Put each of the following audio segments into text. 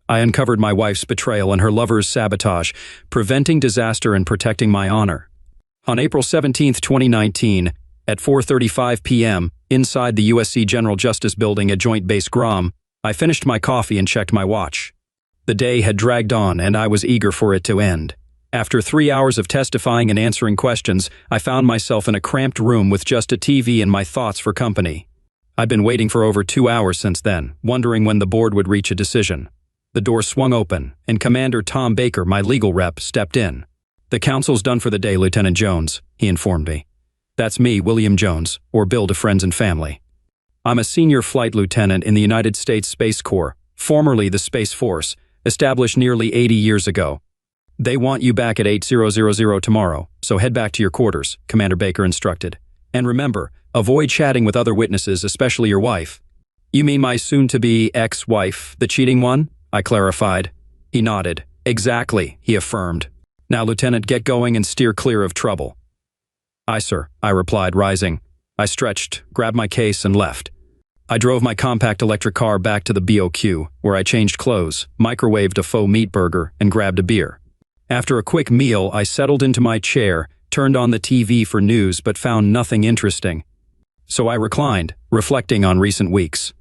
I uncovered my wife's betrayal and her lover's sabotage, preventing disaster and protecting my honor. On April 17, 2019, at 4:35 p.m., inside the USC General Justice Building at Joint Base Guam, I finished my coffee and checked my watch. The day had dragged on, and I was eager for it to end. After 3 hours of testifying and answering questions, I found myself in a cramped room with just a TV and my thoughts for company. I'd been waiting for over 2 hours since then, wondering when the board would reach a decision. The door swung open, and Commander Tom Baker, my legal rep, stepped in. "The counsel's done for the day, Lieutenant Jones," he informed me. "That's me, William Jones, or Bill to friends and family. I'm a senior flight lieutenant in the United States Space Corps, formerly the Space Force, established nearly 80 years ago. They want you back at 8000 tomorrow, so head back to your quarters," Commander Baker instructed. "And remember, avoid chatting with other witnesses, especially your wife." "You mean my soon-to-be ex-wife, the cheating one?" I clarified. He nodded. "Exactly," he affirmed. "Now, Lieutenant, get going and steer clear of trouble." "Aye, sir," I replied, rising. I stretched, grabbed my case, and left. I drove my compact electric car back to the BOQ, where I changed clothes, microwaved a faux meat burger, and grabbed a beer. After a quick meal, I settled into my chair, turned on the TV for news, but found nothing interesting. So I reclined, reflecting on recent weeks.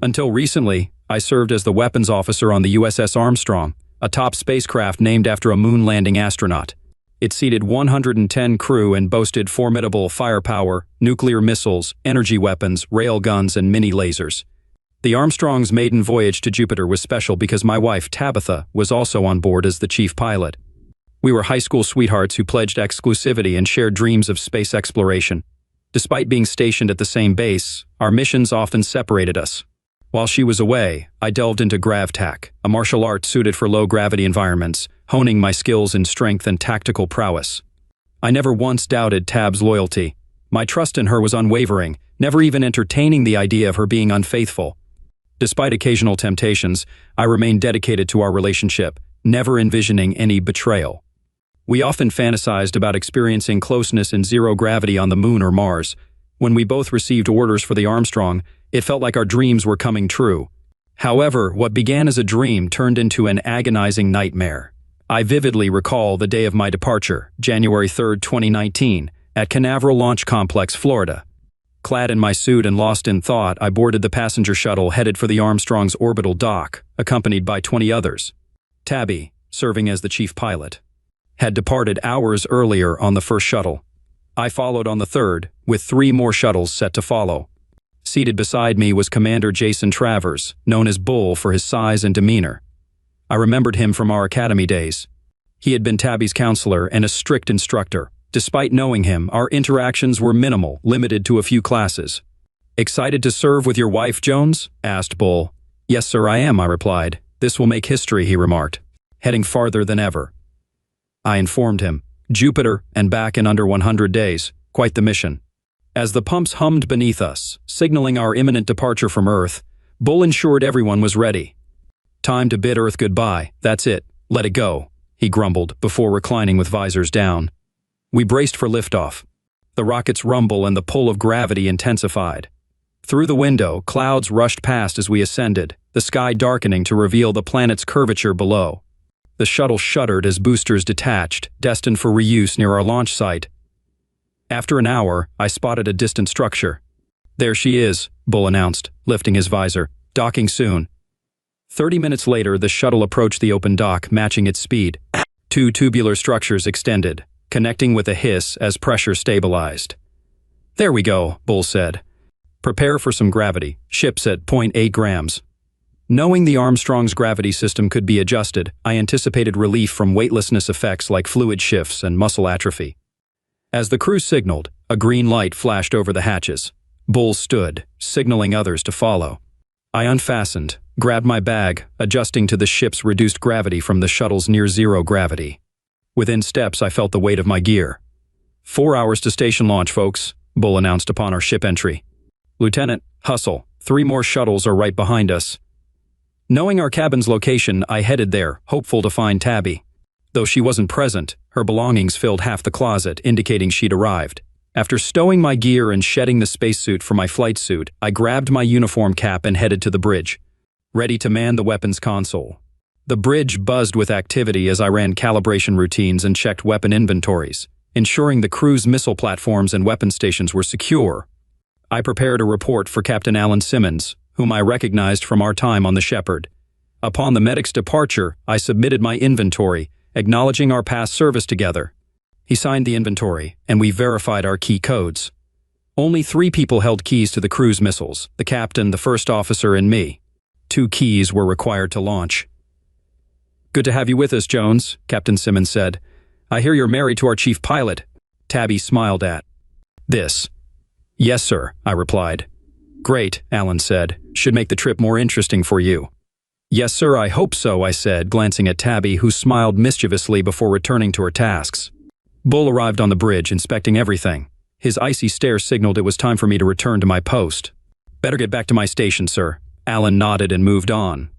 Until recently, I served as the weapons officer on the USS Armstrong, a top spacecraft named after a moon-landing astronaut. It seated 110 crew and boasted formidable firepower, nuclear missiles, energy weapons, rail guns, and mini lasers. The Armstrong's maiden voyage to Jupiter was special because my wife, Tabitha, was also on board as the chief pilot. We were high school sweethearts who pledged exclusivity and shared dreams of space exploration. Despite being stationed at the same base, our missions often separated us. While she was away, I delved into GravTac, a martial art suited for low-gravity environments, honing my skills in strength and tactical prowess. I never once doubted Tab's loyalty. My trust in her was unwavering, never even entertaining the idea of her being unfaithful. Despite occasional temptations, I remained dedicated to our relationship, never envisioning any betrayal. We often fantasized about experiencing closeness in zero gravity on the Moon or Mars. When we both received orders for the Armstrong, it felt like our dreams were coming true. However, what began as a dream turned into an agonizing nightmare. I vividly recall the day of my departure, January 3, 2019, at Canaveral Launch Complex, Florida. Clad in my suit and lost in thought, I boarded the passenger shuttle headed for the Armstrong's orbital dock, accompanied by 20 others. Tabby, serving as the chief pilot, had departed hours earlier on the first shuttle. I followed on the third, with 3 more shuttles set to follow. Seated beside me was Commander Jason Travers, known as Bull for his size and demeanor. I remembered him from our academy days. He had been Tabby's counselor and a strict instructor. Despite knowing him, our interactions were minimal, limited to a few classes. "Excited to serve with your wife, Jones?" asked Bull. "Yes, sir, I am," I replied. "This will make history," he remarked, heading farther than ever. I informed him. Jupiter and back in under 100 days. Quite the mission. As the pumps hummed beneath us, signaling our imminent departure from Earth, Bull ensured everyone was ready. "Time to bid Earth goodbye. That's it. Let it go," he grumbled before reclining with visors down. We braced for liftoff. The rocket's rumble and the pull of gravity intensified. Through the window, clouds rushed past as we ascended, the sky darkening to reveal the planet's curvature below. The shuttle shuddered as boosters detached, destined for reuse near our launch site. After an hour, I spotted a distant structure. "There she is," Bull announced, lifting his visor. "Docking soon." 30 minutes later, the shuttle approached the open dock, matching its speed. 2 tubular structures extended, connecting with a hiss as pressure stabilized. "There we go," Bull said. "Prepare for some gravity. Ship's at 0.8 grams. Knowing the Armstrong's gravity system could be adjusted, I anticipated relief from weightlessness effects like fluid shifts and muscle atrophy. As the crew signaled, a green light flashed over the hatches. Bull stood, signaling others to follow. I unfastened, grabbed my bag, adjusting to the ship's reduced gravity from the shuttle's near-zero gravity. Within steps, I felt the weight of my gear. 4 hours to station launch, folks," Bull announced upon our ship entry. "Lieutenant, hustle. 3 more shuttles are right behind us." Knowing our cabin's location, I headed there, hopeful to find Tabby. Though she wasn't present, her belongings filled half the closet, indicating she'd arrived. After stowing my gear and shedding the spacesuit for my flight suit, I grabbed my uniform cap and headed to the bridge. ready to man the weapons console. The bridge buzzed with activity as I ran calibration routines and checked weapon inventories, ensuring the crew's missile platforms and weapon stations were secure. I prepared a report for Captain Alan Simmons, whom I recognized from our time on the Shepherd. Upon the medic's departure, I submitted my inventory, acknowledging our past service together. He signed the inventory, and we verified our key codes. Only 3 people held keys to the crew's missiles: the captain, the first officer, and me. 2 keys were required to launch. "Good to have you with us, Jones," Captain Simmons said. "I hear you're married to our chief pilot." Tabby smiled at this. "Yes, sir," I replied. "Great," Alan said. "Should make the trip more interesting for you." "Yes, sir, I hope so," I said, glancing at Tabby, who smiled mischievously before returning to her tasks. Bull arrived on the bridge, inspecting everything. His icy stare signaled it was time for me to return to my post. "Better get back to my station, sir." Alan nodded and moved on.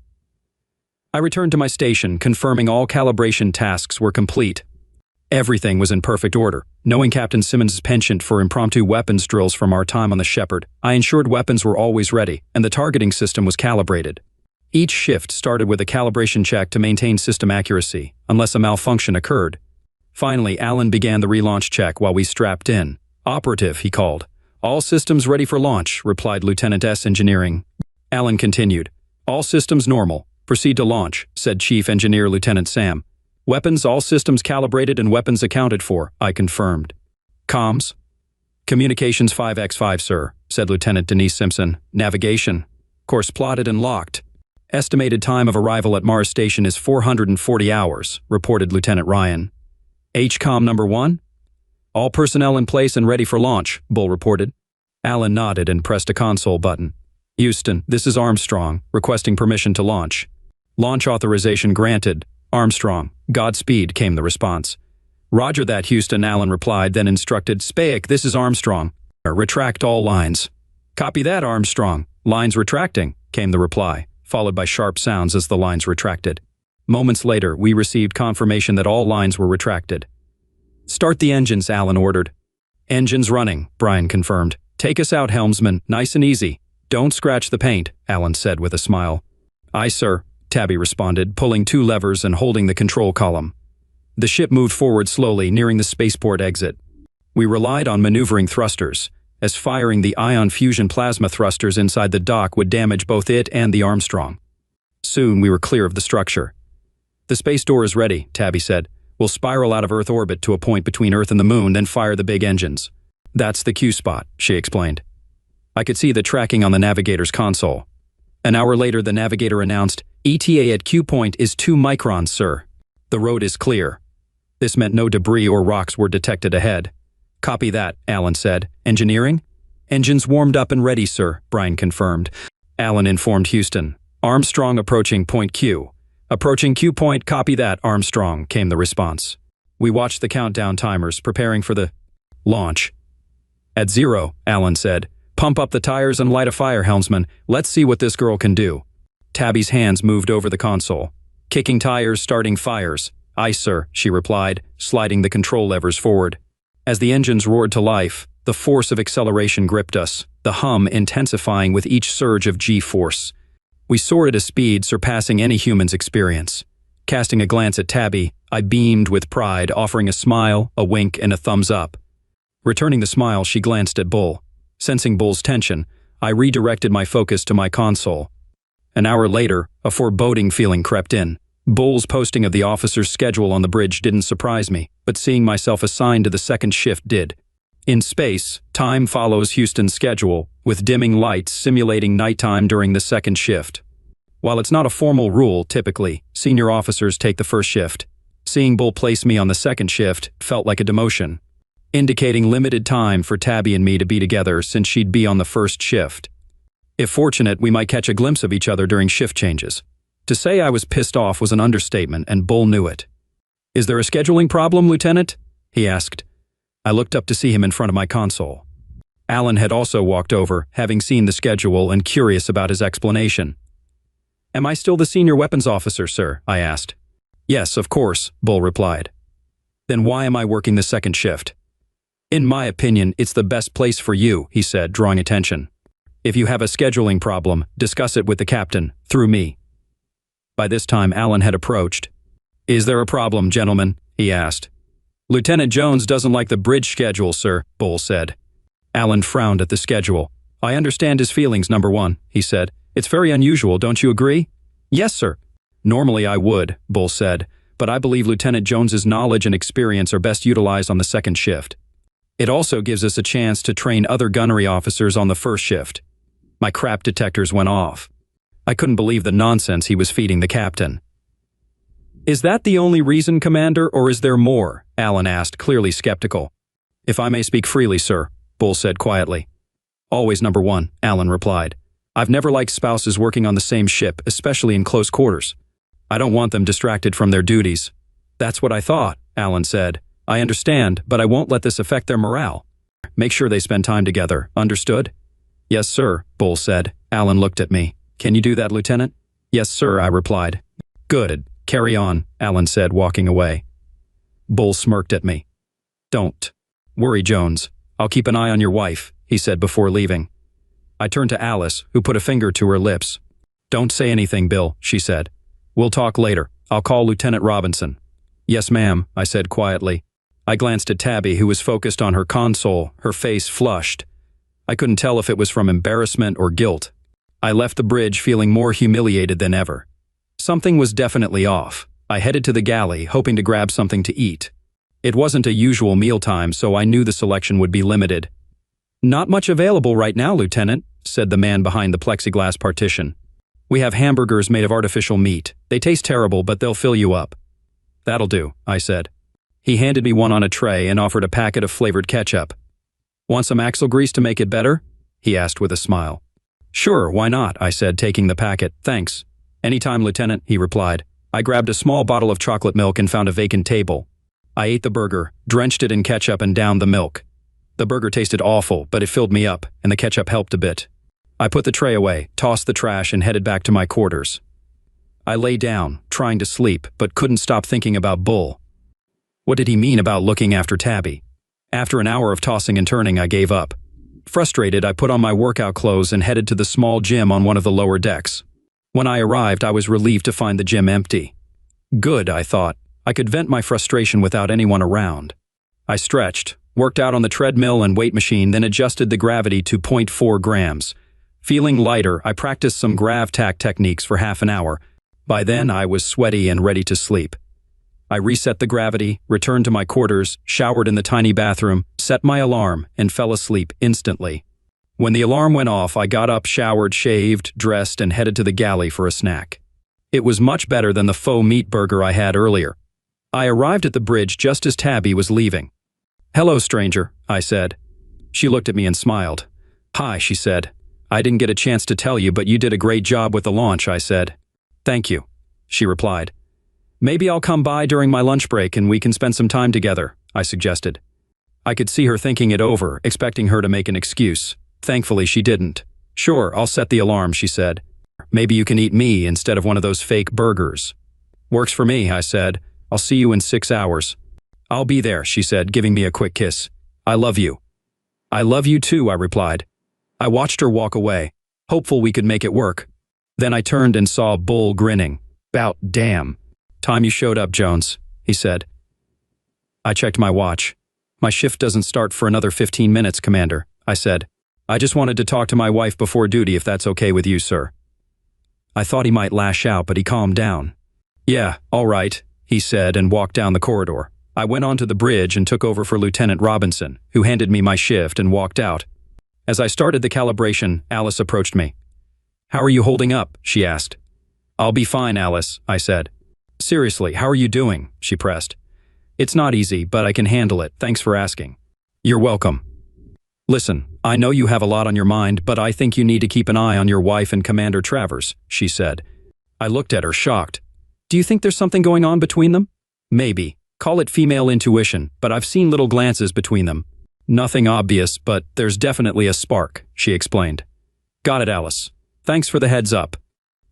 I returned to my station, confirming all calibration tasks were complete. Everything was in perfect order. Knowing Captain Simmons' penchant for impromptu weapons drills from our time on the Shepherd, I ensured weapons were always ready, and the targeting system was calibrated. Each shift started with a calibration check to maintain system accuracy, unless a malfunction occurred. Finally, Alan began the relaunch check while we strapped in. "Operative," he called. "All systems ready for launch," replied Lieutenant S. Engineering. Alan continued. "All systems normal. Proceed to launch," said Chief Engineer Lieutenant Sam. "Weapons, all systems calibrated and weapons accounted for," I confirmed. "Comms?" "Communications 5x5, sir," said Lieutenant Denise Simpson. "Navigation?" "Course plotted and locked." "Estimated time of arrival at Mars Station is 440 hours, reported Lieutenant Ryan. "HCOM number 1? "All personnel in place and ready for launch," Bull reported. Alan nodded and pressed a console button. "Houston, this is Armstrong, requesting permission to launch." "Launch authorization granted. Armstrong, Godspeed," came the response. "Roger that, Houston," Alan replied, then instructed, "Spaik, this is Armstrong. Retract all lines." "Copy that, Armstrong. Lines retracting," came the reply, followed by sharp sounds as the lines retracted. Moments later, we received confirmation that all lines were retracted. "Start the engines," Alan ordered. "Engines running," Brian confirmed. "Take us out, helmsman, nice and easy. Don't scratch the paint," Alan said with a smile. "Aye, sir," Tabby responded, pulling 2 levers and holding the control column. The ship moved forward slowly, nearing the spaceport exit. We relied on maneuvering thrusters, as firing the ion fusion plasma thrusters inside the dock would damage both it and the Armstrong. Soon we were clear of the structure. "The space door is ready," Tabby said. "We'll spiral out of Earth orbit to a point between Earth and the Moon, then fire the big engines." "That's the Q spot," she explained. I could see the tracking on the navigator's console. An hour later, the navigator announced, "ETA at Q point is 2 microns, sir. The road is clear." This meant no debris or rocks were detected ahead. "Copy that," Alan said. "Engineering?" "Engines warmed up and ready, sir," Brian confirmed. Alan informed Houston. "Armstrong approaching point Q." "Approaching Q point, copy that, Armstrong," came the response. We watched the countdown timers, preparing for the launch. "At 0, Alan said. "Pump up the tires and light a fire, helmsman. Let's see what this girl can do." Tabby's hands moved over the console. "Kicking tires, starting fires." "Aye, sir," she replied, sliding the control levers forward. As the engines roared to life, the force of acceleration gripped us, the hum intensifying with each surge of G-force. We soared at a speed surpassing any human's experience. Casting a glance at Tabby, I beamed with pride, offering a smile, a wink, and a thumbs up. Returning the smile, she glanced at Bull. Sensing Bull's tension, I redirected my focus to my console. An hour later, a foreboding feeling crept in. Bull's posting of the officer's schedule on the bridge didn't surprise me, but seeing myself assigned to the second shift did. In space, time follows Houston's schedule, with dimming lights simulating nighttime during the second shift. While it's not a formal rule, typically, senior officers take the first shift. Seeing Bull place me on the second shift felt like a demotion, indicating limited time for Tabby and me to be together since she'd be on the first shift. If fortunate, we might catch a glimpse of each other during shift changes. To say I was pissed off was an understatement, and Bull knew it. "Is there a scheduling problem, Lieutenant?" he asked. I looked up to see him in front of my console. Alan had also walked over, having seen the schedule and curious about his explanation. "Am I still the senior weapons officer, sir?" I asked. "Yes, of course," Bull replied. "Then why am I working the second shift?" "In my opinion, it's the best place for you," he said, drawing attention. If you have a scheduling problem, discuss it with the captain, through me. By this time, Alan had approached. Is there a problem, gentlemen? He asked. Lieutenant Jones doesn't like the bridge schedule, sir, Bull said. Alan frowned at the schedule. I understand his feelings, number one, he said. It's very unusual, don't you agree? Yes, sir. Normally I would, Bull said, but I believe Lieutenant Jones's knowledge and experience are best utilized on the second shift. It also gives us a chance to train other gunnery officers on the first shift. My crap detectors went off. I couldn't believe the nonsense he was feeding the captain. Is that the only reason, Commander, or is there more? Alan asked, clearly skeptical. If I may speak freely, sir, Bull said quietly. Always number one, Alan replied. I've never liked spouses working on the same ship, especially in close quarters. I don't want them distracted from their duties. That's what I thought, Alan said. I understand, but I won't let this affect their morale. Make sure they spend time together, understood? Yes, sir, Bull said. Alan looked at me. Can you do that, Lieutenant? Yes, sir, I replied. Good. Carry on, Alan said, walking away. Bull smirked at me. Don't worry, Jones. I'll keep an eye on your wife, he said before leaving. I turned to Alice, who put a finger to her lips. Don't say anything, Bill, she said. We'll talk later. I'll call Lieutenant Robinson. Yes, ma'am, I said quietly. I glanced at Tabby, who was focused on her console, her face flushed. I couldn't tell if it was from embarrassment or guilt. I left the bridge feeling more humiliated than ever. Something was definitely off. I headed to the galley, hoping to grab something to eat. It wasn't a usual mealtime, so I knew the selection would be limited. Not much available right now, Lieutenant, said the man behind the plexiglass partition. We have hamburgers made of artificial meat. They taste terrible, but they'll fill you up. That'll do, I said. He handed me one on a tray and offered a packet of flavored ketchup. Want some axle grease to make it better? He asked with a smile. Sure, why not, I said, taking the packet. Thanks. Anytime, Lieutenant, he replied. I grabbed a small bottle of chocolate milk and found a vacant table. I ate the burger, drenched it in ketchup and downed the milk. The burger tasted awful, but it filled me up, and the ketchup helped a bit. I put the tray away, tossed the trash, and headed back to my quarters. I lay down, trying to sleep, but couldn't stop thinking about Bull. What did he mean about looking after Tabby? After an hour of tossing and turning, I gave up. Frustrated, I put on my workout clothes and headed to the small gym on one of the lower decks. When I arrived, I was relieved to find the gym empty. Good, I thought. I could vent my frustration without anyone around. I stretched, worked out on the treadmill and weight machine, then adjusted the gravity to 0.4 grams. Feeling lighter, I practiced some grav-tac techniques for half an hour. By then, I was sweaty and ready to sleep. I reset the gravity, returned to my quarters, showered in the tiny bathroom, set my alarm, and fell asleep instantly. When the alarm went off, I got up, showered, shaved, dressed, and headed to the galley for a snack. It was much better than the faux meat burger I had earlier. I arrived at the bridge just as Tabby was leaving. Hello, stranger, I said. She looked at me and smiled. Hi, she said. I didn't get a chance to tell you, but you did a great job with the launch, I said. Thank you, she replied. Maybe I'll come by during my lunch break and we can spend some time together, I suggested. I could see her thinking it over, expecting her to make an excuse. Thankfully, she didn't. Sure, I'll set the alarm, she said. Maybe you can eat me instead of one of those fake burgers. Works for me, I said. I'll see you in 6 hours. I'll be there, she said, giving me a quick kiss. I love you. I love you too, I replied. I watched her walk away, hopeful we could make it work. Then I turned and saw Bull grinning. About damn. Time you showed up, Jones, he said. I checked my watch. My shift doesn't start for another 15 minutes, Commander, I said. I just wanted to talk to my wife before duty if that's okay with you, sir. I thought he might lash out, but he calmed down. Yeah, all right, he said and walked down the corridor. I went onto the bridge and took over for Lieutenant Robinson, who handed me my shift and walked out. As I started the calibration, Alice approached me. How are you holding up? She asked. I'll be fine, Alice, I said. Seriously, how are you doing? She pressed. It's not easy, but I can handle it. Thanks for asking. You're welcome. Listen, I know you have a lot on your mind, but I think you need to keep an eye on your wife and Commander Travers, she said. I looked at her, shocked. Do you think there's something going on between them? Maybe. Call it female intuition, but I've seen little glances between them. Nothing obvious, but there's definitely a spark, she explained. Got it, Alice. Thanks for the heads up.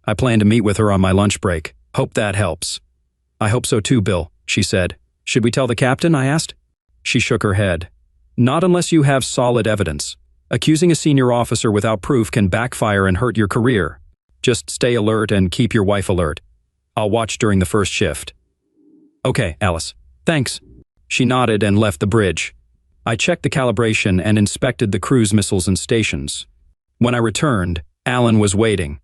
I plan to meet with her on my lunch break. Hope that helps. I hope so too, Bill, she said. Should we tell the captain? I asked. She shook her head. Not unless you have solid evidence. Accusing a senior officer without proof can backfire and hurt your career. Just stay alert and keep your wife alert. I'll watch during the first shift." "Okay, Alice. Thanks." She nodded and left the bridge. I checked the calibration and inspected the cruise missiles and stations. When I returned, Alan was waiting.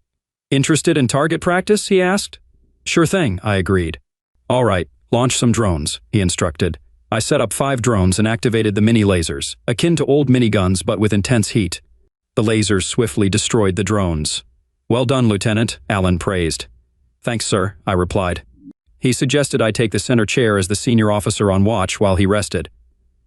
"Interested in target practice?" he asked. "Sure thing," I agreed. "All right, launch some drones," he instructed. I set up 5 drones and activated the mini lasers, akin to old miniguns but with intense heat. The lasers swiftly destroyed the drones. "Well done, Lieutenant," Alan praised. "Thanks, sir," I replied. He suggested I take the center chair as the senior officer on watch while he rested.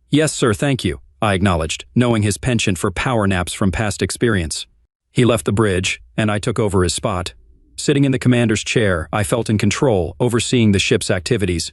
"Yes, sir, thank you," I acknowledged, knowing his penchant for power naps from past experience. He left the bridge, and I took over his spot. Sitting in the commander's chair, I felt in control, overseeing the ship's activities.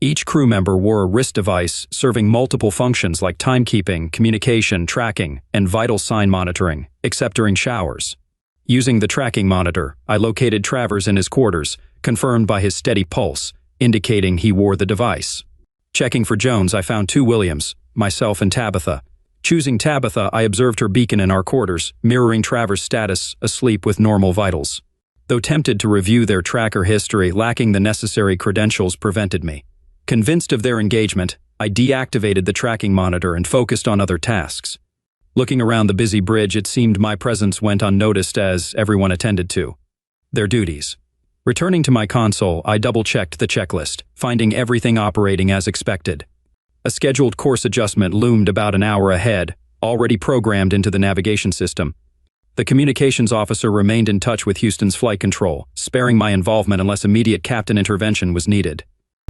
Each crew member wore a wrist device serving multiple functions like timekeeping, communication, tracking, and vital sign monitoring, except during showers. Using the tracking monitor, I located Travers in his quarters, confirmed by his steady pulse, indicating he wore the device. Checking for Jones, I found 2 Williams, myself and Tabitha. Choosing Tabitha, I observed her beacon in our quarters, mirroring Travers' status, asleep with normal vitals. Though tempted to review their tracker history, lacking the necessary credentials prevented me. Convinced of their engagement, I deactivated the tracking monitor and focused on other tasks. Looking around the busy bridge, it seemed my presence went unnoticed as everyone attended to their duties. Returning to my console, I double-checked the checklist, finding everything operating as expected. A scheduled course adjustment loomed about an hour ahead, already programmed into the navigation system. The communications officer remained in touch with Houston's flight control, sparing my involvement unless immediate captain intervention was needed.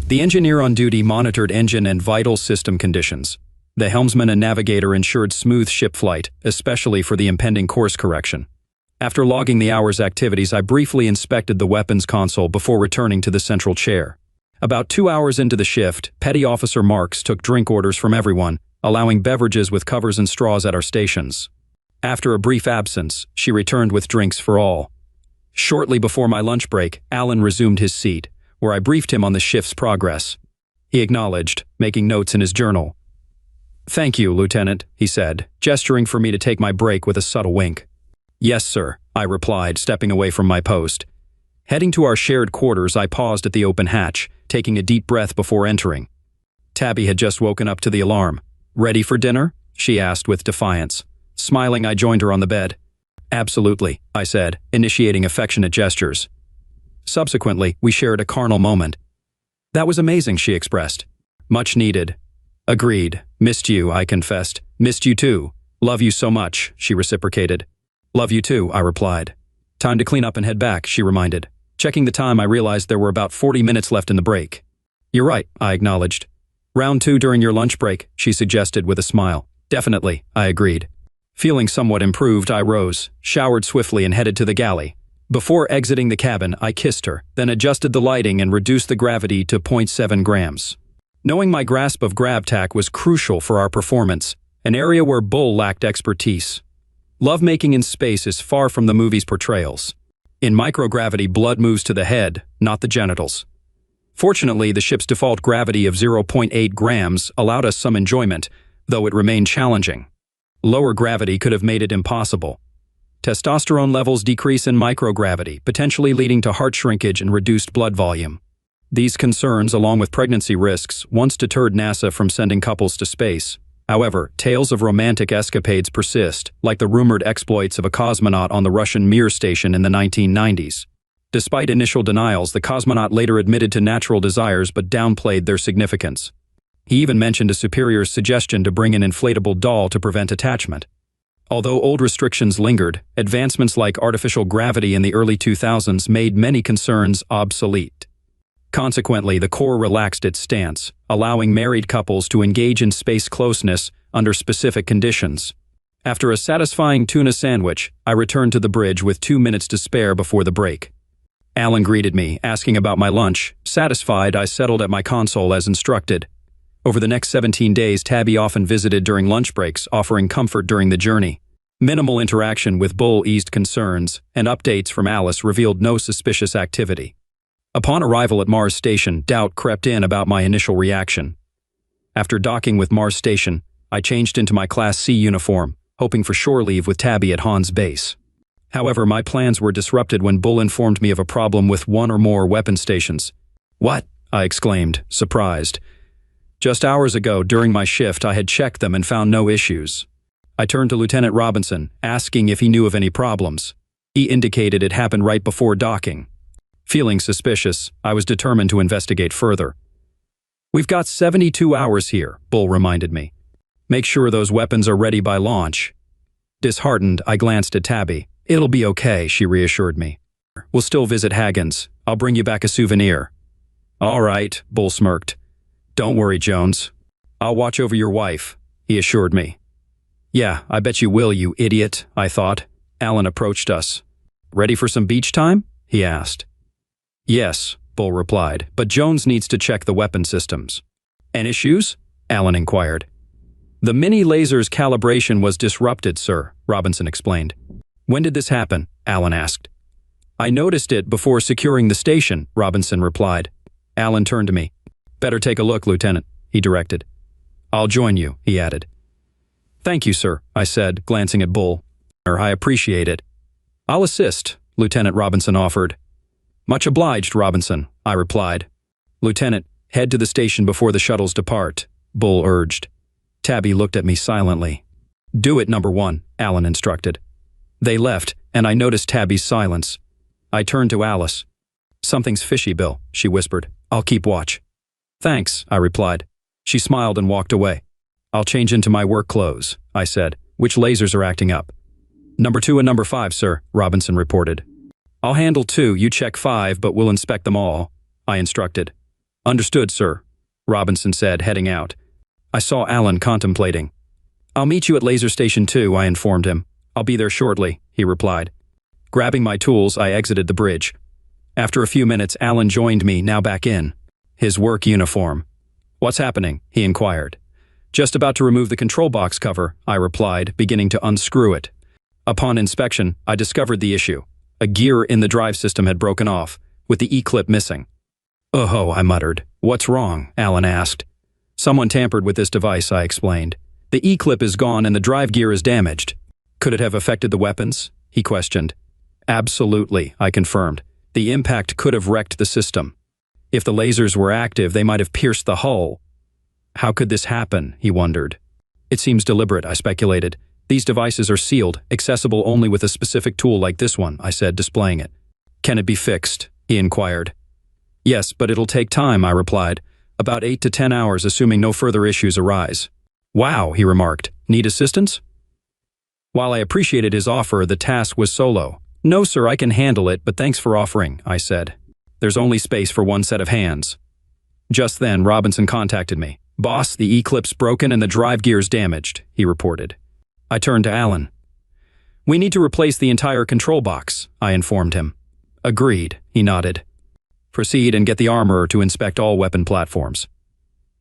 The engineer on duty monitored engine and vital system conditions. The helmsman and navigator ensured smooth ship flight, especially for the impending course correction. After logging the hour's activities, I briefly inspected the weapons console before returning to the central chair. About 2 hours into the shift, Petty Officer Marks took drink orders from everyone, allowing beverages with covers and straws at our stations. After a brief absence, she returned with drinks for all. Shortly before my lunch break, Alan resumed his seat, where I briefed him on the shift's progress. He acknowledged, making notes in his journal. "Thank you, Lieutenant," he said, gesturing for me to take my break with a subtle wink. "Yes, sir," I replied, stepping away from my post. Heading to our shared quarters, I paused at the open hatch, taking a deep breath before entering. Tabby had just woken up to the alarm. "Ready for dinner?" she asked with defiance. Smiling, I joined her on the bed. "Absolutely," I said, initiating affectionate gestures. Subsequently, we shared a carnal moment. "That was amazing," she expressed. "Much needed." "Agreed. Missed you," I confessed. "Missed you too. Love you so much," she reciprocated. "Love you too," I replied. "Time to clean up and head back," she reminded. Checking the time, I realized there were about 40 minutes left in the break. "You're right," I acknowledged. "Round 2 during your lunch break," she suggested with a smile. "Definitely," I agreed. Feeling somewhat improved, I rose, showered swiftly, and headed to the galley. Before exiting the cabin, I kissed her, then adjusted the lighting and reduced the gravity to 0.7 grams. Knowing my grasp of GravTac was crucial for our performance, an area where Bull lacked expertise. Lovemaking in space is far from the movie's portrayals. In microgravity, blood moves to the head, not the genitals. Fortunately, the ship's default gravity of 0.8 grams allowed us some enjoyment, though it remained challenging. Lower gravity could have made it impossible. Testosterone levels decrease in microgravity, potentially leading to heart shrinkage and reduced blood volume. These concerns, along with pregnancy risks, once deterred NASA from sending couples to space. However, tales of romantic escapades persist, like the rumored exploits of a cosmonaut on the Russian Mir station in the 1990s. Despite initial denials, the cosmonaut later admitted to natural desires but downplayed their significance. He even mentioned a superior's suggestion to bring an inflatable doll to prevent attachment. Although old restrictions lingered, advancements like artificial gravity in the early 2000s made many concerns obsolete. Consequently, the Corps relaxed its stance, allowing married couples to engage in space closeness under specific conditions. After a satisfying tuna sandwich, I returned to the bridge with 2 minutes to spare before the break. Alan greeted me, asking about my lunch. Satisfied, I settled at my console as instructed. Over the next 17 days, Tabby often visited during lunch breaks, offering comfort during the journey. Minimal interaction with Bull eased concerns, and updates from Alice revealed no suspicious activity. Upon arrival at Mars Station, doubt crept in about my initial reaction. After docking with Mars Station, I changed into my Class C uniform, hoping for shore leave with Tabby at Han's base. However, my plans were disrupted when Bull informed me of a problem with one or more weapon stations. "What?" I exclaimed, surprised. Just hours ago, during my shift, I had checked them and found no issues. I turned to Lieutenant Robinson, asking if he knew of any problems. He indicated it happened right before docking. Feeling suspicious, I was determined to investigate further. "We've got 72 hours here," Bull reminded me. "Make sure those weapons are ready by launch." Disheartened, I glanced at Tabby. "It'll be okay," she reassured me. "We'll still visit Hagen's. I'll bring you back a souvenir." "All right," Bull smirked. "Don't worry, Jones. I'll watch over your wife," he assured me. "Yeah, I bet you will, you idiot," I thought. Alan approached us. "Ready for some beach time?" he asked. "Yes," Bull replied, "but Jones needs to check the weapon systems." "Any issues?" Alan inquired. "The mini laser's calibration was disrupted, sir," Robinson explained. "When did this happen?" Alan asked. "I noticed it before securing the station," Robinson replied. Alan turned to me. "Better take a look, Lieutenant," he directed. "I'll join you," he added. "Thank you, sir," I said, glancing at Bull. "I appreciate it." "I'll assist," Lieutenant Robinson offered. "Much obliged, Robinson," I replied. "Lieutenant, head to the station before the shuttles depart," Bull urged. Tabby looked at me silently. "Do it, number one," Alan instructed. They left, and I noticed Tabby's silence. I turned to Alice. "Something's fishy, Bill," she whispered. "I'll keep watch." "Thanks," I replied. She smiled and walked away. "I'll change into my work clothes," I said. "Which lasers are acting up?" "Number 2 and number 5, sir," Robinson reported. "I'll handle 2, you check 5, but we'll inspect them all," I instructed. "Understood, sir," Robinson said, heading out. I saw Alan contemplating. "I'll meet you at Laser Station 2, I informed him. "I'll be there shortly," he replied. Grabbing my tools, I exited the bridge. After a few minutes, Alan joined me, now back in his work uniform. "What's happening?" he inquired. "Just about to remove the control box cover," I replied, beginning to unscrew it. Upon inspection, I discovered the issue. A gear in the drive system had broken off, with the E-clip missing. "Oh," I muttered. "What's wrong?" Alan asked. "Someone tampered with this device," I explained. "The E-clip is gone and the drive gear is damaged." "Could it have affected the weapons?" he questioned. "Absolutely," I confirmed. "The impact could have wrecked the system. If the lasers were active, they might have pierced the hull." "How could this happen?" he wondered. "It seems deliberate," I speculated. "These devices are sealed, accessible only with a specific tool like this one," I said, displaying it. "Can it be fixed?" he inquired. "Yes, but it'll take time," I replied. "About 8 to 10 hours, assuming no further issues arise." "Wow," he remarked. "Need assistance?" While I appreciated his offer, the task was solo. "No, sir, I can handle it, but thanks for offering," I said. "There's only space for one set of hands." Just then, Robinson contacted me. "Boss, the E-clip's broken and the drive gear's damaged," he reported. I turned to Alan. "We need to replace the entire control box," I informed him. "Agreed," he nodded. "Proceed and get the armorer to inspect all weapon platforms."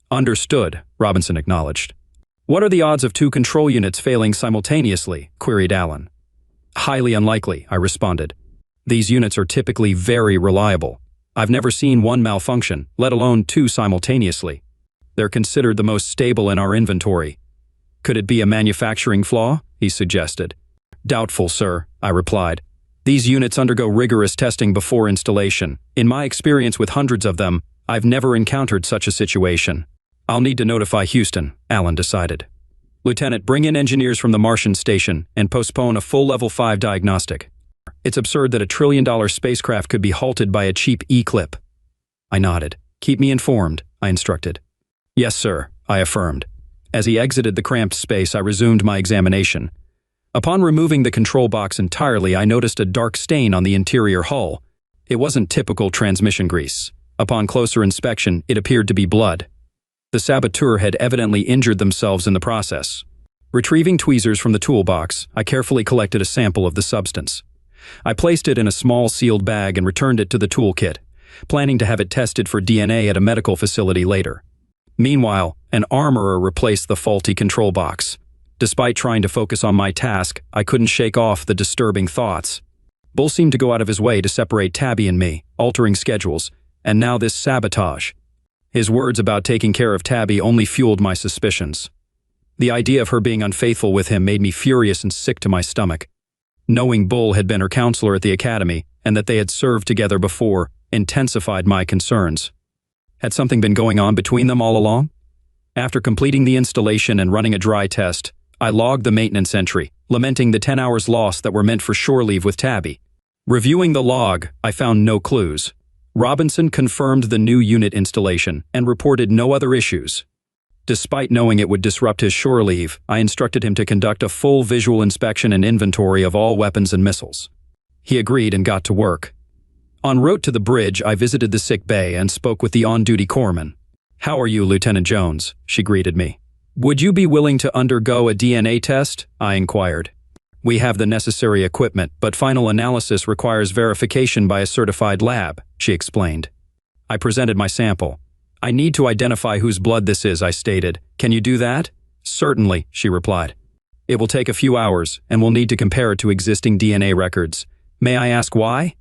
"Understood," Robinson acknowledged. "What are the odds of 2 control units failing simultaneously?" queried Alan. "Highly unlikely," I responded. "These units are typically very reliable. I've never seen one malfunction, let alone 2 simultaneously. They're considered the most stable in our inventory." "Could it be a manufacturing flaw?" he suggested. "Doubtful, sir," I replied. "These units undergo rigorous testing before installation. In my experience with hundreds of them, I've never encountered such a situation." "I'll need to notify Houston," Alan decided. "Lieutenant, bring in engineers from the Martian station and postpone a full Level 5 diagnostic. It's absurd that a $1 trillion spacecraft could be halted by a cheap E-clip." I nodded. "Keep me informed," I instructed. "Yes, sir," I affirmed. As he exited the cramped space, I resumed my examination. Upon removing the control box entirely, I noticed a dark stain on the interior hull. It wasn't typical transmission grease. Upon closer inspection, it appeared to be blood. The saboteur had evidently injured themselves in the process. Retrieving tweezers from the toolbox, I carefully collected a sample of the substance. I placed it in a small sealed bag and returned it to the toolkit, planning to have it tested for DNA at a medical facility later. Meanwhile, an armorer replaced the faulty control box. Despite trying to focus on my task, I couldn't shake off the disturbing thoughts. Bull seemed to go out of his way to separate Tabby and me, altering schedules, and now this sabotage. His words about taking care of Tabby only fueled my suspicions. The idea of her being unfaithful with him made me furious and sick to my stomach. Knowing Bull had been her counselor at the academy and that they had served together before intensified my concerns. Had something been going on between them all along? After completing the installation and running a dry test, I logged the maintenance entry, lamenting the 10 hours lost that were meant for shore leave with Tabby. Reviewing the log, I found no clues. Robinson confirmed the new unit installation and reported no other issues. Despite knowing it would disrupt his shore leave, I instructed him to conduct a full visual inspection and inventory of all weapons and missiles. He agreed and got to work. En route to the bridge, I visited the sick bay and spoke with the on-duty corpsman. "How are you, Lieutenant Jones?" she greeted me. "Would you be willing to undergo a DNA test?" I inquired. "We have the necessary equipment, but final analysis requires verification by a certified lab," she explained. I presented my sample. "I need to identify whose blood this is," I stated. "Can you do that?" "Certainly," she replied. "It will take a few hours, and we'll need to compare it to existing DNA records. May I ask why?"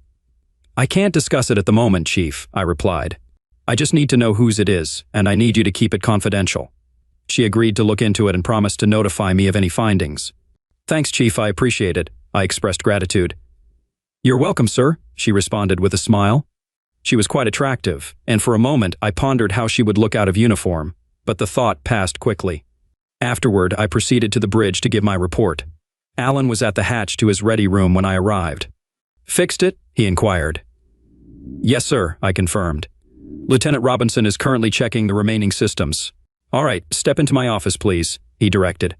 "I can't discuss it at the moment, Chief," I replied. "I just need to know whose it is, and I need you to keep it confidential." She agreed to look into it and promised to notify me of any findings. "Thanks, Chief, I appreciate it," I expressed gratitude. "You're welcome, sir," she responded with a smile. She was quite attractive, and for a moment I pondered how she would look out of uniform, but the thought passed quickly. Afterward, I proceeded to the bridge to give my report. Alan was at the hatch to his ready room when I arrived. "Fixed it?" he inquired. "Yes, sir," I confirmed. "Lieutenant Robinson is currently checking the remaining systems." "All right, step into my office, please," he directed.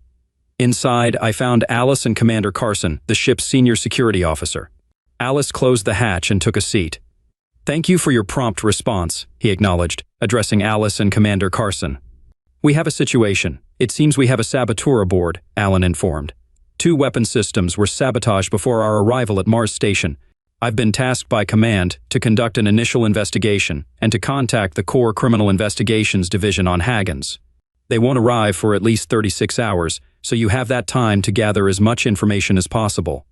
Inside, I found Alice and Commander Carson, the ship's senior security officer. Alice closed the hatch and took a seat. "Thank you for your prompt response," he acknowledged, addressing Alice and Commander Carson. "We have a situation. It seems we have a saboteur aboard," Alan informed. "2 weapon systems were sabotaged before our arrival at Mars Station. I've been tasked by Command to conduct an initial investigation and to contact the Core Criminal Investigations Division on Haggins. They won't arrive for at least 36 hours, so you have that time to gather as much information as possible.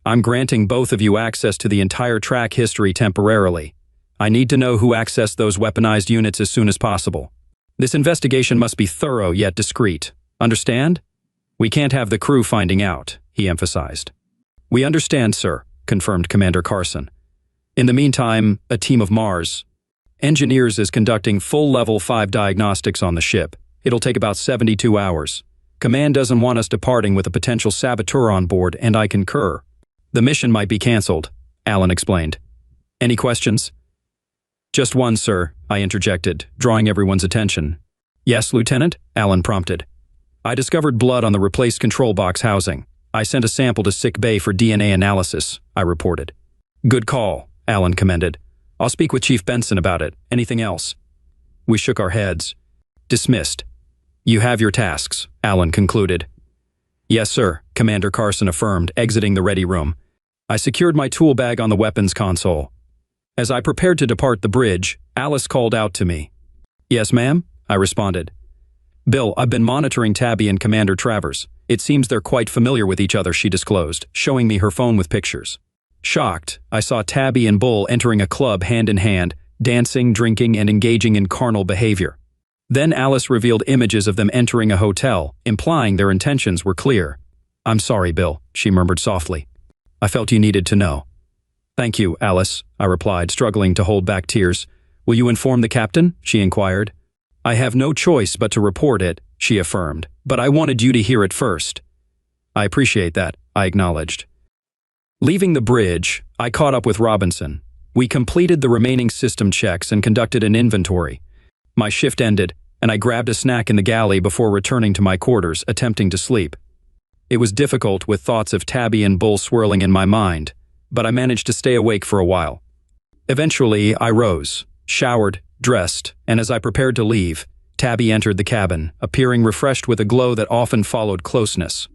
I'm granting both of you access to the entire track history temporarily. I need to know who accessed those weaponized units as soon as possible. This investigation must be thorough yet discreet. Understand? We can't have the crew finding out," he emphasized. "We understand, sir," confirmed Commander Carson. "In the meantime, a team of Mars engineers is conducting full Level 5 diagnostics on the ship. It'll take about 72 hours. Command doesn't want us departing with a potential saboteur on board, and I concur. The mission might be canceled," Alan explained. "Any questions?" "Just one, sir," I interjected, drawing everyone's attention. "Yes, Lieutenant?" Alan prompted. "I discovered blood on the replaced control box housing. I sent a sample to Sick Bay for DNA analysis," I reported. "Good call," Alan commended. "I'll speak with Chief Benson about it. Anything else?" We shook our heads. "Dismissed." "You have your tasks," Alan concluded. "Yes, sir," Commander Carson affirmed, exiting the ready room. I secured my tool bag on the weapons console. As I prepared to depart the bridge, Alice called out to me. "Yes, ma'am?" I responded. "Bill, I've been monitoring Tabby and Commander Travers. It seems they're quite familiar with each other," she disclosed, showing me her phone with pictures. Shocked, I saw Tabby and Bull entering a club hand in hand, dancing, drinking, and engaging in carnal behavior. Then Alice revealed images of them entering a hotel, implying their intentions were clear. "I'm sorry, Bill," she murmured softly. "I felt you needed to know." "Thank you, Alice," I replied, struggling to hold back tears. "Will you inform the captain?" she inquired. "I have no choice but to report it," she affirmed, "but I wanted you to hear it first." "I appreciate that," I acknowledged. Leaving the bridge, I caught up with Robinson. We completed the remaining system checks and conducted an inventory. My shift ended, and I grabbed a snack in the galley before returning to my quarters, attempting to sleep. It was difficult with thoughts of Tabby and Bull swirling in my mind, but I managed to stay awake for a while. Eventually, I rose, showered, dressed, and as I prepared to leave, Tabby entered the cabin, appearing refreshed with a glow that often followed closeness.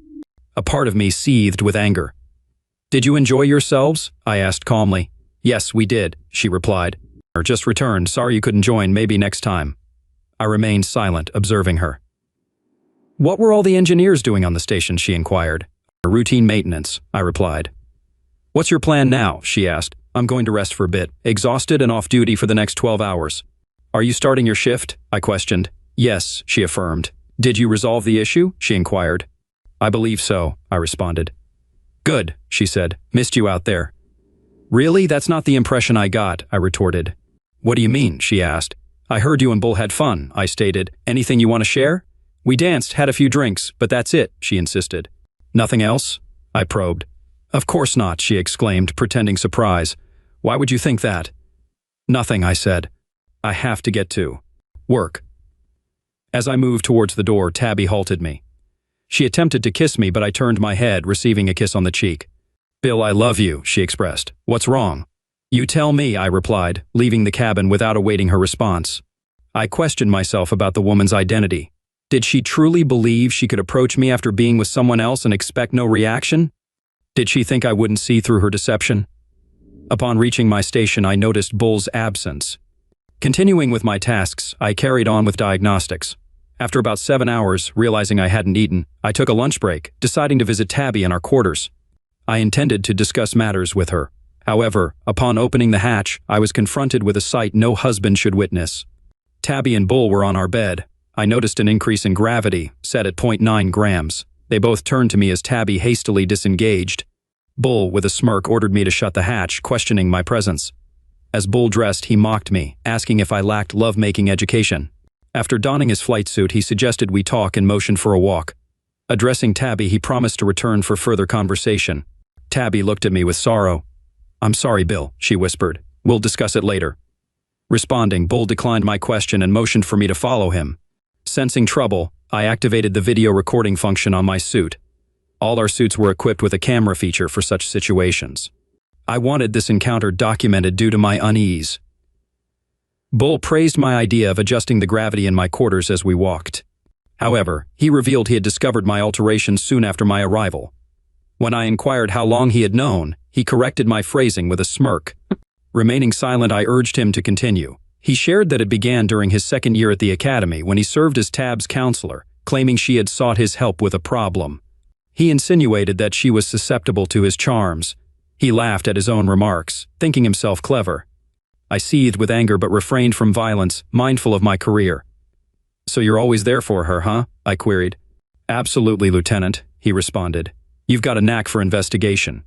A part of me seethed with anger. "Did you enjoy yourselves?" I asked calmly. "Yes, we did," she replied. "Or just returned, sorry you couldn't join, maybe next time." I remained silent, observing her. "What were all the engineers doing on the station?" she inquired. "Routine maintenance," I replied. "What's your plan now?" she asked. "I'm going to rest for a bit, exhausted and off duty for the next 12 hours. "Are you starting your shift?" I questioned. "Yes," she affirmed. Did you resolve the issue? She inquired. I believe so, I responded. Good, she said. Missed you out there. Really? That's not the impression I got, I retorted. What do you mean? She asked. I heard you and Bull had fun, I stated. Anything you want to share? We danced, had a few drinks, but that's it, she insisted. Nothing else? I probed. Of course not, she exclaimed, pretending surprise. Why would you think that? Nothing, I said. I have to get to work. As I moved towards the door, Tabby halted me. She attempted to kiss me, but I turned my head, receiving a kiss on the cheek. Bill, I love you, she expressed. What's wrong? You tell me, I replied, leaving the cabin without awaiting her response. I questioned myself about the woman's identity. Did she truly believe she could approach me after being with someone else and expect no reaction? Did she think I wouldn't see through her deception? Upon reaching my station, I noticed Bull's absence. Continuing with my tasks, I carried on with diagnostics. After about 7 hours, realizing I hadn't eaten, I took a lunch break, deciding to visit Tabby in our quarters. I intended to discuss matters with her. However, upon opening the hatch, I was confronted with a sight no husband should witness. Tabby and Bull were on our bed. I noticed an increase in gravity, set at 0.9 grams. They both turned to me as Tabby hastily disengaged. Bull, with a smirk, ordered me to shut the hatch, questioning my presence. As Bull dressed, he mocked me, asking if I lacked love-making education. After donning his flight suit, he suggested we talk and motioned for a walk. Addressing Tabby, he promised to return for further conversation. Tabby looked at me with sorrow. I'm sorry, Bill, she whispered. We'll discuss it later. Responding, Bull declined my question and motioned for me to follow him. Sensing trouble, I activated the video recording function on my suit. All our suits were equipped with a camera feature for such situations. I wanted this encounter documented due to my unease. Bull praised my idea of adjusting the gravity in my quarters as we walked. However, he revealed he had discovered my alterations soon after my arrival. When I inquired how long he had known, he corrected my phrasing with a smirk. Remaining silent, I urged him to continue. He shared that it began during his second year at the academy when he served as Tab's counselor, claiming she had sought his help with a problem. He insinuated that she was susceptible to his charms. He laughed at his own remarks, thinking himself clever. I seethed with anger but refrained from violence, mindful of my career. So you're always there for her, huh? I queried. Absolutely, Lieutenant, he responded. You've got a knack for investigation.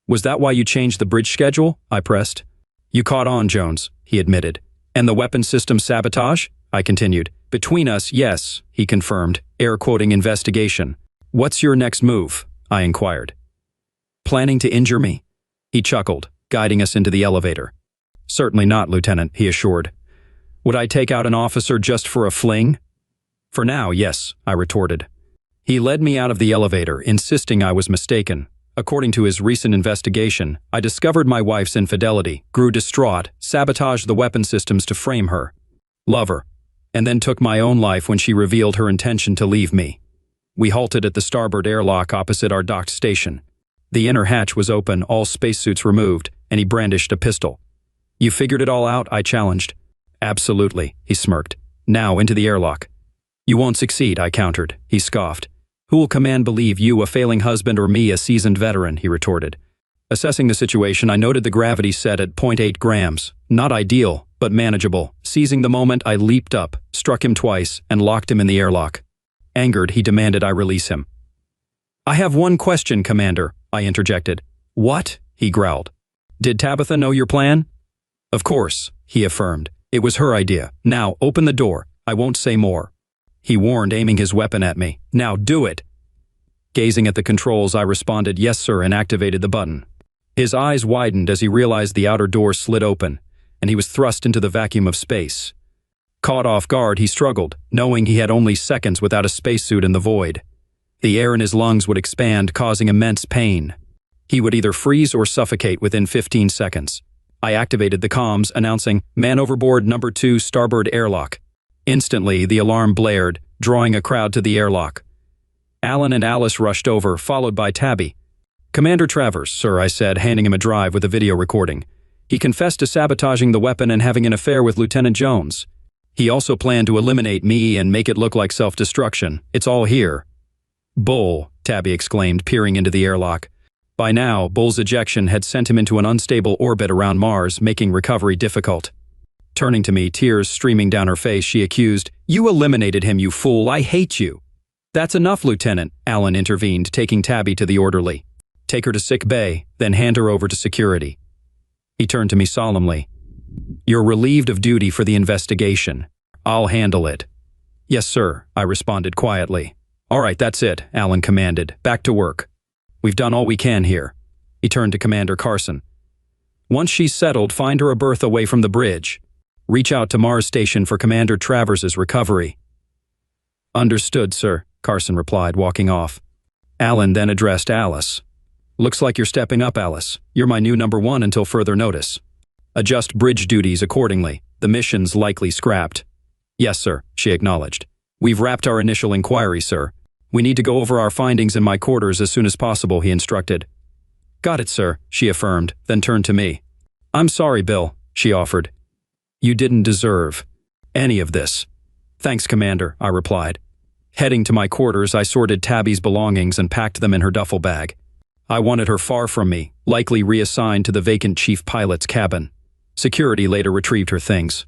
Was that why you changed the bridge schedule? I pressed. You caught on, Jones, he admitted. And the weapon system sabotage? I continued. Between us, yes, he confirmed, air quoting investigation. What's your next move? I inquired. Planning to injure me? He chuckled, guiding us into the elevator. Certainly not, Lieutenant, he assured. Would I take out an officer just for a fling? For now, yes, I retorted. He led me out of the elevator, insisting I was mistaken. According to his recent investigation, I discovered my wife's infidelity, grew distraught, sabotaged the weapon systems to frame her, love her, and then took my own life when she revealed her intention to leave me. We halted at the starboard airlock opposite our docked station. The inner hatch was open, all spacesuits removed, and he brandished a pistol. You figured it all out? I challenged. Absolutely, he smirked. Now into the airlock. You won't succeed, I countered. He scoffed. Who will command believe you, a failing husband, or me, a seasoned veteran? He retorted. Assessing the situation, I noted the gravity set at 0.8 grams. Not ideal, but manageable. Seizing the moment, I leaped up, struck him twice, and locked him in the airlock. Angered, he demanded I release him. I have one question, Commander, I interjected. What? He growled. Did Tabitha know your plan? Of course, he affirmed. It was her idea. Now, open the door. I won't say more. He warned, aiming his weapon at me. Now do it. Gazing at the controls, I responded, yes, sir, and activated the button. His eyes widened as he realized the outer door slid open, and he was thrust into the vacuum of space. Caught off guard, he struggled, knowing he had only seconds without a spacesuit in the void. The air in his lungs would expand, causing immense pain. He would either freeze or suffocate within 15 seconds. I activated the comms, announcing, Man overboard number 2, starboard airlock. Instantly, the alarm blared, drawing a crowd to the airlock. Alan and Alice rushed over, followed by Tabby. Commander Travers, sir, I said, handing him a drive with a video recording. He confessed to sabotaging the weapon and having an affair with Lieutenant Jones. He also planned to eliminate me and make it look like self-destruction. It's all here. Bull, Tabby exclaimed, peering into the airlock. By now, Bull's ejection had sent him into an unstable orbit around Mars, making recovery difficult. Turning to me, tears streaming down her face, she accused, "You eliminated him, you fool. I hate you." "That's enough, Lieutenant," Alan intervened, taking Tabby to the orderly. "Take her to sick bay, then hand her over to security." He turned to me solemnly. "You're relieved of duty for the investigation. I'll handle it." "Yes, sir," I responded quietly. "All right, that's it," Alan commanded. "Back to work. We've done all we can here." He turned to Commander Carson. "Once she's settled, find her a berth away from the bridge. Reach out to Mars Station for Commander Travers's recovery." "Understood, sir," Carson replied, walking off. Alan then addressed Alice. "Looks like you're stepping up, Alice. You're my new number one until further notice. Adjust bridge duties accordingly. The mission's likely scrapped." "Yes, sir," she acknowledged. "We've wrapped our initial inquiry, sir. We need to go over our findings in my quarters as soon as possible," he instructed. "Got it, sir," she affirmed, then turned to me. "I'm sorry, Bill," she offered. "You didn't deserve any of this." "Thanks, Commander," I replied. Heading to my quarters, I sorted Tabby's belongings and packed them in her duffel bag. I wanted her far from me, likely reassigned to the vacant chief pilot's cabin. Security later retrieved her things.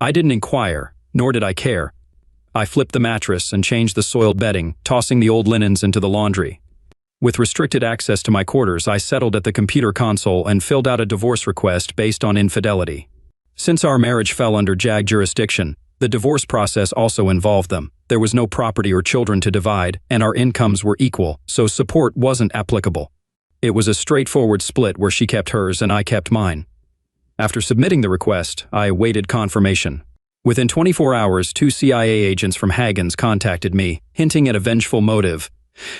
I didn't inquire, nor did I care. I flipped the mattress and changed the soiled bedding, tossing the old linens into the laundry. With restricted access to my quarters, I settled at the computer console and filled out a divorce request based on infidelity. Since our marriage fell under JAG jurisdiction, the divorce process also involved them. There was no property or children to divide, and our incomes were equal, so support wasn't applicable. It was a straightforward split where she kept hers and I kept mine. After submitting the request, I awaited confirmation. Within 24 hours, 2 CIA agents from Hagen's contacted me, hinting at a vengeful motive.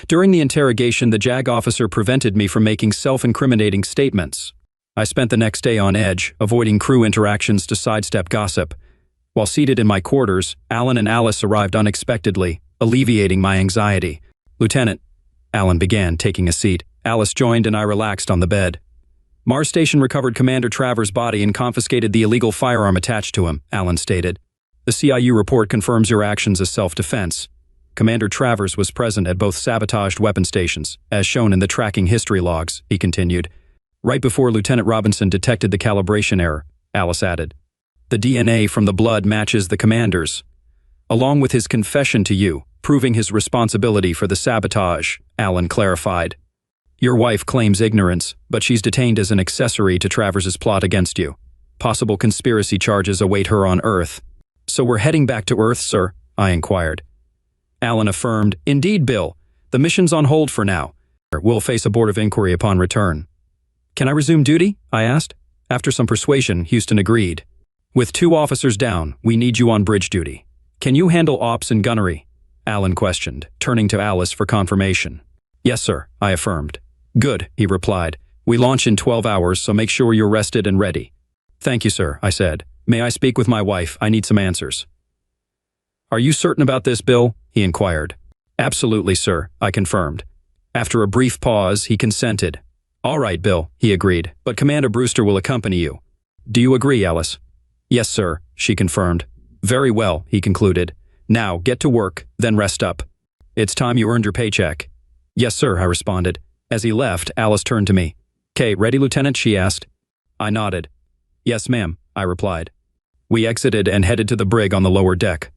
During the interrogation, the JAG officer prevented me from making self-incriminating statements. I spent the next day on edge, avoiding crew interactions to sidestep gossip. While seated in my quarters, Alan and Alice arrived unexpectedly, alleviating my anxiety. "Lieutenant," Alan began, taking a seat. Alice joined and I relaxed on the bed. "Mars Station recovered Commander Travers' body and confiscated the illegal firearm attached to him," Alan stated. "The CIU report confirms your actions as self-defense. Commander Travers was present at both sabotaged weapon stations, as shown in the tracking history logs," he continued. "Right before Lieutenant Robinson detected the calibration error," Alice added. "The DNA from the blood matches the commander's, along with his confession to you, proving his responsibility for the sabotage," Alan clarified. "Your wife claims ignorance, but she's detained as an accessory to Travers's plot against you. Possible conspiracy charges await her on Earth." "So we're heading back to Earth, sir?" I inquired. Alan affirmed, "Indeed, Bill. The mission's on hold for now. We'll face a board of inquiry upon return." "Can I resume duty?" I asked. After some persuasion, Houston agreed. "With 2 officers down, we need you on bridge duty. Can you handle ops and gunnery?" Alan questioned, turning to Alice for confirmation. "Yes, sir," I affirmed. "Good," he replied. "We launch in 12 hours, so make sure you're rested and ready." "Thank you, sir," I said. "May I speak with my wife? I need some answers." "Are you certain about this, Bill?" he inquired. "Absolutely, sir," I confirmed. After a brief pause, he consented. "All right, Bill," he agreed, "but Commander Brewster will accompany you. Do you agree, Alice?" "Yes, sir," she confirmed. "Very well," he concluded. "Now, get to work, then rest up. It's time you earned your paycheck." "Yes, sir," I responded. As he left, Alice turned to me. "'Kay, ready, Lieutenant?" she asked. I nodded. "Yes, ma'am," I replied. We exited and headed to the brig on the lower deck.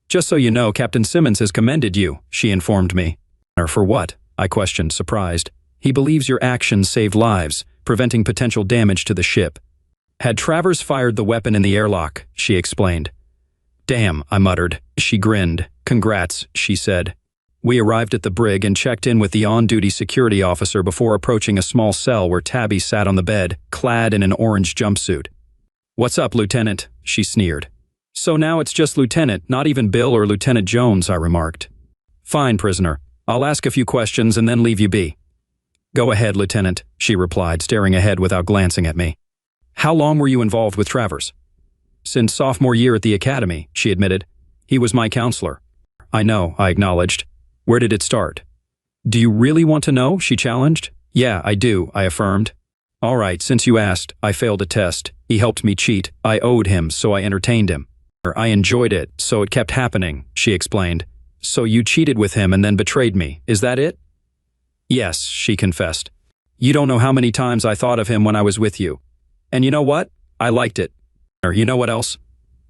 "Just so you know, Captain Simmons has commended you," she informed me. "For what?" I questioned, surprised. "He believes your actions saved lives, preventing potential damage to the ship." "Had Travers fired the weapon in the airlock," she explained. "Damn," I muttered. She grinned. "Congrats," she said. We arrived at the brig and checked in with the on-duty security officer before approaching a small cell where Tabby sat on the bed, clad in an orange jumpsuit. "What's up, Lieutenant?" she sneered. "So now it's just Lieutenant, not even Bill or Lieutenant Jones," I remarked. "Fine, prisoner. I'll ask a few questions and then leave you be." "Go ahead, Lieutenant," she replied, staring ahead without glancing at me. "How long were you involved with Travers?" "Since sophomore year at the academy," she admitted. "He was my counselor." "I know," I acknowledged. "Where did it start?" "Do you really want to know?" she challenged. "Yeah, I do," I affirmed. "All right, since you asked, I failed a test. He helped me cheat. I owed him, so I entertained him. I enjoyed it, so it kept happening," she explained. "So you cheated with him and then betrayed me, is that it?" "Yes," she confessed. "You don't know how many times I thought of him when I was with you. And you know what? I liked it. You know what else?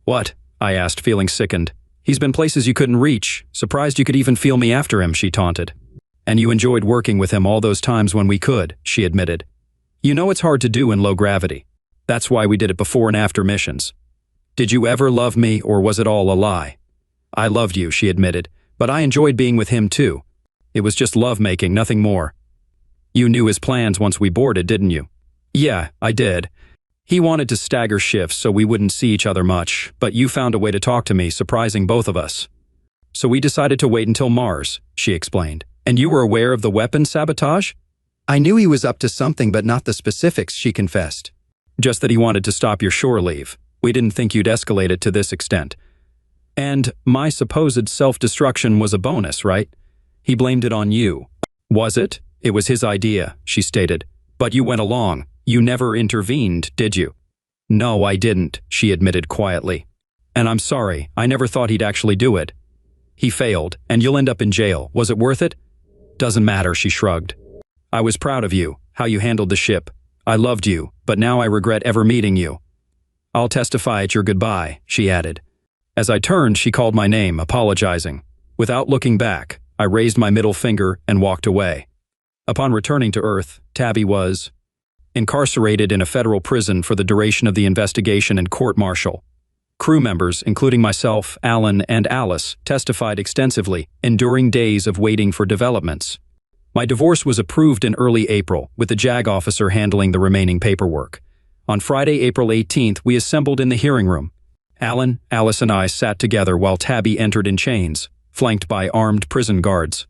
What? I asked, feeling sickened. He's been places you couldn't reach. Surprised you could even feel me after him, she taunted. And you enjoyed working with him all those times when we could, she admitted. You know it's hard to do in low gravity. That's why we did it before and after missions. Did you ever love me, or was it all a lie? I loved you, she admitted, but I enjoyed being with him too. It was just lovemaking, nothing more. You knew his plans once we boarded, didn't you? Yeah, I did. He wanted to stagger shifts so we wouldn't see each other much, but you found a way to talk to me, surprising both of us. So we decided to wait until Mars, she explained. And you were aware of the weapon sabotage? I knew he was up to something, but not the specifics, she confessed. Just that he wanted to stop your shore leave. We didn't think you'd escalate it to this extent. And my supposed self-destruction was a bonus, right? He blamed it on you. Was it? It was his idea, she stated. But you went along. You never intervened, did you? No, I didn't, she admitted quietly. And I'm sorry, I never thought he'd actually do it. He failed, and you'll end up in jail. Was it worth it? Doesn't matter, she shrugged. I was proud of you, how you handled the ship. I loved you, but now I regret ever meeting you. I'll testify at your goodbye, she added. As I turned, she called my name, apologizing. Without looking back, I raised my middle finger and walked away. Upon returning to Earth, Tabby was incarcerated in a federal prison for the duration of the investigation and court-martial. Crew members, including myself, Alan, and Alice, testified extensively, enduring days of waiting for developments. My divorce was approved in early April, with the JAG officer handling the remaining paperwork. On Friday, April 18th, we assembled in the hearing room. Alan, Alice, and I sat together while Tabby entered in chains, flanked by armed prison guards.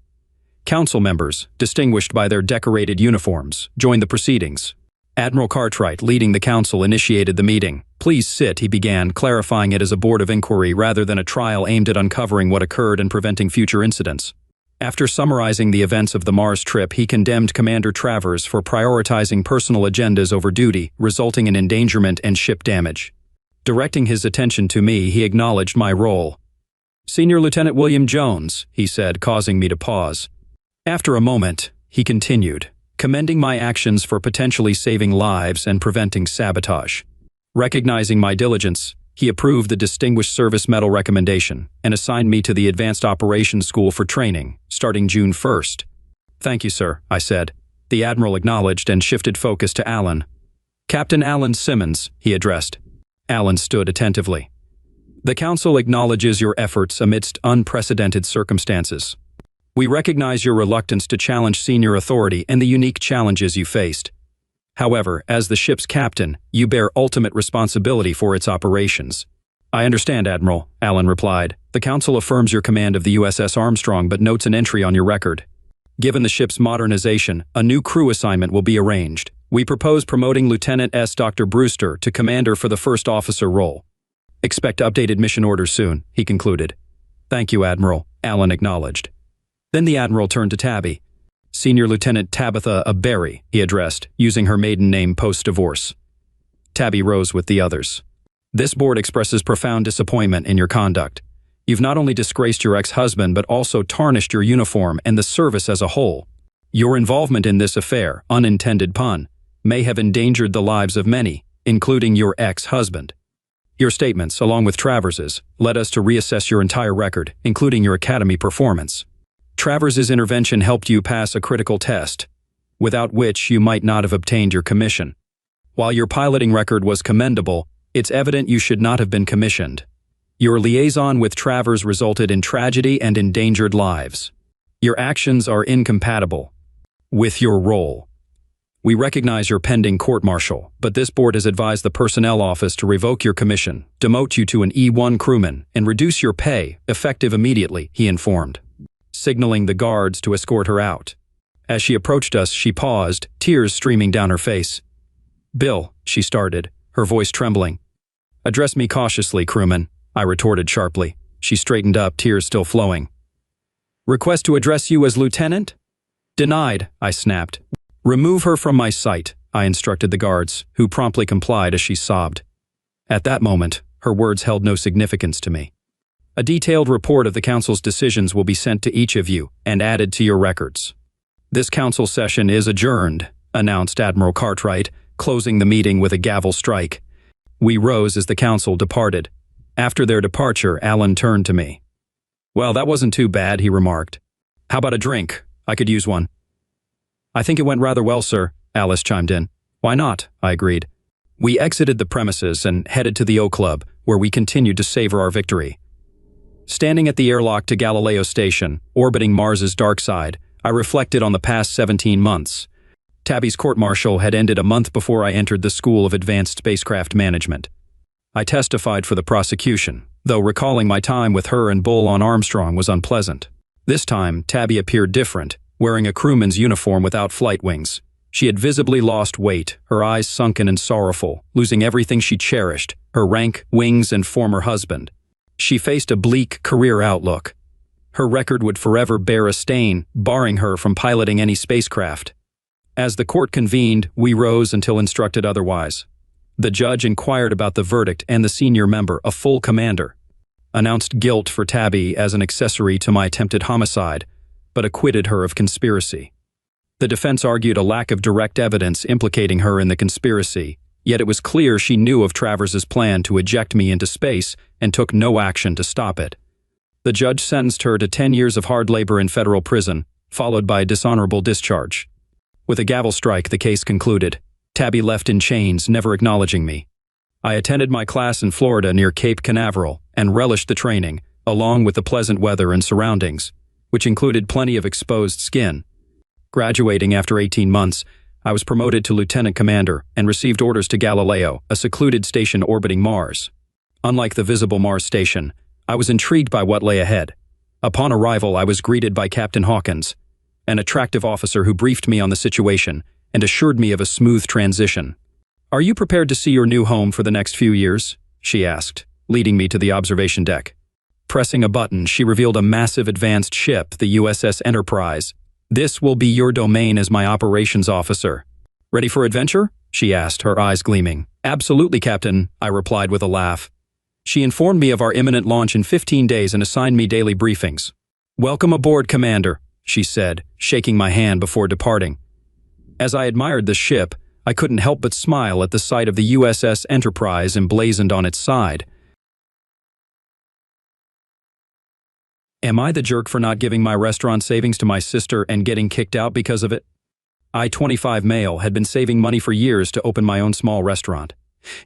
Council members, distinguished by their decorated uniforms, joined the proceedings. Admiral Cartwright, leading the council, initiated the meeting. Please sit, he began, clarifying it as a board of inquiry rather than a trial aimed at uncovering what occurred and preventing future incidents. After summarizing the events of the Mars trip, he condemned Commander Travers for prioritizing personal agendas over duty, resulting in endangerment and ship damage. Directing his attention to me, he acknowledged my role. Senior Lieutenant William Jones, he said, causing me to pause. After a moment, he continued, commending my actions for potentially saving lives and preventing sabotage. Recognizing my diligence, he approved the Distinguished Service Medal recommendation and assigned me to the Advanced Operations School for training, starting June 1st. Thank you, sir, I said. The Admiral acknowledged and shifted focus to Alan. Captain Alan Simmons, he addressed. Alan stood attentively. The Council acknowledges your efforts amidst unprecedented circumstances. We recognize your reluctance to challenge senior authority and the unique challenges you faced. However, as the ship's captain, you bear ultimate responsibility for its operations. I understand, Admiral, Alan replied. The Council affirms your command of the USS Armstrong but notes an entry on your record. Given the ship's modernization, a new crew assignment will be arranged. We propose promoting Lieutenant S. Dr. Brewster to commander for the first officer role. Expect updated mission orders soon, he concluded. Thank you, Admiral, Alan acknowledged. Then the Admiral turned to Tabby. Senior Lieutenant Tabitha Berry, he addressed, using her maiden name post-divorce. Tabby rose with the others. This board expresses profound disappointment in your conduct. You've not only disgraced your ex-husband but also tarnished your uniform and the service as a whole. Your involvement in this affair, unintended pun, may have endangered the lives of many, including your ex-husband. Your statements, along with Travers's, led us to reassess your entire record, including your academy performance. Travers's intervention helped you pass a critical test, without which you might not have obtained your commission. While your piloting record was commendable, it's evident you should not have been commissioned. Your liaison with Travers resulted in tragedy and endangered lives. Your actions are incompatible with your role. We recognize your pending court-martial, but this board has advised the Personnel Office to revoke your commission, demote you to an E1 crewman, and reduce your pay, effective immediately, he informed, signaling the guards to escort her out. As she approached us, she paused, tears streaming down her face. Bill, she started, her voice trembling. Address me cautiously, crewman, I retorted sharply. She straightened up, tears still flowing. Request to address you as lieutenant? Denied, I snapped. Remove her from my sight, I instructed the guards, who promptly complied as she sobbed. At that moment, her words held no significance to me. A detailed report of the Council's decisions will be sent to each of you and added to your records. This Council session is adjourned, announced Admiral Cartwright, closing the meeting with a gavel strike. We rose as the counsel departed. After their departure, Alan turned to me. "Well, that wasn't too bad," he remarked. "How about a drink? I could use one." "I think it went rather well, sir," Alice chimed in. "Why not?" I agreed. We exited the premises and headed to the O Club, where we continued to savor our victory. Standing at the airlock to Galileo Station, orbiting Mars's dark side, I reflected on the past 17 months. Tabby's court-martial had ended a month before I entered the School of Advanced Spacecraft Management. I testified for the prosecution, though recalling my time with her and Bull on Armstrong was unpleasant. This time, Tabby appeared different, wearing a crewman's uniform without flight wings. She had visibly lost weight, her eyes sunken and sorrowful, losing everything she cherished, her rank, wings, and former husband. She faced a bleak career outlook. Her record would forever bear a stain, barring her from piloting any spacecraft. As the court convened, we rose until instructed otherwise. The judge inquired about the verdict, and the senior member, a full commander, announced guilt for Tabby as an accessory to my attempted homicide, but acquitted her of conspiracy. The defense argued a lack of direct evidence implicating her in the conspiracy, yet it was clear she knew of Travers's plan to eject me into space and took no action to stop it. The judge sentenced her to 10 years of hard labor in federal prison, followed by a dishonorable discharge. With a gavel strike, the case concluded. Tabby left in chains, never acknowledging me. I attended my class in Florida near Cape Canaveral and relished the training, along with the pleasant weather and surroundings, which included plenty of exposed skin. Graduating after 18 months, I was promoted to lieutenant commander and received orders to Galileo, a secluded station orbiting Mars. Unlike the visible Mars station, I was intrigued by what lay ahead. Upon arrival, I was greeted by Captain Hawkins, an attractive officer who briefed me on the situation and assured me of a smooth transition. "Are you prepared to see your new home for the next few years?" she asked, leading me to the observation deck. Pressing a button, she revealed a massive advanced ship, the USS Enterprise. "This will be your domain as my operations officer. Ready for adventure?" she asked, her eyes gleaming. "Absolutely, Captain," I replied with a laugh. She informed me of our imminent launch in 15 days and assigned me daily briefings. "Welcome aboard, Commander," she said, shaking my hand before departing. As I admired the ship, I couldn't help but smile at the sight of the USS Enterprise emblazoned on its side. Am I the jerk for not giving my restaurant savings to my sister and getting kicked out because of it? I, 25 male, had been saving money for years to open my own small restaurant.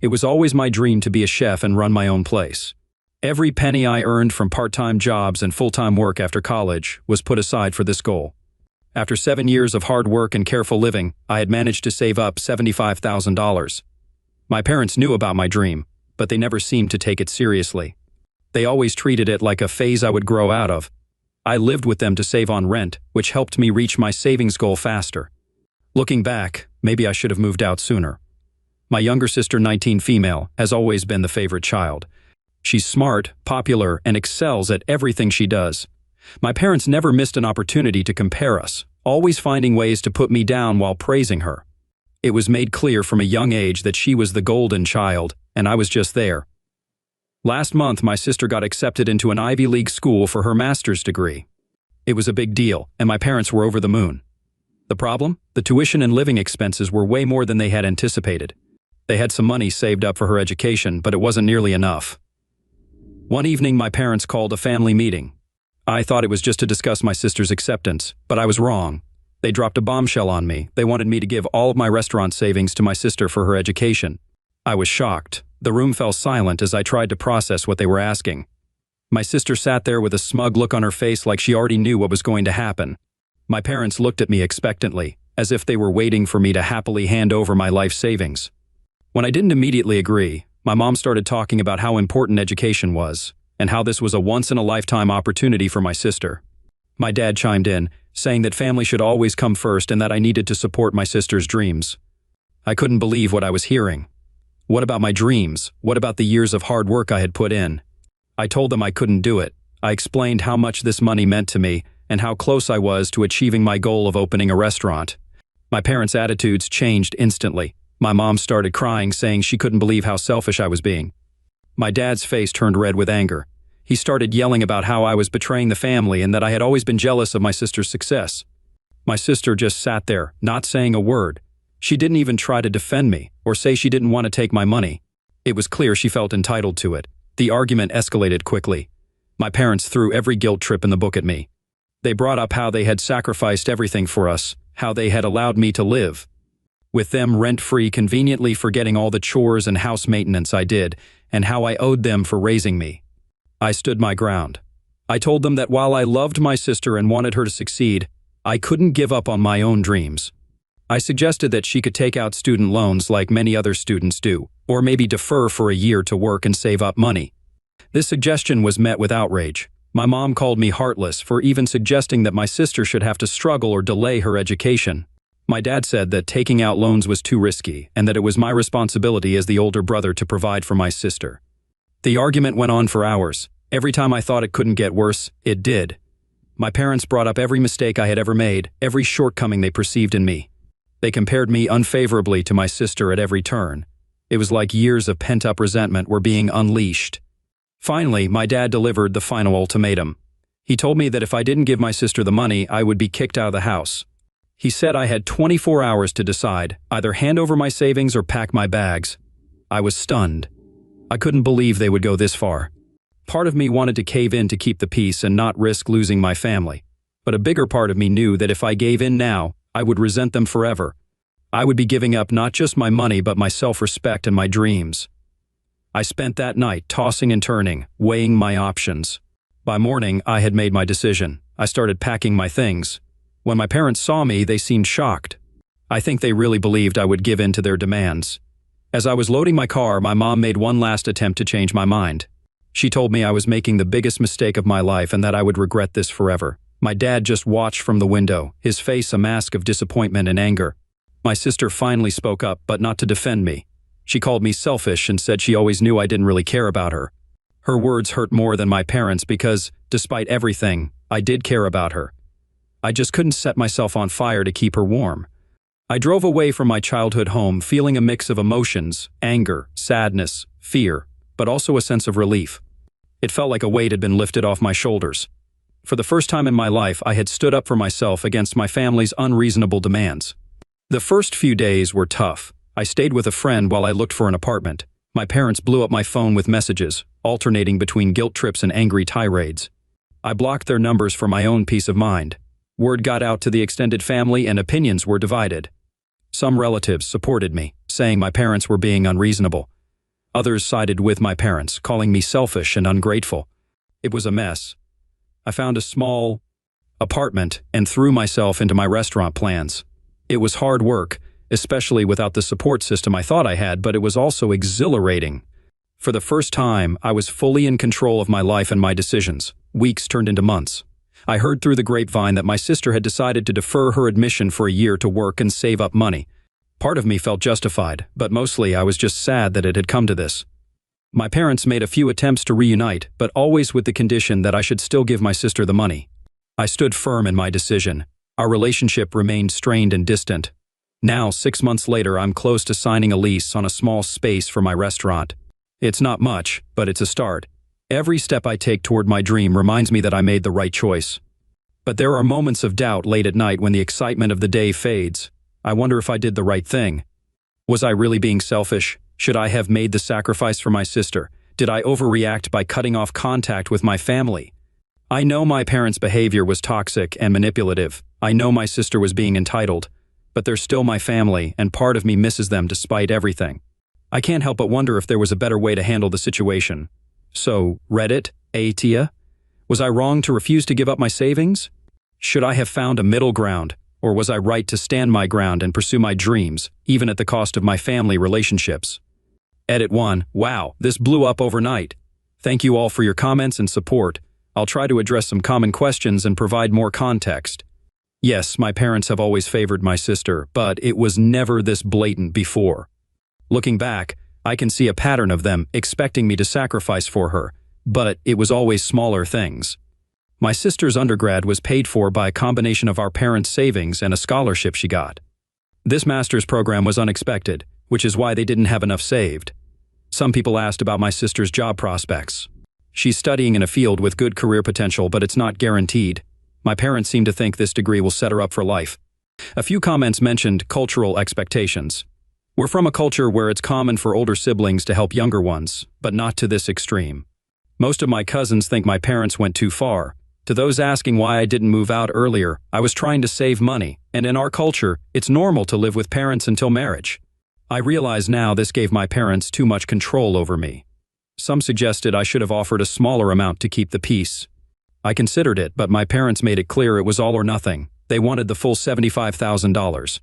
It was always my dream to be a chef and run my own place. Every penny I earned from part-time jobs and full-time work after college was put aside for this goal. After 7 years of hard work and careful living, I had managed to save up $75,000. My parents knew about my dream, but they never seemed to take it seriously. They always treated it like a phase I would grow out of. I lived with them to save on rent, which helped me reach my savings goal faster. Looking back, maybe I should have moved out sooner. My younger sister, 19 female, has always been the favorite child. She's smart, popular, and excels at everything she does. My parents never missed an opportunity to compare us, always finding ways to put me down while praising her. It was made clear from a young age that she was the golden child, and I was just there. Last month, my sister got accepted into an Ivy League school for her master's degree. It was a big deal, and my parents were over the moon. The problem? The tuition and living expenses were way more than they had anticipated. They had some money saved up for her education, but it wasn't nearly enough. One evening, my parents called a family meeting. I thought it was just to discuss my sister's acceptance, but I was wrong. They dropped a bombshell on me. They wanted me to give all of my restaurant savings to my sister for her education. I was shocked. The room fell silent as I tried to process what they were asking. My sister sat there with a smug look on her face like she already knew what was going to happen. My parents looked at me expectantly, as if they were waiting for me to happily hand over my life savings. When I didn't immediately agree, my mom started talking about how important education was, and how this was a once-in-a-lifetime opportunity for my sister. My dad chimed in, saying that family should always come first and that I needed to support my sister's dreams. I couldn't believe what I was hearing. What about my dreams? What about the years of hard work I had put in? I told them I couldn't do it. I explained how much this money meant to me and how close I was to achieving my goal of opening a restaurant. My parents' attitudes changed instantly. My mom started crying, saying she couldn't believe how selfish I was being. My dad's face turned red with anger. He started yelling about how I was betraying the family and that I had always been jealous of my sister's success. My sister just sat there, not saying a word. She didn't even try to defend me or say she didn't want to take my money. It was clear she felt entitled to it. The argument escalated quickly. My parents threw every guilt trip in the book at me. They brought up how they had sacrificed everything for us, how they had allowed me to live with them rent-free, conveniently forgetting all the chores and house maintenance I did, and how I owed them for raising me. I stood my ground. I told them that while I loved my sister and wanted her to succeed, I couldn't give up on my own dreams. I suggested that she could take out student loans like many other students do, or maybe defer for a year to work and save up money. This suggestion was met with outrage. My mom called me heartless for even suggesting that my sister should have to struggle or delay her education. My dad said that taking out loans was too risky and that it was my responsibility as the older brother to provide for my sister. The argument went on for hours. Every time I thought it couldn't get worse, it did. My parents brought up every mistake I had ever made, every shortcoming they perceived in me. They compared me unfavorably to my sister at every turn. It was like years of pent-up resentment were being unleashed. Finally, my dad delivered the final ultimatum. He told me that if I didn't give my sister the money, I would be kicked out of the house. He said I had 24 hours to decide, either hand over my savings or pack my bags. I was stunned. I couldn't believe they would go this far. Part of me wanted to cave in to keep the peace and not risk losing my family. But a bigger part of me knew that if I gave in now, I would resent them forever. I would be giving up not just my money but my self-respect and my dreams. I spent that night tossing and turning, weighing my options. By morning, I had made my decision. I started packing my things. When my parents saw me, they seemed shocked. I think they really believed I would give in to their demands. As I was loading my car, my mom made one last attempt to change my mind. She told me I was making the biggest mistake of my life and that I would regret this forever. My dad just watched from the window, his face a mask of disappointment and anger. My sister finally spoke up, but not to defend me. She called me selfish and said she always knew I didn't really care about her. Her words hurt more than my parents because, despite everything, I did care about her. I just couldn't set myself on fire to keep her warm. I drove away from my childhood home feeling a mix of emotions, anger, sadness, fear, but also a sense of relief. It felt like a weight had been lifted off my shoulders. For the first time in my life, I had stood up for myself against my family's unreasonable demands. The first few days were tough. I stayed with a friend while I looked for an apartment. My parents blew up my phone with messages, alternating between guilt trips and angry tirades. I blocked their numbers for my own peace of mind. Word got out to the extended family and opinions were divided. Some relatives supported me, saying my parents were being unreasonable. Others sided with my parents, calling me selfish and ungrateful. It was a mess. I found a small apartment and threw myself into my restaurant plans. It was hard work, especially without the support system I thought I had, but it was also exhilarating. For the first time, I was fully in control of my life and my decisions. Weeks turned into months. I heard through the grapevine that my sister had decided to defer her admission for a year to work and save up money. Part of me felt justified, but mostly I was just sad that it had come to this. My parents made a few attempts to reunite, but always with the condition that I should still give my sister the money. I stood firm in my decision. Our relationship remained strained and distant. Now, 6 months later, I'm close to signing a lease on a small space for my restaurant. It's not much, but it's a start. Every step I take toward my dream reminds me that I made the right choice. But there are moments of doubt late at night when the excitement of the day fades. I wonder if I did the right thing. Was I really being selfish? Should I have made the sacrifice for my sister? Did I overreact by cutting off contact with my family? I know my parents' behavior was toxic and manipulative. I know my sister was being entitled. But they're still my family, and part of me misses them despite everything. I can't help but wonder if there was a better way to handle the situation. So, Reddit, Tia? Was I wrong to refuse to give up my savings? Should I have found a middle ground, or was I right to stand my ground and pursue my dreams, even at the cost of my family relationships? Edit 1. Wow, this blew up overnight. Thank you all for your comments and support. I'll try to address some common questions and provide more context. Yes, my parents have always favored my sister, but it was never this blatant before. Looking back, I can see a pattern of them expecting me to sacrifice for her, but it was always smaller things. My sister's undergrad was paid for by a combination of our parents' savings and a scholarship she got. This master's program was unexpected, which is why they didn't have enough saved. Some people asked about my sister's job prospects. She's studying in a field with good career potential, but it's not guaranteed. My parents seem to think this degree will set her up for life. A few comments mentioned cultural expectations. We're from a culture where it's common for older siblings to help younger ones, but not to this extreme. Most of my cousins think my parents went too far. To those asking why I didn't move out earlier, I was trying to save money, and in our culture, it's normal to live with parents until marriage. I realize now this gave my parents too much control over me. Some suggested I should have offered a smaller amount to keep the peace. I considered it, but my parents made it clear it was all or nothing. They wanted the full $75,000.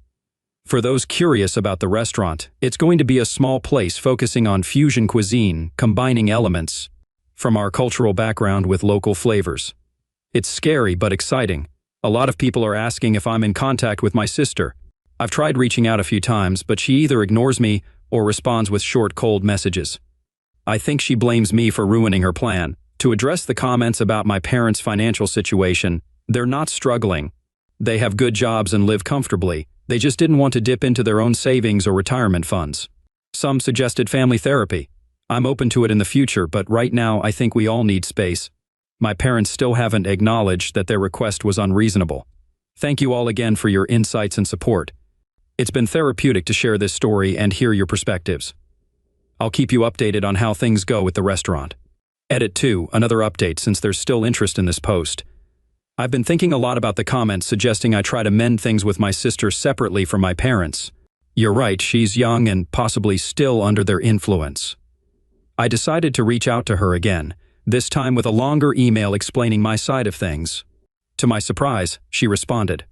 For those curious about the restaurant, it's going to be a small place focusing on fusion cuisine, combining elements from our cultural background with local flavors. It's scary but exciting. A lot of people are asking if I'm in contact with my sister. I've tried reaching out a few times, but she either ignores me or responds with short, cold messages. I think she blames me for ruining her plan. To address the comments about my parents' financial situation, they're not struggling. They have good jobs and live comfortably. They just didn't want to dip into their own savings or retirement funds. Some suggested family therapy. I'm open to it in the future, but right now I think we all need space. My parents still haven't acknowledged that their request was unreasonable. Thank you all again for your insights and support. It's been therapeutic to share this story and hear your perspectives. I'll keep you updated on how things go with the restaurant. Edit 2, another update since there's still interest in this post. I've been thinking a lot about the comments suggesting I try to mend things with my sister separately from my parents. You're right, she's young and possibly still under their influence. I decided to reach out to her again, this time with a longer email explaining my side of things. To my surprise, she responded.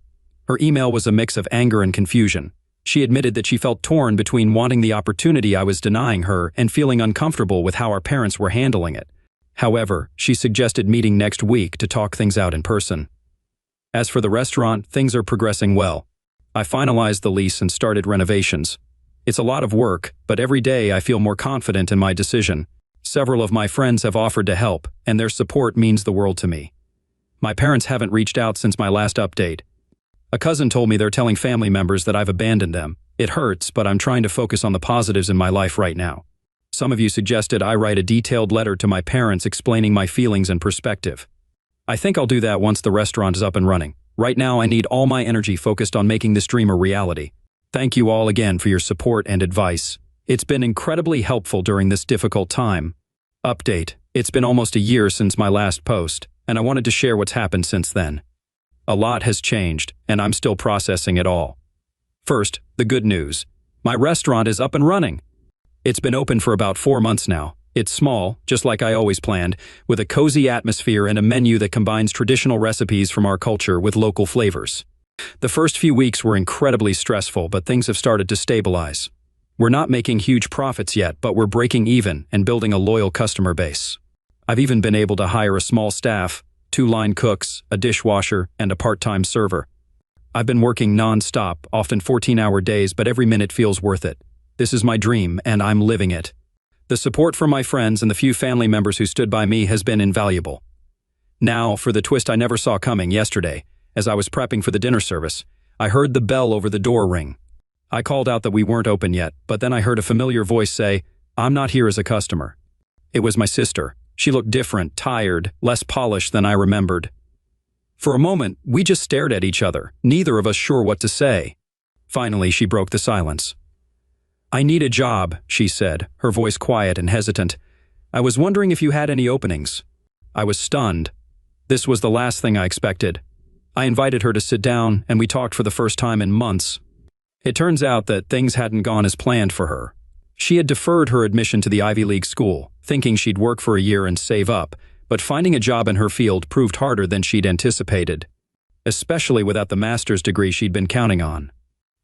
Her email was a mix of anger and confusion. She admitted that she felt torn between wanting the opportunity I was denying her and feeling uncomfortable with how our parents were handling it. However, she suggested meeting next week to talk things out in person. As for the restaurant, things are progressing well. I finalized the lease and started renovations. It's a lot of work, but every day I feel more confident in my decision. Several of my friends have offered to help, and their support means the world to me. My parents haven't reached out since my last update. A cousin told me they're telling family members that I've abandoned them. It hurts, but I'm trying to focus on the positives in my life right now. Some of you suggested I write a detailed letter to my parents explaining my feelings and perspective. I think I'll do that once the restaurant is up and running. Right now, I need all my energy focused on making this dream a reality. Thank you all again for your support and advice. It's been incredibly helpful during this difficult time. Update. It's been almost a year since my last post, and I wanted to share what's happened since then. A lot has changed, and I'm still processing it all. First, the good news. My restaurant is up and running. It's been open for about 4 months now. It's small, just like I always planned, with a cozy atmosphere and a menu that combines traditional recipes from our culture with local flavors. The first few weeks were incredibly stressful, but things have started to stabilize. We're not making huge profits yet, but we're breaking even and building a loyal customer base. I've even been able to hire a small staff, 2 line cooks, a dishwasher, and a part-time server. I've been working non-stop, often 14-hour days, but every minute feels worth it. This is my dream, and I'm living it. The support from my friends and the few family members who stood by me has been invaluable. Now, for the twist I never saw coming yesterday, as I was prepping for the dinner service, I heard the bell over the door ring. I called out that we weren't open yet, but then I heard a familiar voice say, "I'm not here as a customer." It was my sister. She looked different, tired, less polished than I remembered. For a moment, we just stared at each other, neither of us sure what to say. Finally, she broke the silence. "I need a job," she said, her voice quiet and hesitant. "I was wondering if you had any openings." I was stunned. This was the last thing I expected. I invited her to sit down, and we talked for the first time in months. It turns out that things hadn't gone as planned for her. She had deferred her admission to the Ivy League school, thinking she'd work for a year and save up, but finding a job in her field proved harder than she'd anticipated, especially without the master's degree she'd been counting on.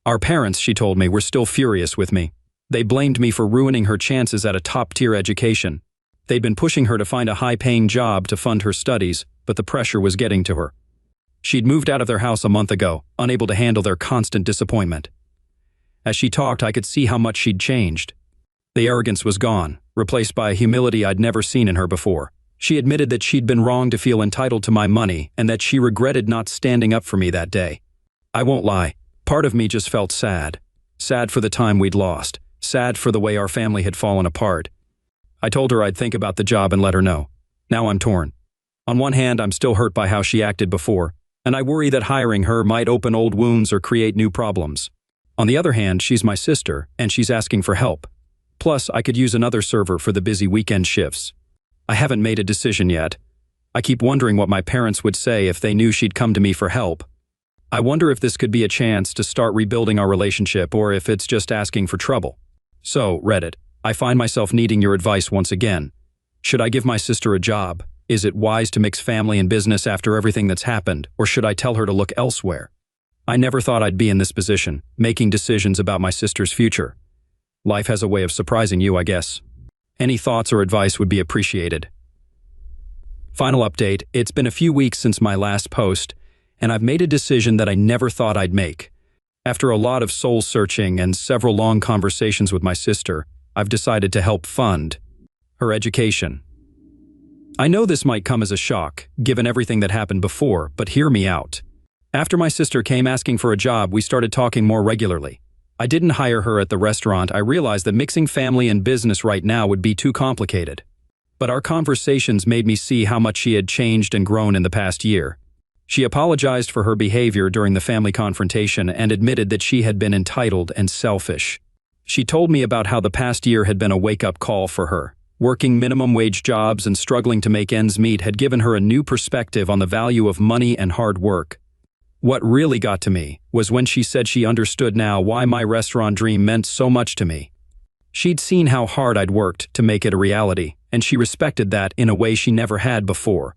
Our parents, she told me, were still furious with me. They blamed me for ruining her chances at a top-tier education. They'd been pushing her to find a high-paying job to fund her studies, but the pressure was getting to her. She'd moved out of their house a month ago, unable to handle their constant disappointment. As she talked, I could see how much she'd changed. The arrogance was gone, replaced by a humility I'd never seen in her before. She admitted that she'd been wrong to feel entitled to my money and that she regretted not standing up for me that day. I won't lie, part of me just felt sad. Sad for the time we'd lost. Sad for the way our family had fallen apart. I told her I'd think about the job and let her know. Now I'm torn. On one hand, I'm still hurt by how she acted before, and I worry that hiring her might open old wounds or create new problems. On the other hand, she's my sister, and she's asking for help. Plus, I could use another server for the busy weekend shifts. I haven't made a decision yet. I keep wondering what my parents would say if they knew she'd come to me for help. I wonder if this could be a chance to start rebuilding our relationship or if it's just asking for trouble. So, Reddit, I find myself needing your advice once again. Should I give my sister a job? Is it wise to mix family and business after everything that's happened, or should I tell her to look elsewhere? I never thought I'd be in this position, making decisions about my sister's future. Life has a way of surprising you, I guess. Any thoughts or advice would be appreciated. Final update, it's been a few weeks since my last post, and I've made a decision that I never thought I'd make. After a lot of soul-searching and several long conversations with my sister, I've decided to help fund her education. I know this might come as a shock, given everything that happened before, but hear me out. After my sister came asking for a job, we started talking more regularly. I didn't hire her at the restaurant. I realized that mixing family and business right now would be too complicated. But our conversations made me see how much she had changed and grown in the past year. She apologized for her behavior during the family confrontation and admitted that she had been entitled and selfish. She told me about how the past year had been a wake-up call for her. Working minimum wage jobs and struggling to make ends meet had given her a new perspective on the value of money and hard work. What really got to me was when she said she understood now why my restaurant dream meant so much to me. She'd seen how hard I'd worked to make it a reality, and she respected that in a way she never had before.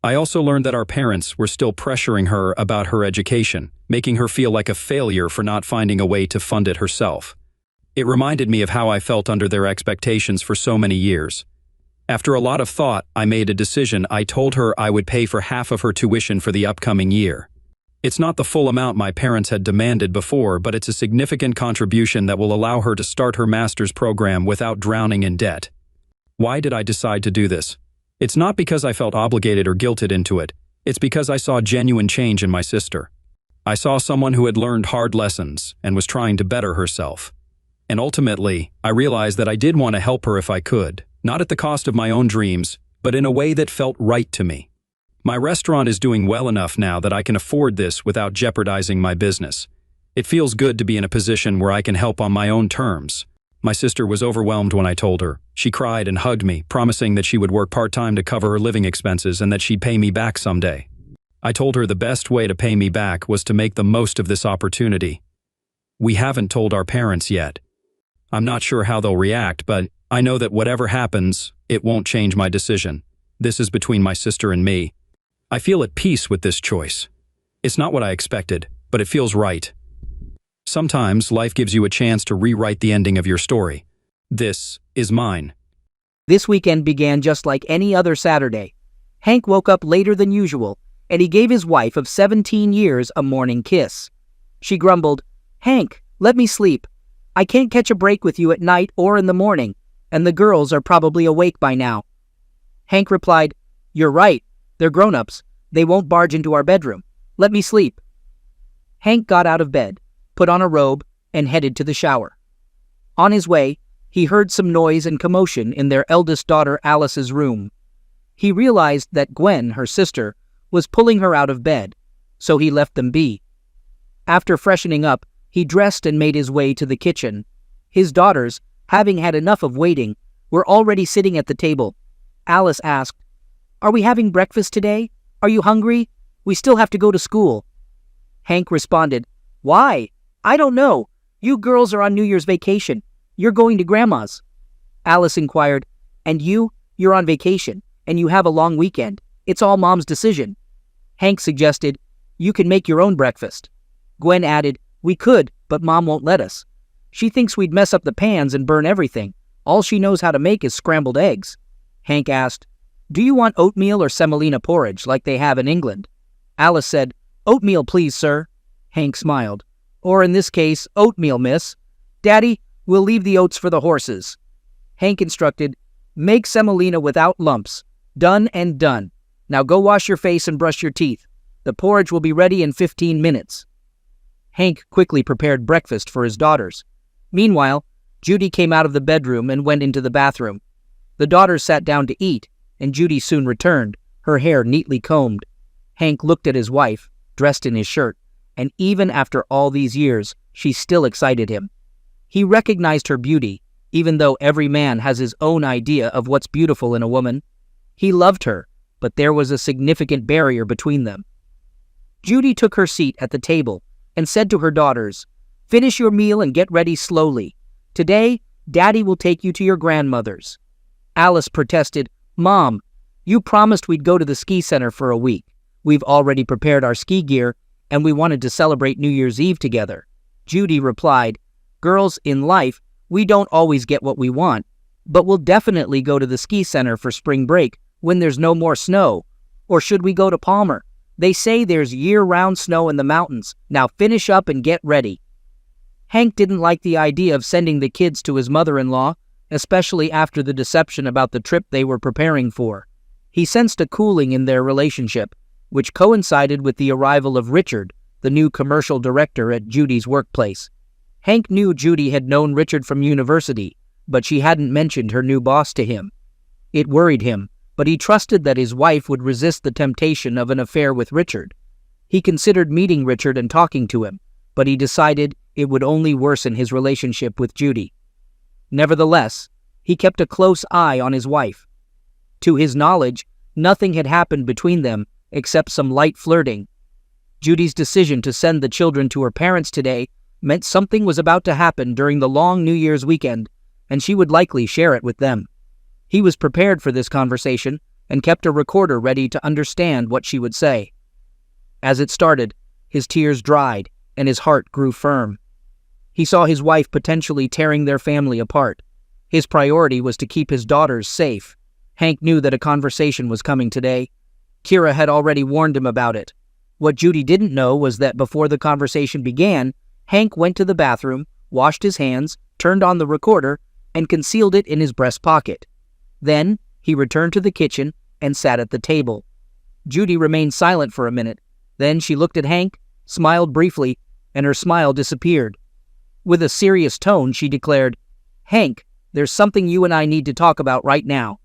I also learned that our parents were still pressuring her about her education, making her feel like a failure for not finding a way to fund it herself. It reminded me of how I felt under their expectations for so many years. After a lot of thought, I made a decision. I told her I would pay for half of her tuition for the upcoming year. It's not the full amount my parents had demanded before, but it's a significant contribution that will allow her to start her master's program without drowning in debt. Why did I decide to do this? It's not because I felt obligated or guilted into it. It's because I saw genuine change in my sister. I saw someone who had learned hard lessons and was trying to better herself. And ultimately, I realized that I did want to help her if I could, not at the cost of my own dreams, but in a way that felt right to me. My restaurant is doing well enough now that I can afford this without jeopardizing my business. It feels good to be in a position where I can help on my own terms. My sister was overwhelmed when I told her. She cried and hugged me, promising that she would work part-time to cover her living expenses and that she'd pay me back someday. I told her the best way to pay me back was to make the most of this opportunity. We haven't told our parents yet. I'm not sure how they'll react, but I know that whatever happens, it won't change my decision. This is between my sister and me. I feel at peace with this choice. It's not what I expected, but it feels right. Sometimes life gives you a chance to rewrite the ending of your story. This is mine. This weekend began just like any other Saturday. Hank woke up later than usual, and he gave his wife of 17 years a morning kiss. She grumbled, "Hank, let me sleep. I can't catch a break with you at night or in the morning, and the girls are probably awake by now." Hank replied, "You're right. They're grown-ups. They won't barge into our bedroom. Let me sleep." Hank got out of bed, put on a robe, and headed to the shower. On his way, he heard some noise and commotion in their eldest daughter Alice's room. He realized that Gwen, her sister, was pulling her out of bed, so he left them be. After freshening up, he dressed and made his way to the kitchen. His daughters, having had enough of waiting, were already sitting at the table. Alice asked, "Are we having breakfast today? Are you hungry? We still have to go to school." Hank responded, "Why? I don't know. You girls are on New Year's vacation. You're going to Grandma's." Alice inquired, "And you're on vacation, and you have a long weekend. It's all Mom's decision." Hank suggested, "You can make your own breakfast." Gwen added, "We could, but Mom won't let us. She thinks we'd mess up the pans and burn everything. All she knows how to make is scrambled eggs." Hank asked, "Do you want oatmeal or semolina porridge like they have in England?" Alice said, "Oatmeal, please, sir." Hank smiled. "Or in this case, oatmeal, miss. Daddy, we'll leave the oats for the horses." Hank instructed, "Make semolina without lumps. Done and done. Now go wash your face and brush your teeth. The porridge will be ready in 15 minutes. Hank quickly prepared breakfast for his daughters. Meanwhile, Judy came out of the bedroom and went into the bathroom. The daughters sat down to eat, and Judy soon returned, her hair neatly combed. Hank looked at his wife, dressed in his shirt, and even after all these years, she still excited him. He recognized her beauty, even though every man has his own idea of what's beautiful in a woman. He loved her, but there was a significant barrier between them. Judy took her seat at the table and said to her daughters, "Finish your meal and get ready slowly. Today, Daddy will take you to your grandmother's." Alice protested, "Mom, you promised we'd go to the ski center for a week. We've already prepared our ski gear, and we wanted to celebrate New Year's Eve together." Judy replied, "Girls, in life, we don't always get what we want, but we'll definitely go to the ski center for spring break when there's no more snow. Or should we go to Palmer? They say there's year-round snow in the mountains. Now finish up and get ready." Hank didn't like the idea of sending the kids to his mother-in-law, especially after the deception about the trip they were preparing for. He sensed a cooling in their relationship, which coincided with the arrival of Richard, the new commercial director at Judy's workplace. Hank knew Judy had known Richard from university, but she hadn't mentioned her new boss to him. It worried him, but he trusted that his wife would resist the temptation of an affair with Richard. He considered meeting Richard and talking to him, but he decided it would only worsen his relationship with Judy. Nevertheless, he kept a close eye on his wife. To his knowledge, nothing had happened between them except some light flirting. Judy's decision to send the children to her parents today meant something was about to happen during the long New Year's weekend, and she would likely share it with them. He was prepared for this conversation and kept a recorder ready to understand what she would say. As it started, his tears dried and his heart grew firm. He saw his wife potentially tearing their family apart. His priority was to keep his daughters safe. Hank knew that a conversation was coming today. Kira had already warned him about it. What Judy didn't know was that before the conversation began, Hank went to the bathroom, washed his hands, turned on the recorder, and concealed it in his breast pocket. Then, he returned to the kitchen and sat at the table. Judy remained silent for a minute. Then she looked at Hank, smiled briefly, and her smile disappeared. With a serious tone, she declared, "Hank, there's something you and I need to talk about right now."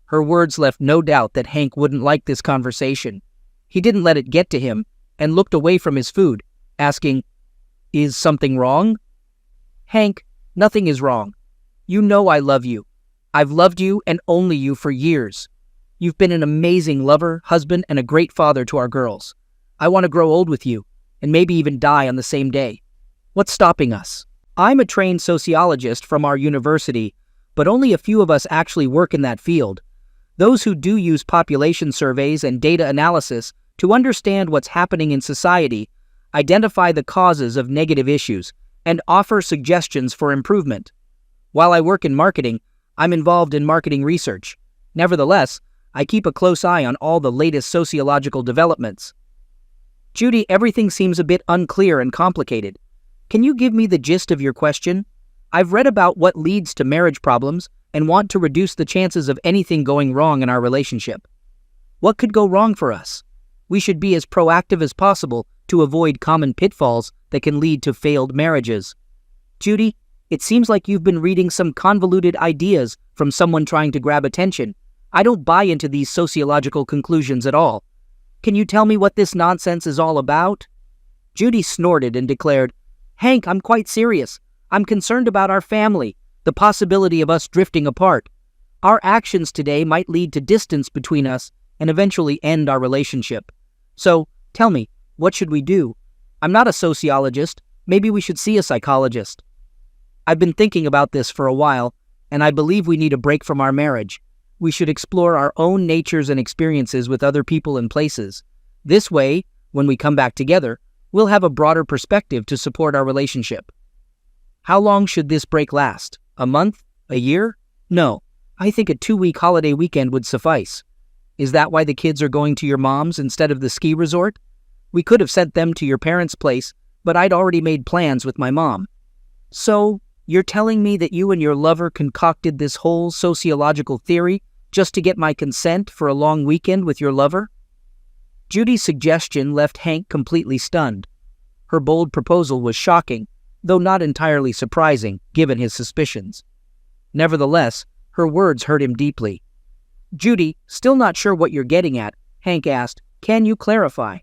Her words left no doubt that Hank wouldn't like this conversation. He didn't let it get to him and looked away from his food, asking, "Is something wrong?" "Hank, nothing is wrong. You know I love you. I've loved you and only you for years. You've been an amazing lover, husband, and a great father to our girls. I want to grow old with you, and maybe even die on the same day. What's stopping us? I'm a trained sociologist from our university, but only a few of us actually work in that field. Those who do use population surveys and data analysis to understand what's happening in society, identify the causes of negative issues, and offer suggestions for improvement. While I work in marketing, I'm involved in marketing research. Nevertheless, I keep a close eye on all the latest sociological developments." "Judy, everything seems a bit unclear and complicated. Can you give me the gist of your question? I've read about what leads to marriage problems and want to reduce the chances of anything going wrong in our relationship. What could go wrong for us? We should be as proactive as possible to avoid common pitfalls that can lead to failed marriages." "Judy, it seems like you've been reading some convoluted ideas from someone trying to grab attention. I don't buy into these sociological conclusions at all. Can you tell me what this nonsense is all about?" Judy snorted and declared, "Hank, I'm quite serious. I'm concerned about our family, the possibility of us drifting apart. Our actions today might lead to distance between us and eventually end our relationship. So, tell me, what should we do? I'm not a sociologist. Maybe we should see a psychologist." "I've been thinking about this for a while, and I believe we need a break from our marriage. We should explore our own natures and experiences with other people and places. This way, when we come back together, we'll have a broader perspective to support our relationship." "How long should this break last? A month? A year?" "No, I think a 2-week holiday weekend would suffice." "Is that why the kids are going to your mom's instead of the ski resort?" "We could have sent them to your parents' place, but I'd already made plans with my mom." "So, you're telling me that you and your lover concocted this whole sociological theory just to get my consent for a long weekend with your lover?" Judy's suggestion left Hank completely stunned. Her bold proposal was shocking, though not entirely surprising, given his suspicions. Nevertheless, her words hurt him deeply. "Judy, still not sure what you're getting at," Hank asked. "Can you clarify?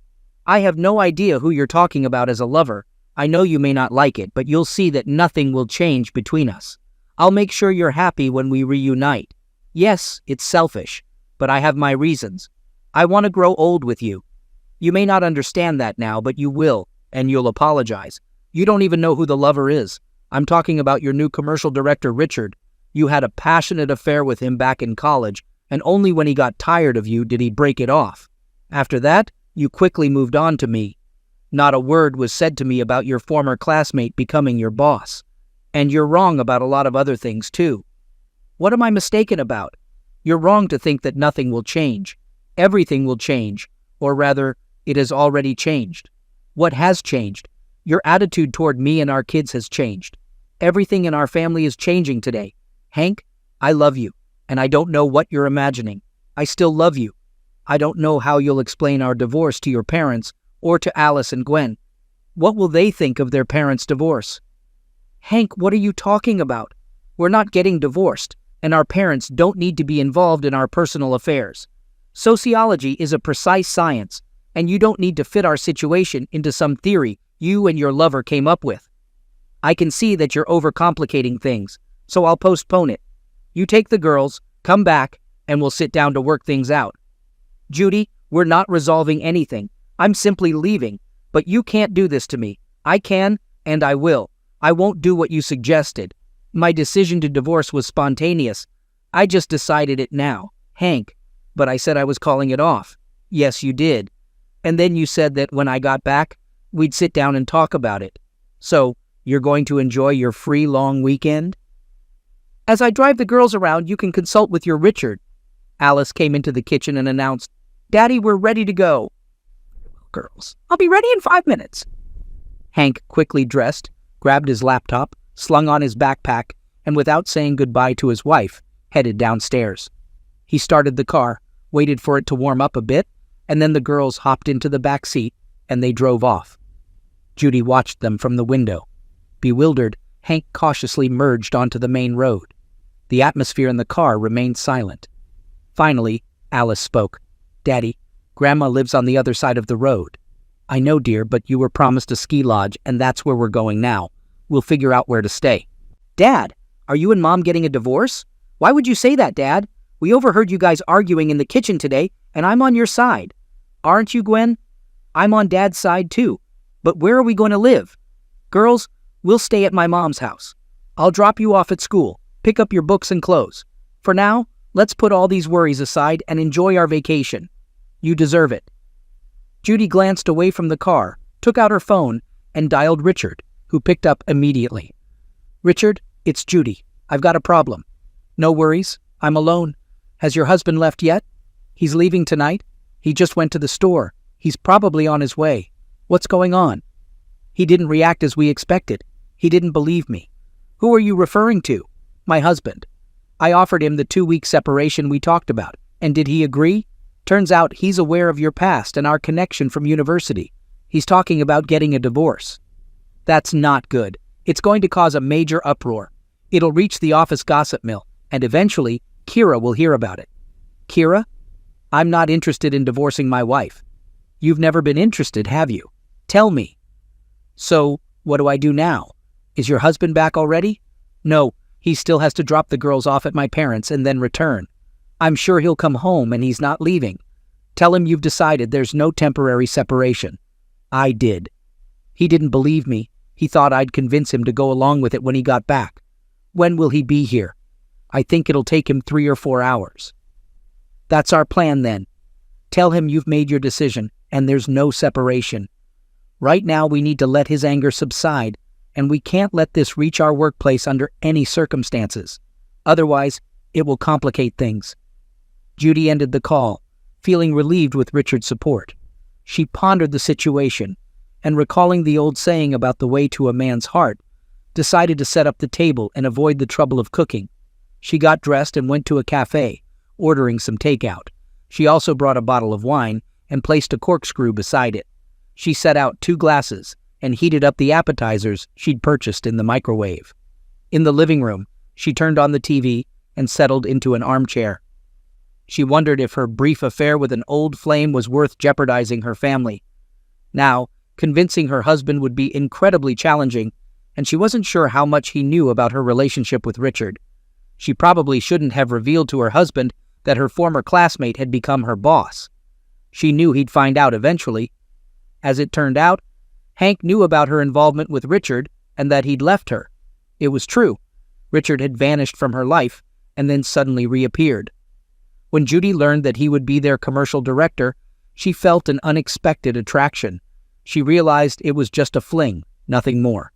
I have no idea who you're talking about as a lover. I know you may not like it, but you'll see that nothing will change between us. I'll make sure you're happy when we reunite. Yes, it's selfish, but I have my reasons. I want to grow old with you. You may not understand that now, but you will, and you'll apologize. You don't even know who the lover is. I'm talking about your new commercial director, Richard. You had a passionate affair with him back in college, and only when he got tired of you did he break it off. After that, you quickly moved on to me. Not a word was said to me about your former classmate becoming your boss. And you're wrong about a lot of other things, too. What am I mistaken about? You're wrong to think that nothing will change. Everything will change, or rather, it has already changed. What has changed? Your attitude toward me and our kids has changed. Everything in our family is changing today. Hank, I love you, and I don't know what you're imagining. I still love you. I don't know how you'll explain our divorce to your parents or to Alice and Gwen. What will they think of their parents' divorce? Hank, what are you talking about? We're not getting divorced, and our parents don't need to be involved in our personal affairs. Sociology is a precise science, and you don't need to fit our situation into some theory you and your lover came up with. I can see that you're overcomplicating things, so I'll postpone it. You take the girls, come back, and we'll sit down to work things out. Judy, we're not resolving anything. I'm simply leaving, but you can't do this to me. I can, and I will. I won't do what you suggested. My decision to divorce was spontaneous. I just decided it now, Hank. But I said I was calling it off. Yes, you did. And then you said that when I got back, we'd sit down and talk about it. So, you're going to enjoy your free long weekend? As I drive the girls around, you can consult with your Richard. Alice came into the kitchen and announced, Daddy, we're ready to go. Girls, I'll be ready in 5 minutes. Hank quickly dressed, grabbed his laptop, slung on his backpack, and without saying goodbye to his wife, headed downstairs. He started the car, waited for it to warm up a bit, and then the girls hopped into the back seat, and they drove off. Judy watched them from the window. Bewildered, Hank cautiously merged onto the main road. The atmosphere in the car remained silent. Finally, Alice spoke. Daddy, Grandma lives on the other side of the road. I know, dear, but you were promised a ski lodge, and that's where we're going now. We'll figure out where to stay. Dad, are you and Mom getting a divorce? Why would you say that, Dad? We overheard you guys arguing in the kitchen today, and I'm on your side. Aren't you, Gwen? I'm on Dad's side, too. But where are we going to live? Girls, we'll stay at my mom's house. I'll drop you off at school, pick up your books and clothes. For now, let's put all these worries aside and enjoy our vacation. You deserve it. Judy glanced away from the car, took out her phone, and dialed Richard, who picked up immediately. Richard, it's Judy. I've got a problem. No worries. I'm alone. Has your husband left yet? He's leaving tonight. He just went to the store. He's probably on his way. What's going on? He didn't react as we expected. He didn't believe me. Who are you referring to? My husband. I offered him the 2-week separation we talked about. And did he agree? Turns out he's aware of your past and our connection from university. He's talking about getting a divorce. That's not good. It's going to cause a major uproar. It'll reach the office gossip mill, and eventually, Kira will hear about it. Kira? I'm not interested in divorcing my wife. You've never been interested, have you? Tell me. So, what do I do now? Is your husband back already? No, he still has to drop the girls off at my parents' and then return. I'm sure he'll come home and he's not leaving. Tell him you've decided there's no temporary separation. I did. He didn't believe me. He thought I'd convince him to go along with it when he got back. When will he be here? I think it'll take him 3 or 4 hours. That's our plan then. Tell him you've made your decision and there's no separation. Right now we need to let his anger subside, and we can't let this reach our workplace under any circumstances. Otherwise, it will complicate things. Judy ended the call, feeling relieved with Richard's support. She pondered the situation, and recalling the old saying about the way to a man's heart, decided to set up the table and avoid the trouble of cooking. She got dressed and went to a cafe, ordering some takeout. She also brought a bottle of wine and placed a corkscrew beside it. She set out 2 glasses and heated up the appetizers she'd purchased in the microwave. In the living room, she turned on the TV and settled into an armchair. She wondered if her brief affair with an old flame was worth jeopardizing her family. Now, Convincing her husband would be incredibly challenging, and she wasn't sure how much he knew about her relationship with Richard. She probably shouldn't have revealed to her husband that her former classmate had become her boss. She knew he'd find out eventually. As it turned out, Hank knew about her involvement with Richard and that he'd left her. It was true. Richard had vanished from her life and then suddenly reappeared. When Judy learned that he would be their commercial director, she felt an unexpected attraction. She realized it was just a fling, nothing more.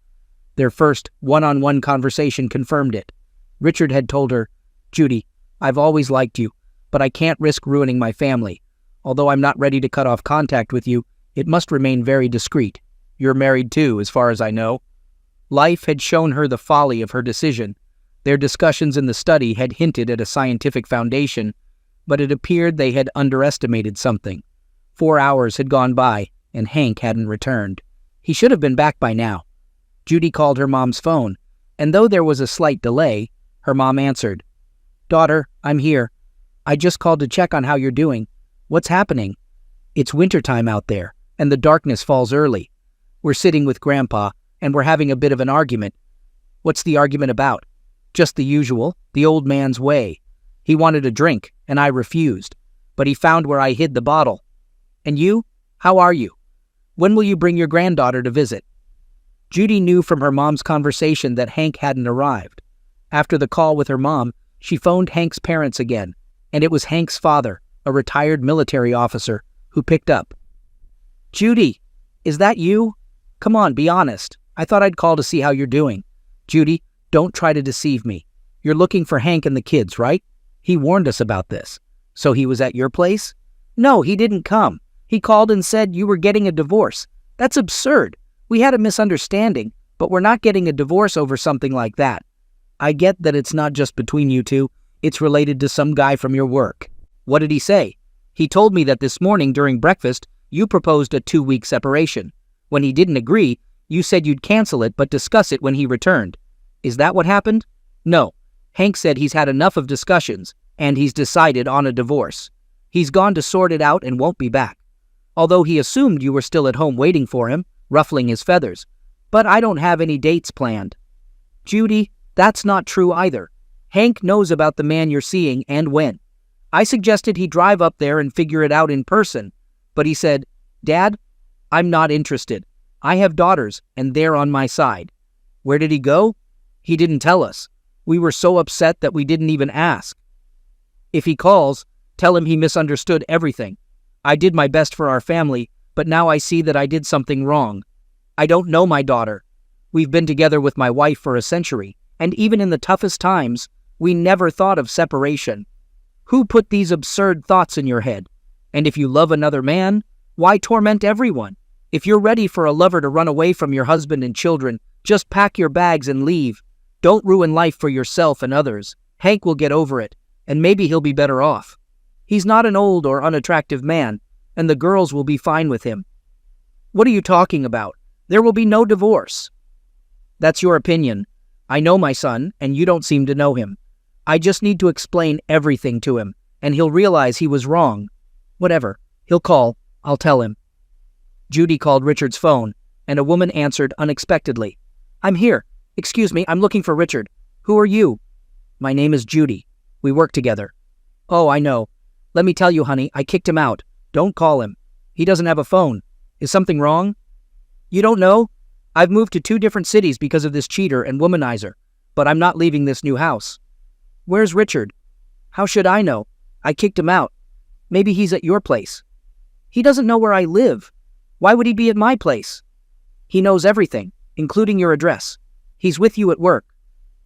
Their first one-on-one conversation confirmed it. Richard had told her, "Judy, I've always liked you, but I can't risk ruining my family. Although I'm not ready to cut off contact with you, it must remain very discreet. You're married too, as far as I know." Life had shown her the folly of her decision. Their discussions in the study had hinted at a scientific foundation, but it appeared they had underestimated something. 4 hours had gone by, and Hank hadn't returned. He should have been back by now. Judy called her mom's phone, and though there was a slight delay, her mom answered. "Daughter, I'm here. I just called to check on how you're doing. What's happening?" "It's wintertime out there, and the darkness falls early. We're sitting with Grandpa, and we're having a bit of an argument." "What's the argument about?" "Just the usual, the old man's way. He wanted a drink, and I refused, but he found where I hid the bottle. And you? How are you? When will you bring your granddaughter to visit?" Judy knew from her mom's conversation that Hank hadn't arrived. After the call with her mom, she phoned Hank's parents again, and it was Hank's father, a retired military officer, who picked up. "Judy, is that you? Come on, be honest. I thought I'd call to see how you're doing. Judy, don't try to deceive me. You're looking for Hank and the kids, right? He warned us about this. So he was at your place?" "No, he didn't come. He called and said you were getting a divorce. That's absurd. We had a misunderstanding, but we're not getting a divorce over something like that. I get that it's not just between you two. It's related to some guy from your work." "What did he say?" "He told me that this morning during breakfast, you proposed a 2-week separation. When he didn't agree, you said you'd cancel it but discuss it when he returned. Is that what happened?" "No. Hank said he's had enough of discussions, and he's decided on a divorce. He's gone to sort it out and won't be back. Although he assumed you were still at home waiting for him, ruffling his feathers. But I don't have any dates planned." "Judy, that's not true either. Hank knows about the man you're seeing and when. I suggested he drive up there and figure it out in person, but he said, 'Dad, I'm not interested. I have daughters, and they're on my side.'" "Where did he go?" "He didn't tell us. We were so upset that we didn't even ask." "If he calls, tell him he misunderstood everything. I did my best for our family, but now I see that I did something wrong. I don't know my daughter. We've been together with my wife for a century, and even in the toughest times, we never thought of separation. Who put these absurd thoughts in your head? And if you love another man, why torment everyone? If you're ready for a lover to run away from your husband and children, just pack your bags and leave. Don't ruin life for yourself and others. Hank will get over it, and maybe he'll be better off. He's not an old or unattractive man, and the girls will be fine with him." "What are you talking about? There will be no divorce." "That's your opinion. I know my son, and you don't seem to know him. I just need to explain everything to him, and he'll realize he was wrong. Whatever. He'll call. I'll tell him." Judy called Richard's phone, and a woman answered unexpectedly. "I'm here. Excuse me, I'm looking for Richard. Who are you?" "My name is Judy. We work together." "Oh, I know. Let me tell you, honey, I kicked him out. Don't call him. He doesn't have a phone. Is something wrong?" "You don't know? I've moved to 2 different cities because of this cheater and womanizer, but I'm not leaving this new house." "Where's Richard?" "How should I know? I kicked him out. Maybe he's at your place." "He doesn't know where I live. Why would he be at my place?" "He knows everything, including your address. He's with you at work.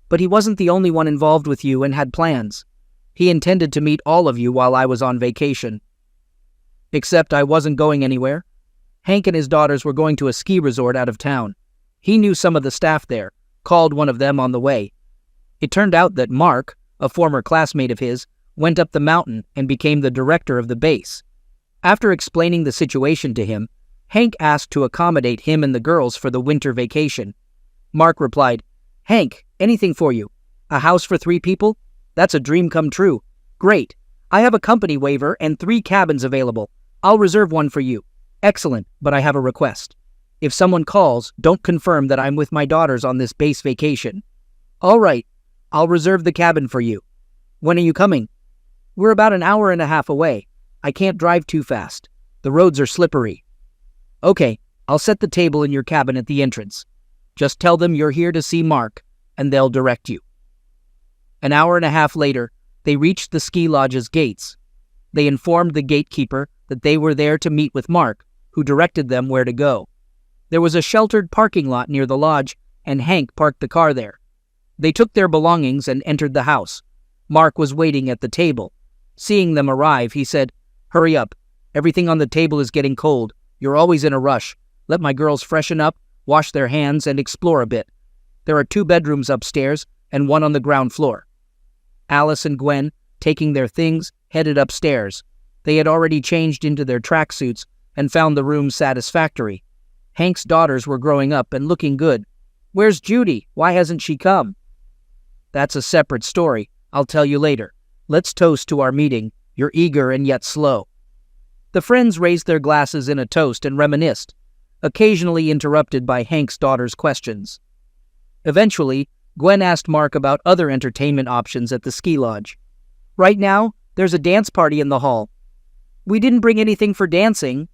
But he wasn't the only one involved with you and had plans. He intended to meet all of you while I was on vacation." "Except I wasn't going anywhere. Hank and his daughters were going to a ski resort out of town. He knew some of the staff there, called one of them on the way. It turned out that Mark, a former classmate of his, went up the mountain and became the director of the base. After explaining the situation to him, Hank asked to accommodate him and the girls for the winter vacation. Mark replied, "Hank, anything for you. A house for 3 people? That's a dream come true. Great. I have a company waiver and 3 cabins available. I'll reserve one for you." "Excellent, but I have a request. If someone calls, don't confirm that I'm with my daughters on this base vacation. All right, I'll reserve the cabin for you. When are you coming? We're about an hour and a half away. I can't drive too fast. The roads are slippery. Okay, I'll set the table in your cabin at the entrance. Just tell them you're here to see Mark, and they'll direct you. An hour and a half later, they reached the ski lodge's gates. They informed the gatekeeper that they were there to meet with Mark, who directed them where to go. There was a sheltered parking lot near the lodge, and Hank parked the car there. They took their belongings and entered the house. Mark was waiting at the table. Seeing them arrive, he said, "Hurry up. Everything on the table is getting cold. You're always in a rush. Let my girls freshen up, wash their hands, and explore a bit. There are 2 bedrooms upstairs and 1 on the ground floor." Alice and Gwen, taking their things, headed upstairs. They had already changed into their tracksuits and found the room satisfactory. Hank's daughters were growing up and looking good. "Where's Judy? Why hasn't she come?" "That's a separate story. I'll tell you later. Let's toast to our meeting. You're eager and yet slow." The friends raised their glasses in a toast and reminisced, occasionally interrupted by Hank's daughters' questions. Eventually, Gwen asked Mark about other entertainment options at the ski lodge. "Right now, there's a dance party in the hall. We didn't bring anything for dancing.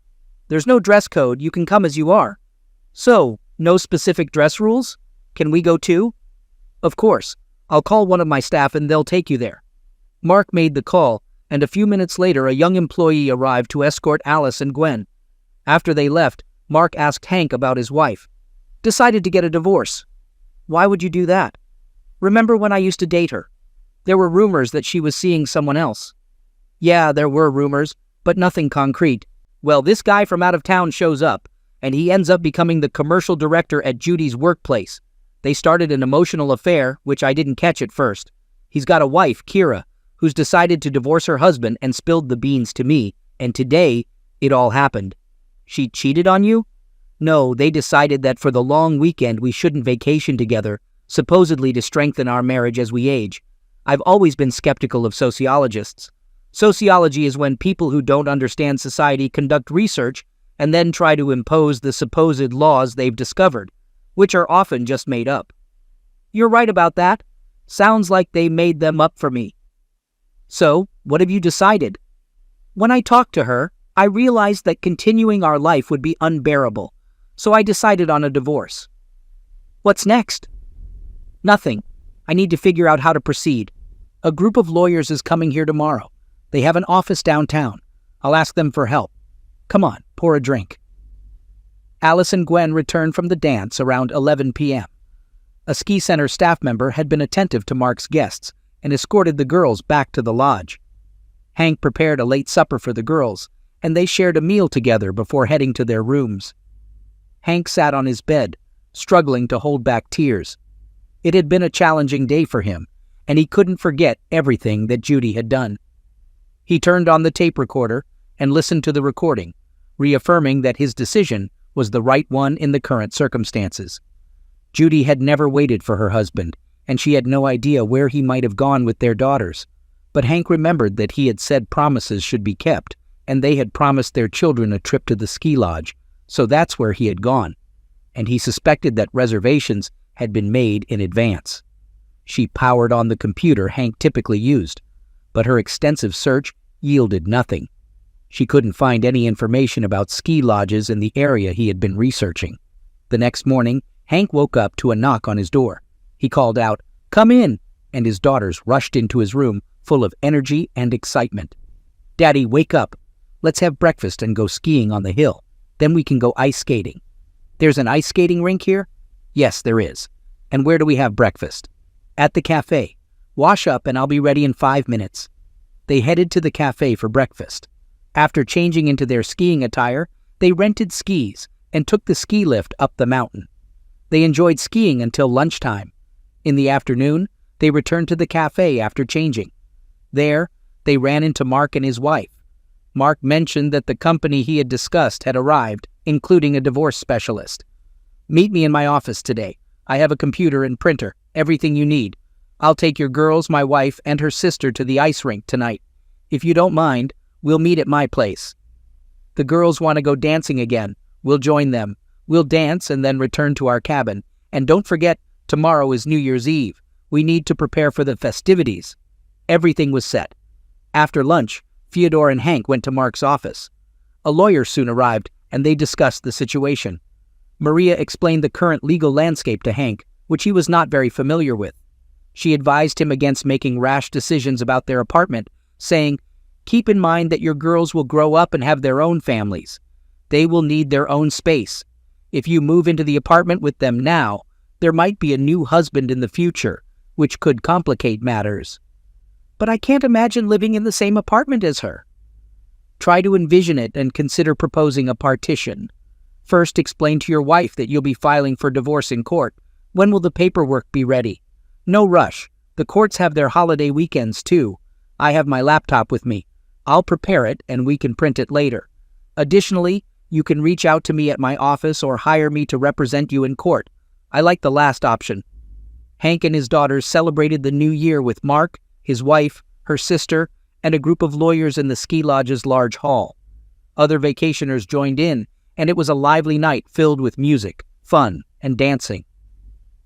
There's no dress code. You can come as you are." "So, no specific dress rules? Can we go too?" "Of course. I'll call one of my staff and they'll take you there." Mark made the call, and a few minutes later a young employee arrived to escort Alice and Gwen. After they left, Mark asked Hank about his wife. "Decided to get a divorce." "Why would you do that?" "Remember when I used to date her? There were rumors that she was seeing someone else." "Yeah, there were rumors, but nothing concrete. Well, this guy from out of town shows up, and he ends up becoming the commercial director at Judy's workplace. They started an emotional affair, which I didn't catch at first. He's got a wife, Kira, who's decided to divorce her husband and spilled the beans to me, and today, it all happened." "She cheated on you?" "No, they decided that for the long weekend we shouldn't vacation together, supposedly to strengthen our marriage as we age. I've always been skeptical of sociologists. Sociology is when people who don't understand society conduct research and then try to impose the supposed laws they've discovered, which are often just made up." "You're right about that. Sounds like they made them up for me." "So, what have you decided?" "When I talked to her, I realized that continuing our life would be unbearable, so I decided on a divorce." "What's next?" "Nothing. I need to figure out how to proceed. A group of lawyers is coming here tomorrow. They have an office downtown. I'll ask them for help. Come on, pour a drink." Alice and Gwen returned from the dance around 11 p.m. A ski center staff member had been attentive to Mark's guests and escorted the girls back to the lodge. Hank prepared a late supper for the girls, and they shared a meal together before heading to their rooms. Hank sat on his bed, struggling to hold back tears. It had been a challenging day for him, and he couldn't forget everything that Judy had done. He turned on the tape recorder and listened to the recording, reaffirming that his decision was the right one in the current circumstances. Judy had never waited for her husband, and she had no idea where he might have gone with their daughters. But Hank remembered that he had said promises should be kept, and they had promised their children a trip to the ski lodge, so that's where he had gone, and he suspected that reservations had been made in advance. She powered on the computer Hank typically used, but her extensive search yielded nothing. She couldn't find any information about ski lodges in the area he had been researching. The next morning, Hank woke up to a knock on his door. He called out, "Come in," and his daughters rushed into his room full of energy and excitement. "Daddy, wake up. Let's have breakfast and go skiing on the hill. Then we can go ice skating." "There's an ice skating rink here?" "Yes, there is." "And where do we have breakfast?" "At the cafe. Wash up and I'll be ready in 5 minutes." They headed to the cafe for breakfast. After changing into their skiing attire, they rented skis and took the ski lift up the mountain. They enjoyed skiing until lunchtime. In the afternoon, they returned to the cafe after changing. There, they ran into Mark and his wife. Mark mentioned that the company he had discussed had arrived, including a divorce specialist. "Meet me in my office today. I have a computer and printer, everything you need. I'll take your girls, my wife, and her sister to the ice rink tonight. If you don't mind, we'll meet at my place." "The girls want to go dancing again. We'll join them. We'll dance and then return to our cabin. And don't forget, tomorrow is New Year's Eve. We need to prepare for the festivities." Everything was set. After lunch, Fyodor and Hank went to Mark's office. A lawyer soon arrived, and they discussed the situation. Maria explained the current legal landscape to Hank, which he was not very familiar with. She advised him against making rash decisions about their apartment, saying, "Keep in mind that your girls will grow up and have their own families. They will need their own space. If you move into the apartment with them now, there might be a new husband in the future, which could complicate matters." "But I can't imagine living in the same apartment as her." "Try to envision it and consider proposing a partition. First, explain to your wife that you'll be filing for divorce in court. When will the paperwork be ready? No rush. The courts have their holiday weekends too. I have my laptop with me. I'll prepare it and we can print it later. Additionally, you can reach out to me at my office or hire me to represent you in court. I like the last option." Hank and his daughters celebrated the new year with Mark, his wife, her sister, and a group of lawyers in the ski lodge's large hall. Other vacationers joined in, and it was a lively night filled with music, fun, and dancing.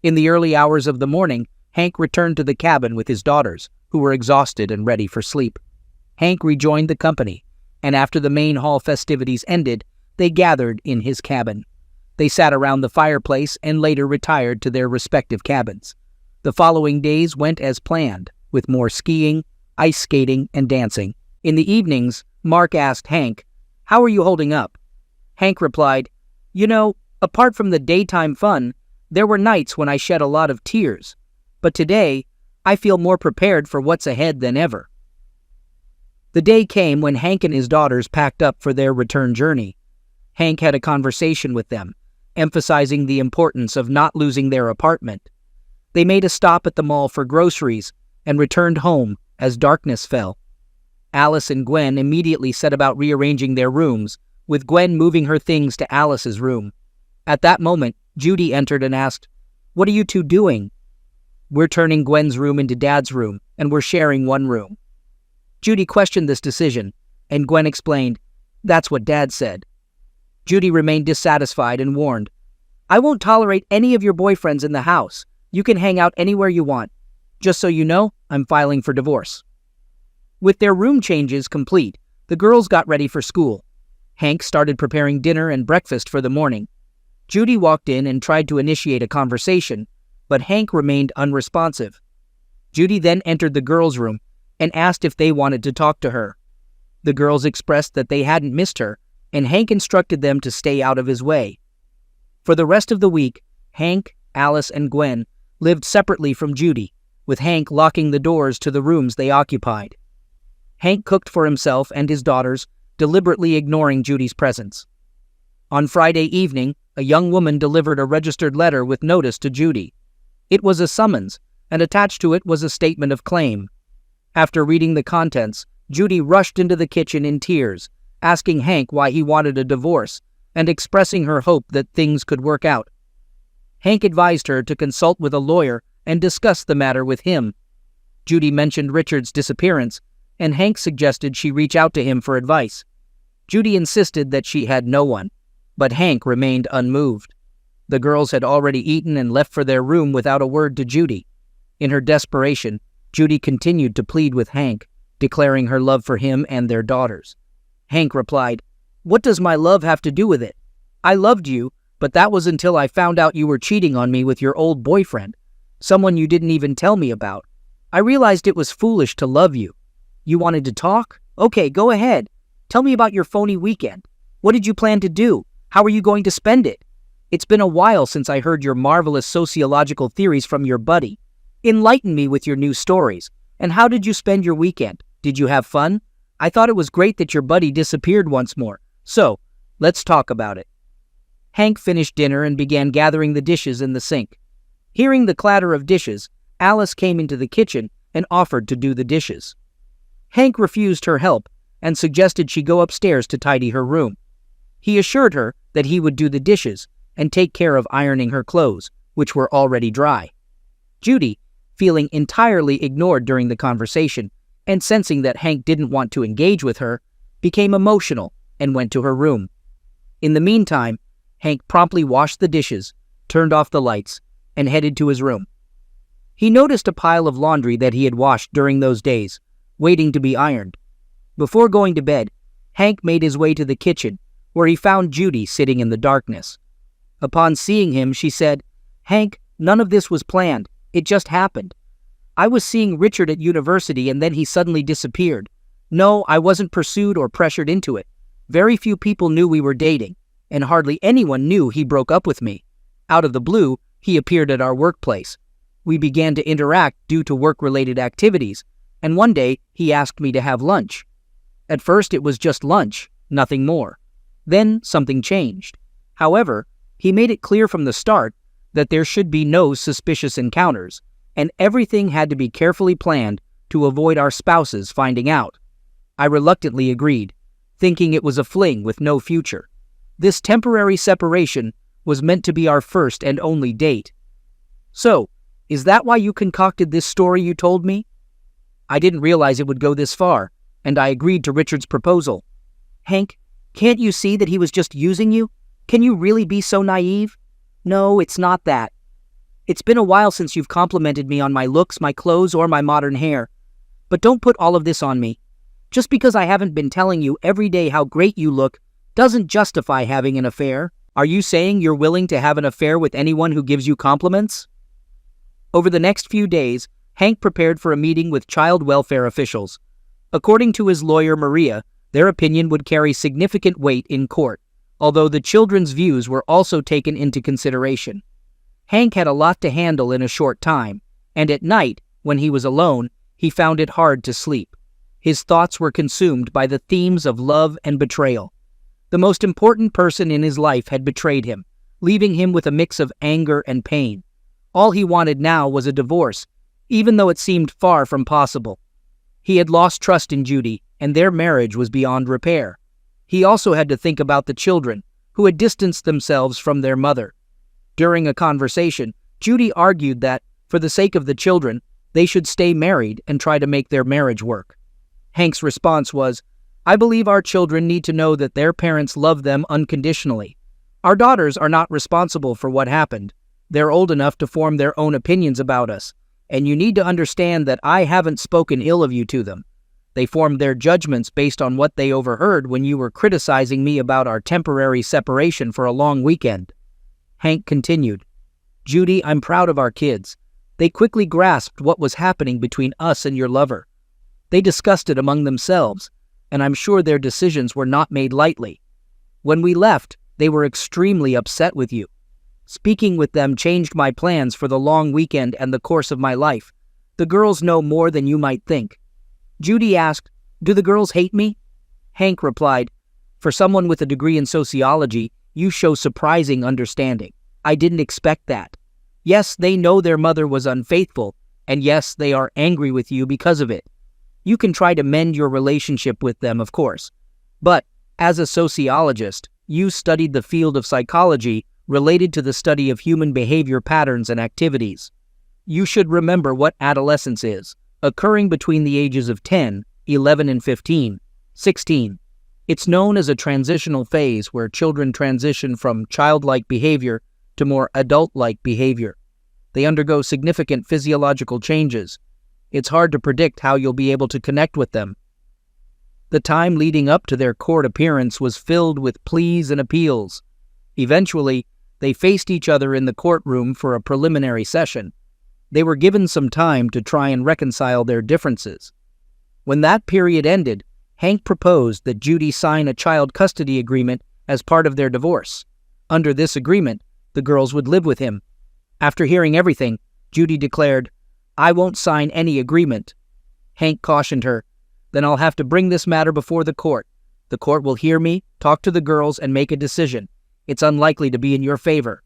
In the early hours of the morning, Hank returned to the cabin with his daughters, who were exhausted and ready for sleep. Hank rejoined the company, and after the main hall festivities ended, they gathered in his cabin. They sat around the fireplace and later retired to their respective cabins. The following days went as planned, with more skiing, ice skating, and dancing. In the evenings, Mark asked Hank, "How are you holding up?" Hank replied, "You know, apart from the daytime fun, there were nights when I shed a lot of tears. But today, I feel more prepared for what's ahead than ever." The day came when Hank and his daughters packed up for their return journey. Hank had a conversation with them, emphasizing the importance of not losing their apartment. They made a stop at the mall for groceries and returned home as darkness fell. Alice and Gwen immediately set about rearranging their rooms, with Gwen moving her things to Alice's room. At that moment, Judy entered and asked, "What are you two doing?" "We're turning Gwen's room into Dad's room, and we're sharing one room." Judy questioned this decision, and Gwen explained, "That's what Dad said." Judy remained dissatisfied and warned, "I won't tolerate any of your boyfriends in the house. You can hang out anywhere you want. Just so you know, I'm filing for divorce." With their room changes complete, the girls got ready for school. Hank started preparing dinner and breakfast for the morning. Judy walked in and tried to initiate a conversation, but Hank remained unresponsive. Judy then entered the girls' room and asked if they wanted to talk to her. The girls expressed that they hadn't missed her, and Hank instructed them to stay out of his way. For the rest of the week, Hank, Alice, and Gwen lived separately from Judy, with Hank locking the doors to the rooms they occupied. Hank cooked for himself and his daughters, deliberately ignoring Judy's presence. On Friday evening, a young woman delivered a registered letter with notice to Judy. It was a summons, and attached to it was a statement of claim. After reading the contents, Judy rushed into the kitchen in tears, asking Hank why he wanted a divorce, and expressing her hope that things could work out. Hank advised her to consult with a lawyer and discuss the matter with him. Judy mentioned Richard's disappearance, and Hank suggested she reach out to him for advice. Judy insisted that she had no one, but Hank remained unmoved. The girls had already eaten and left for their room without a word to Judy. In her desperation, Judy continued to plead with Hank, declaring her love for him and their daughters. Hank replied, "What does my love have to do with it? I loved you, but that was until I found out you were cheating on me with your old boyfriend, someone you didn't even tell me about. I realized it was foolish to love you. You wanted to talk? Okay, go ahead. Tell me about your phony weekend. What did you plan to do? How are you going to spend it? It's been a while since I heard your marvelous sociological theories from your buddy. Enlighten me with your new stories. And how did you spend your weekend? Did you have fun? I thought it was great that your buddy disappeared once more. So, let's talk about it." Hank finished dinner and began gathering the dishes in the sink. Hearing the clatter of dishes, Alice came into the kitchen and offered to do the dishes. Hank refused her help and suggested she go upstairs to tidy her room. He assured her that he would do the dishes and take care of ironing her clothes, which were already dry. Judy, feeling entirely ignored during the conversation and sensing that Hank didn't want to engage with her, became emotional and went to her room. In the meantime, Hank promptly washed the dishes, turned off the lights, and headed to his room. He noticed a pile of laundry that he had washed during those days, waiting to be ironed. Before going to bed, Hank made his way to the kitchen, where he found Judy sitting in the darkness. Upon seeing him, she said, "Hank, none of this was planned. It just happened. I was seeing Richard at university and then he suddenly disappeared. No, I wasn't pursued or pressured into it. Very few people knew we were dating, and hardly anyone knew he broke up with me. Out of the blue, he appeared at our workplace. We began to interact due to work-related activities, and one day he asked me to have lunch. At first it was just lunch, nothing more. Then something changed. However, he made it clear from the start that there should be no suspicious encounters, and everything had to be carefully planned to avoid our spouses finding out. I reluctantly agreed, thinking it was a fling with no future. This temporary separation was meant to be our first and only date. So, is that why you concocted this story you told me? I didn't realize it would go this far, and I agreed to Richard's proposal. Hank, can't you see that he was just using you? Can you really be so naive? No, it's not that. It's been a while since you've complimented me on my looks, my clothes, or my modern hair. But don't put all of this on me. Just because I haven't been telling you every day how great you look doesn't justify having an affair. Are you saying you're willing to have an affair with anyone who gives you compliments? Over the next few days, Hank prepared for a meeting with child welfare officials. According to his lawyer Maria, their opinion would carry significant weight in court, although the children's views were also taken into consideration. Hank had a lot to handle in a short time, and at night, when he was alone, he found it hard to sleep. His thoughts were consumed by the themes of love and betrayal. The most important person in his life had betrayed him, leaving him with a mix of anger and pain. All he wanted now was a divorce, even though it seemed far from possible. He had lost trust in Judy, and their marriage was beyond repair. He also had to think about the children, who had distanced themselves from their mother. During a conversation, Judy argued that, for the sake of the children, they should stay married and try to make their marriage work. Hank's response was, "I believe our children need to know that their parents love them unconditionally. Our daughters are not responsible for what happened. They're old enough to form their own opinions about us, and you need to understand that I haven't spoken ill of you to them. They formed their judgments based on what they overheard when you were criticizing me about our temporary separation for a long weekend." Hank continued, "Judy, I'm proud of our kids. They quickly grasped what was happening between us and your lover. They discussed it among themselves, and I'm sure their decisions were not made lightly. When we left, they were extremely upset with you. Speaking with them changed my plans for the long weekend and the course of my life. The girls know more than you might think." Judy asked, "Do the girls hate me?" Hank replied, "For someone with a degree in sociology, you show surprising understanding. I didn't expect that. Yes, they know their mother was unfaithful, and yes, they are angry with you because of it. You can try to mend your relationship with them, of course. But, as a sociologist, you studied the field of psychology related to the study of human behavior patterns and activities. You should remember what adolescence is, occurring between the ages of 10, 11, and 15, 16. It's known as a transitional phase where children transition from childlike behavior to more adult-like behavior. They undergo significant physiological changes. It's hard to predict how you'll be able to connect with them. The time leading up to their court appearance was filled with pleas and appeals. Eventually, they faced each other in the courtroom for a preliminary session. They were given some time to try and reconcile their differences. When that period ended, Hank proposed that Judy sign a child custody agreement as part of their divorce. Under this agreement, the girls would live with him. After hearing everything, Judy declared, "I won't sign any agreement." Hank cautioned her, "Then I'll have to bring this matter before the court. The court will hear me, talk to the girls, and make a decision. It's unlikely to be in your favor."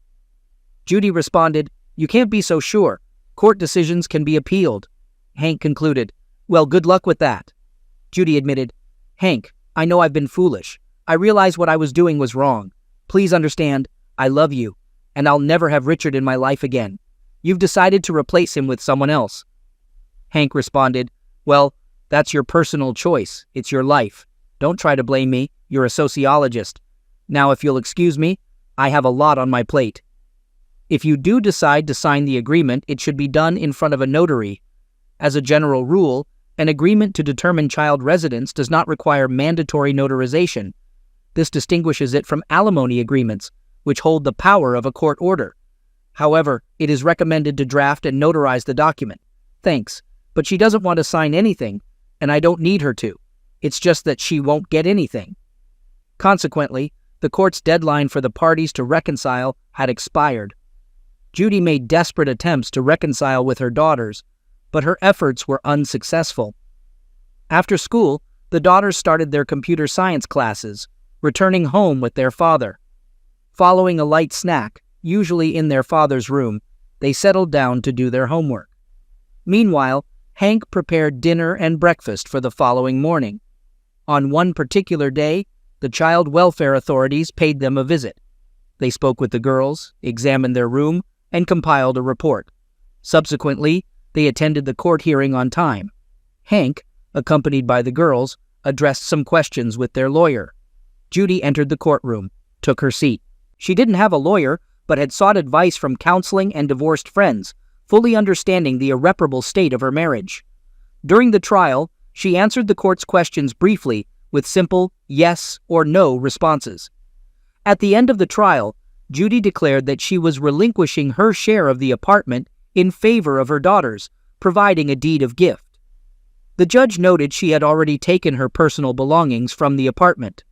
Judy responded, "You can't be so sure. Court decisions can be appealed." Hank concluded, "Well, good luck with that." Judy admitted, "Hank, I know I've been foolish. I realize what I was doing was wrong. Please understand, I love you, and I'll never have Richard in my life again. You've decided to replace him with someone else." Hank responded, "Well, that's your personal choice. It's your life. Don't try to blame me. You're a sociologist. Now, if you'll excuse me, I have a lot on my plate. If you do decide to sign the agreement, it should be done in front of a notary. As a general rule, an agreement to determine child residence does not require mandatory notarization. This distinguishes it from alimony agreements, which hold the power of a court order. However, it is recommended to draft and notarize the document. Thanks, but she doesn't want to sign anything, and I don't need her to. It's just that she won't get anything. Consequently, the court's deadline for the parties to reconcile had expired. Judy made desperate attempts to reconcile with her daughters, but her efforts were unsuccessful. After school, the daughters started their computer science classes, returning home with their father. Following a light snack, usually in their father's room, they settled down to do their homework. Meanwhile, Hank prepared dinner and breakfast for the following morning. On one particular day, the child welfare authorities paid them a visit. They spoke with the girls, examined their room, and compiled a report. Subsequently, they attended the court hearing on time. Hank, accompanied by the girls, addressed some questions with their lawyer. Judy entered the courtroom, took her seat. She didn't have a lawyer, but had sought advice from counseling and divorced friends, fully understanding the irreparable state of her marriage. During the trial, she answered the court's questions briefly with simple yes or no responses. At the end of the trial, Judy declared that she was relinquishing her share of the apartment in favor of her daughters, providing a deed of gift. The judge noted she had already taken her personal belongings from the apartment.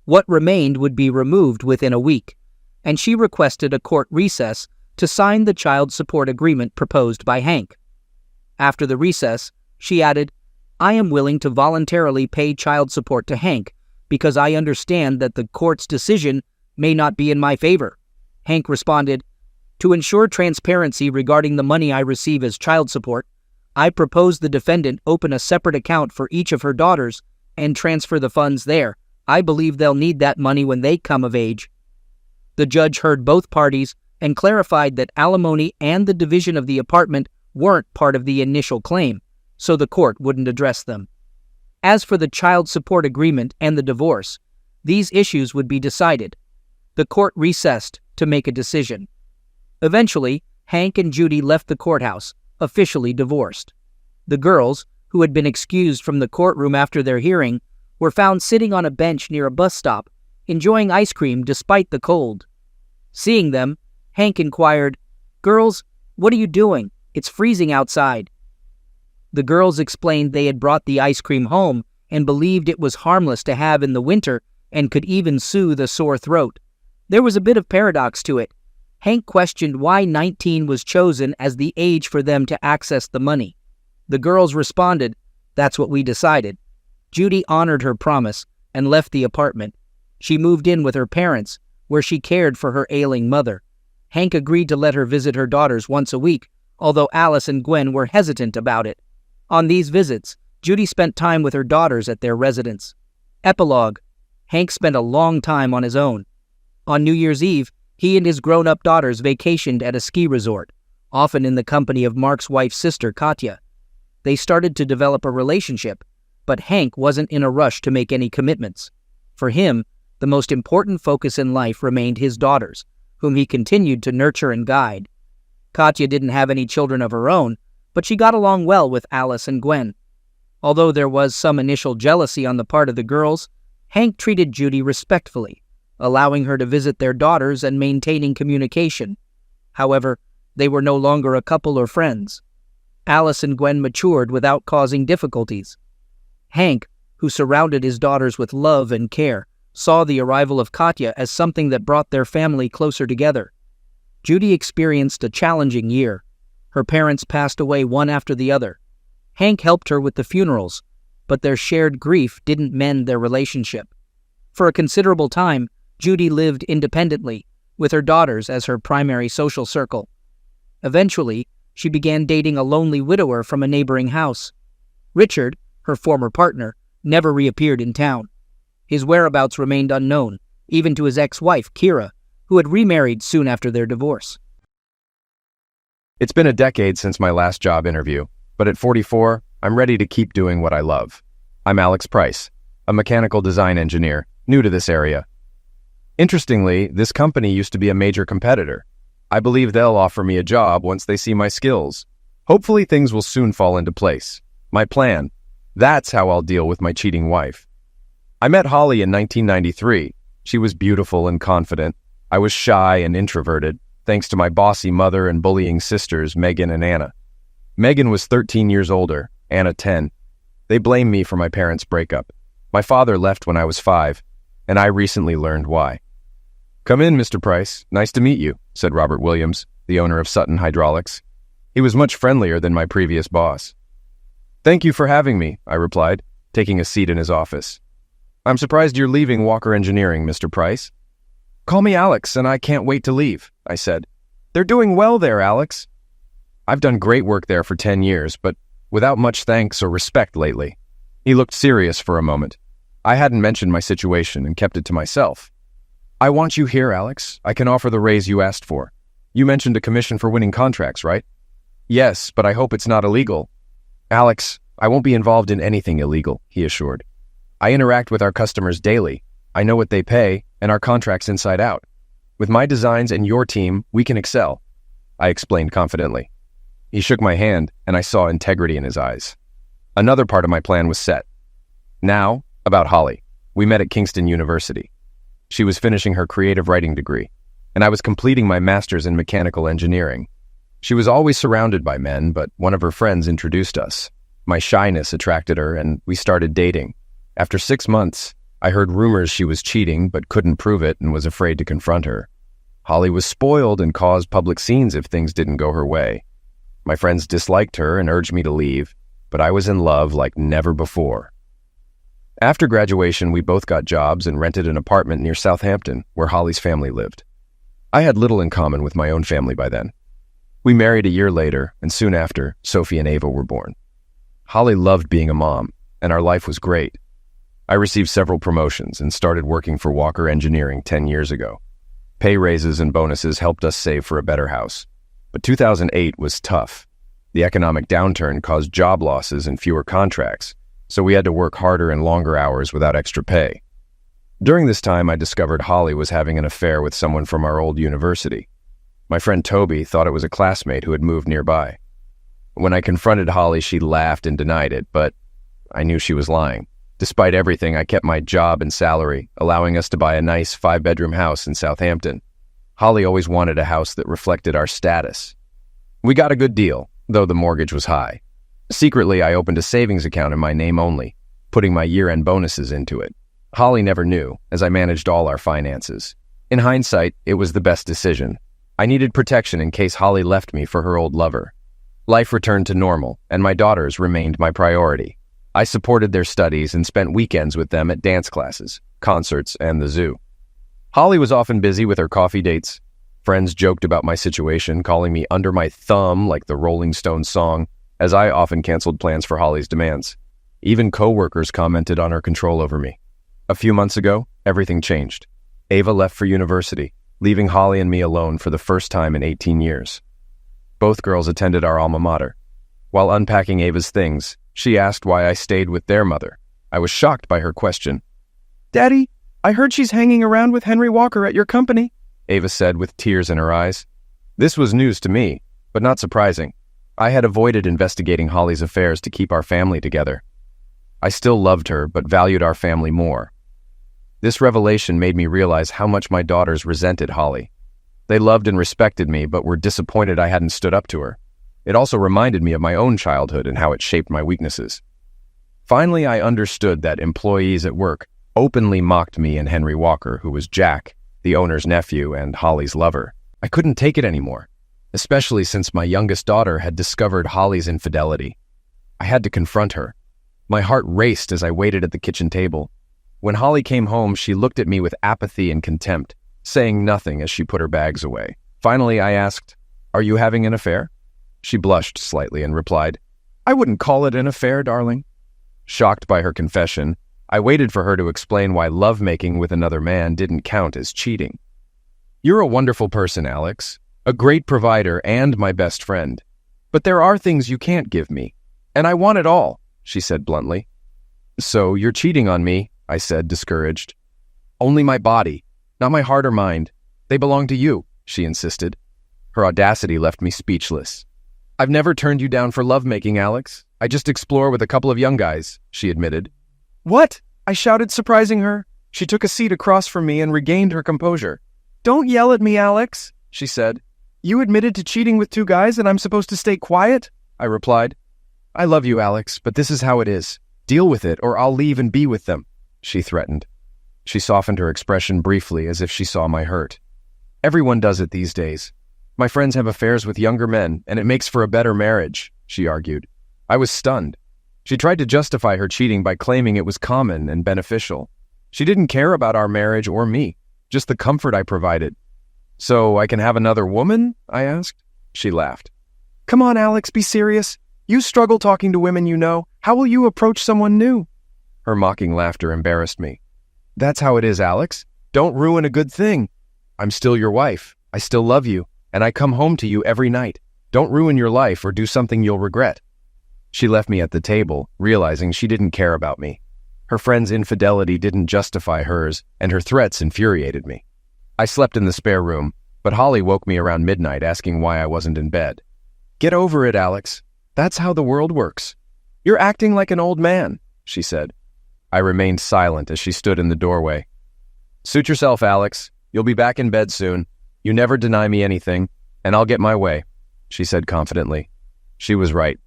What remained would be removed within a week, and she requested a court recess to sign the child support agreement proposed by Hank. After the recess, she added, "I am willing to voluntarily pay child support to Hank because I understand that the court's decision may not be in my favor." Hank responded, "To ensure transparency regarding the money I receive as child support, I propose the defendant open a separate account for each of her daughters and transfer the funds there. I believe they'll need that money when they come of age." The judge heard both parties and clarified that alimony and the division of the apartment weren't part of the initial claim, so the court wouldn't address them. As for the child support agreement and the divorce, these issues would be decided. The court recessed to make a decision. Eventually, Hank and Judy left the courthouse, officially divorced. The girls, who had been excused from the courtroom after their hearing, were found sitting on a bench near a bus stop, enjoying ice cream despite the cold. Seeing them, Hank inquired, "Girls, what are you doing? It's freezing outside." The girls explained they had brought the ice cream home and believed it was harmless to have in the winter and could even soothe a sore throat. There was a bit of paradox to it. Hank questioned why 19 was chosen as the age for them to access the money. The girls responded, "That's what we decided." Judy honored her promise and left the apartment. She moved in with her parents, where she cared for her ailing mother. Hank agreed to let her visit her daughters once a week, although Alice and Gwen were hesitant about it. On these visits, Judy spent time with her daughters at their residence. Epilogue: Hank spent a long time on his own. On New Year's Eve, he and his grown-up daughters vacationed at a ski resort, often in the company of Mark's wife's sister, Katya. They started to develop a relationship, but Hank wasn't in a rush to make any commitments. For him, the most important focus in life remained his daughters, whom he continued to nurture and guide. Katya didn't have any children of her own, but she got along well with Alice and Gwen. Although there was some initial jealousy on the part of the girls, Hank treated Judy respectfully, allowing her to visit their daughters and maintaining communication. However, they were no longer a couple or friends. Alice and Gwen matured without causing difficulties. Hank, who surrounded his daughters with love and care, saw the arrival of Katya as something that brought their family closer together. Judy experienced a challenging year. Her parents passed away one after the other. Hank helped her with the funerals, but their shared grief didn't mend their relationship. For a considerable time, Judy lived independently, with her daughters as her primary social circle. Eventually, she began dating a lonely widower from a neighboring house. Richard, her former partner, never reappeared in town. His whereabouts remained unknown, even to his ex-wife, Kira, who had remarried soon after their divorce. It's been a decade since my last job interview, but at 44, I'm ready to keep doing what I love. I'm Alex Price, a mechanical design engineer, new to this area. Interestingly, this company used to be a major competitor. I believe they'll offer me a job once they see my skills. Hopefully things will soon fall into place. My plan. That's how I'll deal with my cheating wife. I met Holly in 1993. She was beautiful and confident. I was shy and introverted, thanks to my bossy mother and bullying sisters, Megan and Anna. Megan was 13 years older, Anna 10. They blamed me for my parents' breakup. My father left when I was 5, and I recently learned why. "Come in, Mr. Price. Nice to meet you," said Robert Williams, the owner of Sutton Hydraulics. He was much friendlier than my previous boss. "Thank you for having me," I replied, taking a seat in his office. "I'm surprised you're leaving Walker Engineering, Mr. Price." "Call me Alex, and I can't wait to leave," I said. "They're doing well there, Alex." "I've done great work there for 10 years, but without much thanks or respect lately." He looked serious for a moment. I hadn't mentioned my situation and kept it to myself. "I want you here, Alex. I can offer the raise you asked for. You mentioned a commission for winning contracts, right?" "Yes, but I hope it's not illegal." "Alex, I won't be involved in anything illegal," he assured. "I interact with our customers daily. I know what they pay and our contracts inside out. With my designs and your team, we can excel," I explained confidently. He shook my hand, and I saw integrity in his eyes. Another part of my plan was set. Now, about Holly. We met at Kingston University. She was finishing her creative writing degree, and I was completing my master's in mechanical engineering. She was always surrounded by men, but one of her friends introduced us. My shyness attracted her, and we started dating. After 6 months, I heard rumors she was cheating, but couldn't prove it and was afraid to confront her. Holly was spoiled and caused public scenes if things didn't go her way. My friends disliked her and urged me to leave, but I was in love like never before. After graduation, we both got jobs and rented an apartment near Southampton, where Holly's family lived. I had little in common with my own family by then. We married a year later, and soon after, Sophie and Ava were born. Holly loved being a mom, and our life was great. I received several promotions and started working for Walker Engineering 10 years ago. Pay raises and bonuses helped us save for a better house. But 2008 was tough. The economic downturn caused job losses and fewer contracts, so we had to work harder and longer hours without extra pay. During this time, I discovered Holly was having an affair with someone from our old university. My friend Toby thought it was a classmate who had moved nearby. When I confronted Holly, she laughed and denied it, but I knew she was lying. Despite everything, I kept my job and salary, allowing us to buy a nice 5-bedroom house in Southampton. Holly always wanted a house that reflected our status. We got a good deal, though the mortgage was high. Secretly, I opened a savings account in my name only, putting my year-end bonuses into it. Holly never knew, as I managed all our finances. In hindsight, it was the best decision. I needed protection in case Holly left me for her old lover. Life returned to normal, and my daughters remained my priority. I supported their studies and spent weekends with them at dance classes, concerts, and the zoo. Holly was often busy with her coffee dates. Friends joked about my situation, calling me under my thumb like the Rolling Stones song, as I often canceled plans for Holly's demands. Even co-workers commented on her control over me. A few months ago, everything changed. Ava left for university, leaving Holly and me alone for the first time in 18 years. Both girls attended our alma mater. While unpacking Ava's things, she asked why I stayed with their mother. I was shocked by her question. "Daddy, I heard she's hanging around with Henry Walker at your company," Ava said with tears in her eyes. This was news to me, but not surprising. I had avoided investigating Holly's affairs to keep our family together. I still loved her, but valued our family more. This revelation made me realize how much my daughters resented Holly. They loved and respected me, but were disappointed I hadn't stood up to her. It also reminded me of my own childhood and how it shaped my weaknesses. Finally, I understood that employees at work openly mocked me and Henry Walker, who was Jack, the owner's nephew and Holly's lover. I couldn't take it anymore, especially since my youngest daughter had discovered Holly's infidelity. I had to confront her. My heart raced as I waited at the kitchen table. When Holly came home, she looked at me with apathy and contempt, saying nothing as she put her bags away. Finally, I asked, "Are you having an affair?" She blushed slightly and replied, "I wouldn't call it an affair, darling." Shocked by her confession, I waited for her to explain why lovemaking with another man didn't count as cheating. "You're a wonderful person, Alex, a great provider and my best friend. But there are things you can't give me, and I want it all," she said bluntly. "So you're cheating on me," I said, discouraged. "Only my body. Not my heart or mind. They belong to you, she insisted. Her audacity left me speechless. I've never turned you down for lovemaking, Alex. I just explore with a couple of young guys, she admitted. What? I shouted, surprising her. She took a seat across from me and regained her composure. Don't yell at me, Alex, she said. You admitted to cheating with two guys and I'm supposed to stay quiet? I replied. I love you, Alex, but this is how it is. Deal with it or I'll leave and be with them, she threatened. She softened her expression briefly as if she saw my hurt. Everyone does it these days. My friends have affairs with younger men, and it makes for a better marriage, she argued. I was stunned. She tried to justify her cheating by claiming it was common and beneficial. She didn't care about our marriage or me, just the comfort I provided. So I can have another woman? I asked. She laughed. Come on, Alex, be serious. You struggle talking to women you know. How will you approach someone new? Her mocking laughter embarrassed me. That's how it is, Alex. Don't ruin a good thing. I'm still your wife. I still love you, and I come home to you every night. Don't ruin your life or do something you'll regret. She left me at the table, realizing she didn't care about me. Her friend's infidelity didn't justify hers, and her threats infuriated me. I slept in the spare room, but Holly woke me around midnight asking why I wasn't in bed. Get over it, Alex. That's how the world works. You're acting like an old man, she said. I remained silent as she stood in the doorway. Suit yourself, Alex. You'll be back in bed soon. You never deny me anything, and I'll get my way, she said confidently. She was right.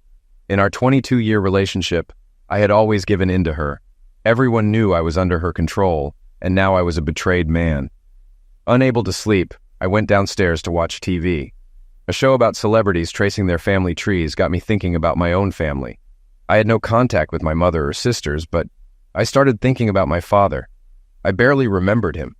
In our 22-year relationship, I had always given in to her. Everyone knew I was under her control, and now I was a betrayed man. Unable to sleep, I went downstairs to watch TV. A show about celebrities tracing their family trees got me thinking about my own family. I had no contact with my mother or sisters, but I started thinking about my father. I barely remembered him.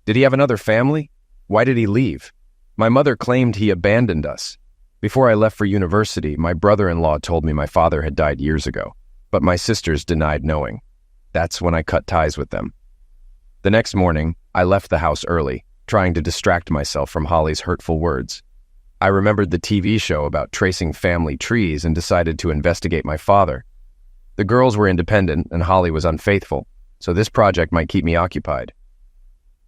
Did he have another family? Why did he leave? My mother claimed he abandoned us. Before I left for university, my brother-in-law told me my father had died years ago, but my sisters denied knowing. That's when I cut ties with them. The next morning, I left the house early, trying to distract myself from Holly's hurtful words. I remembered the TV show about tracing family trees and decided to investigate my father. The girls were independent and Holly was unfaithful, so this project might keep me occupied.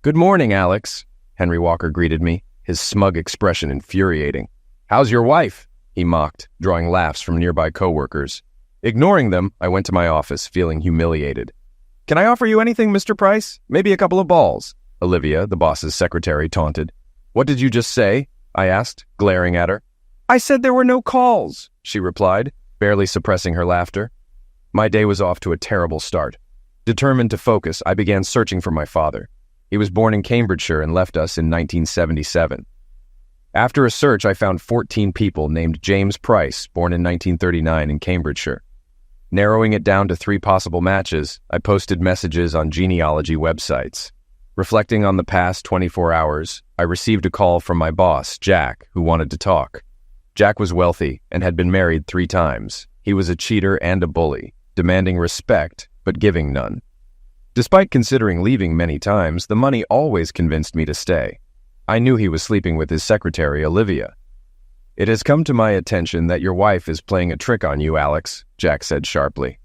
Good morning, Alex, Henry Walker greeted me, his smug expression infuriating. How's your wife? He mocked, drawing laughs from nearby coworkers. Ignoring them, I went to my office, feeling humiliated. Can I offer you anything, Mr. Price? Maybe a couple of balls? Olivia, the boss's secretary, taunted. What did you just say? I asked, glaring at her. I said there were no calls, she replied, barely suppressing her laughter. My day was off to a terrible start. Determined to focus, I began searching for my father. He was born in Cambridgeshire and left us in 1977. After a search, I found 14 people named James Price, born in 1939 in Cambridgeshire. Narrowing it down to 3 possible matches, I posted messages on genealogy websites. Reflecting on the past 24 hours, I received a call from my boss, Jack, who wanted to talk. Jack was wealthy and had been married 3 times. He was a cheater and a bully, demanding respect, but giving none. Despite considering leaving many times, the money always convinced me to stay. I knew he was sleeping with his secretary, Olivia. It has come to my attention that your wife is playing a trick on you, Alex, Jack said sharply.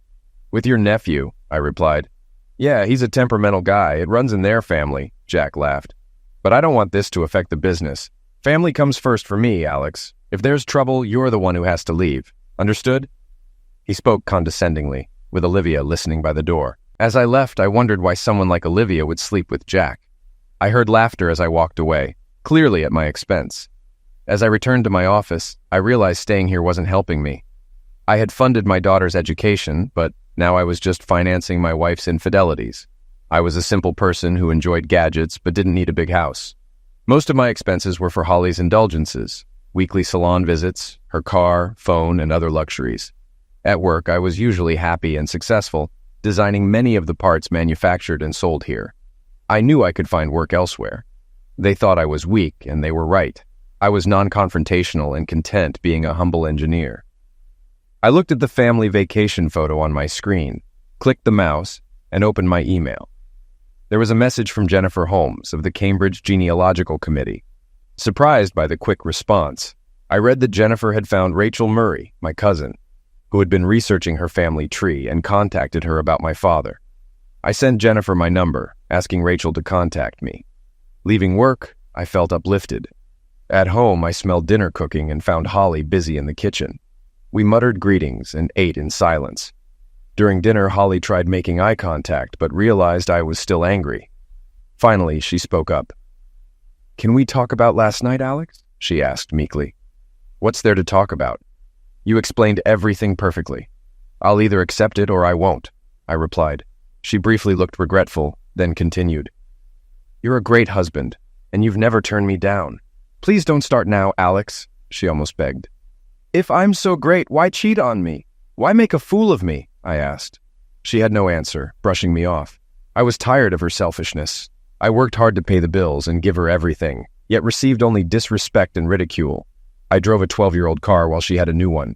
With your nephew, I replied. Yeah, he's a temperamental guy. It runs in their family, Jack laughed. But I don't want this to affect the business. Family comes first for me, Alex. If there's trouble, you're the one who has to leave. Understood? He spoke condescendingly, with Olivia listening by the door. As I left, I wondered why someone like Olivia would sleep with Jack. I heard laughter as I walked away, clearly at my expense. As I returned to my office, I realized staying here wasn't helping me. I had funded my daughter's education, but now I was just financing my wife's infidelities. I was a simple person who enjoyed gadgets but didn't need a big house. Most of my expenses were for Holly's indulgences, weekly salon visits, her car, phone, and other luxuries. At work, I was usually happy and successful, designing many of the parts manufactured and sold here. I knew I could find work elsewhere. They thought I was weak, and they were right. I was non-confrontational and content being a humble engineer. I looked at the family vacation photo on my screen, clicked the mouse, and opened my email. There was a message from Jennifer Holmes of the Cambridge Genealogical Committee. Surprised by the quick response, I read that Jennifer had found Rachel Murray, my cousin, who had been researching her family tree and contacted her about my father. I sent Jennifer my number, asking Rachel to contact me. Leaving work, I felt uplifted. At home, I smelled dinner cooking and found Holly busy in the kitchen. We muttered greetings and ate in silence. During dinner, Holly tried making eye contact, but realized I was still angry. Finally, she spoke up. "Can we talk about last night, Alex?" she asked meekly. "What's there to talk about? You explained everything perfectly. I'll either accept it or I won't," I replied. She briefly looked regretful, then continued. "You're a great husband, and you've never turned me down. Please don't start now, Alex," she almost begged. "If I'm so great, why cheat on me? Why make a fool of me?" I asked. She had no answer, brushing me off. I was tired of her selfishness. I worked hard to pay the bills and give her everything, yet received only disrespect and ridicule. I drove a 12-year-old car while she had a new one.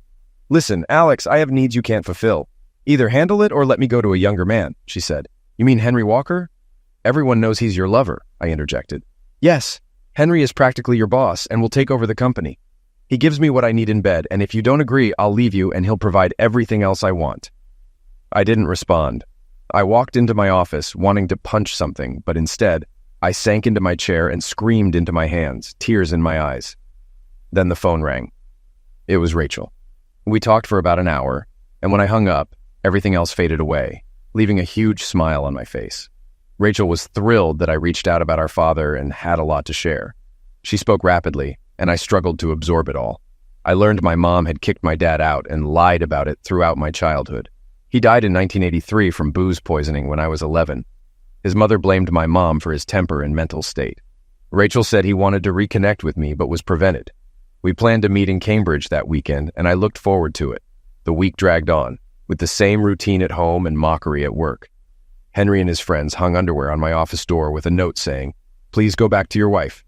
"Listen, Alex, I have needs you can't fulfill. Either handle it or let me go to a younger man," she said. "You mean Henry Walker?" "Everyone knows he's your lover," I interjected. "Yes, Henry is practically your boss and will take over the company. He gives me what I need in bed, and if you don't agree, I'll leave you and he'll provide everything else I want." I didn't respond. I walked into my office wanting to punch something, but instead, I sank into my chair and screamed into my hands, tears in my eyes. Then the phone rang. It was Rachel. We talked for about an hour, and when I hung up, everything else faded away, leaving a huge smile on my face. Rachel was thrilled that I reached out about our father and had a lot to share. She spoke rapidly, and I struggled to absorb it all. I learned my mom had kicked my dad out and lied about it throughout my childhood. He died in 1983 from booze poisoning when I was 11. His mother blamed my mom for his temper and mental state. Rachel said he wanted to reconnect with me but was prevented. We planned to meet in Cambridge that weekend, and I looked forward to it. The week dragged on, with the same routine at home and mockery at work. Henry and his friends hung underwear on my office door with a note saying, "Please go back to your wife."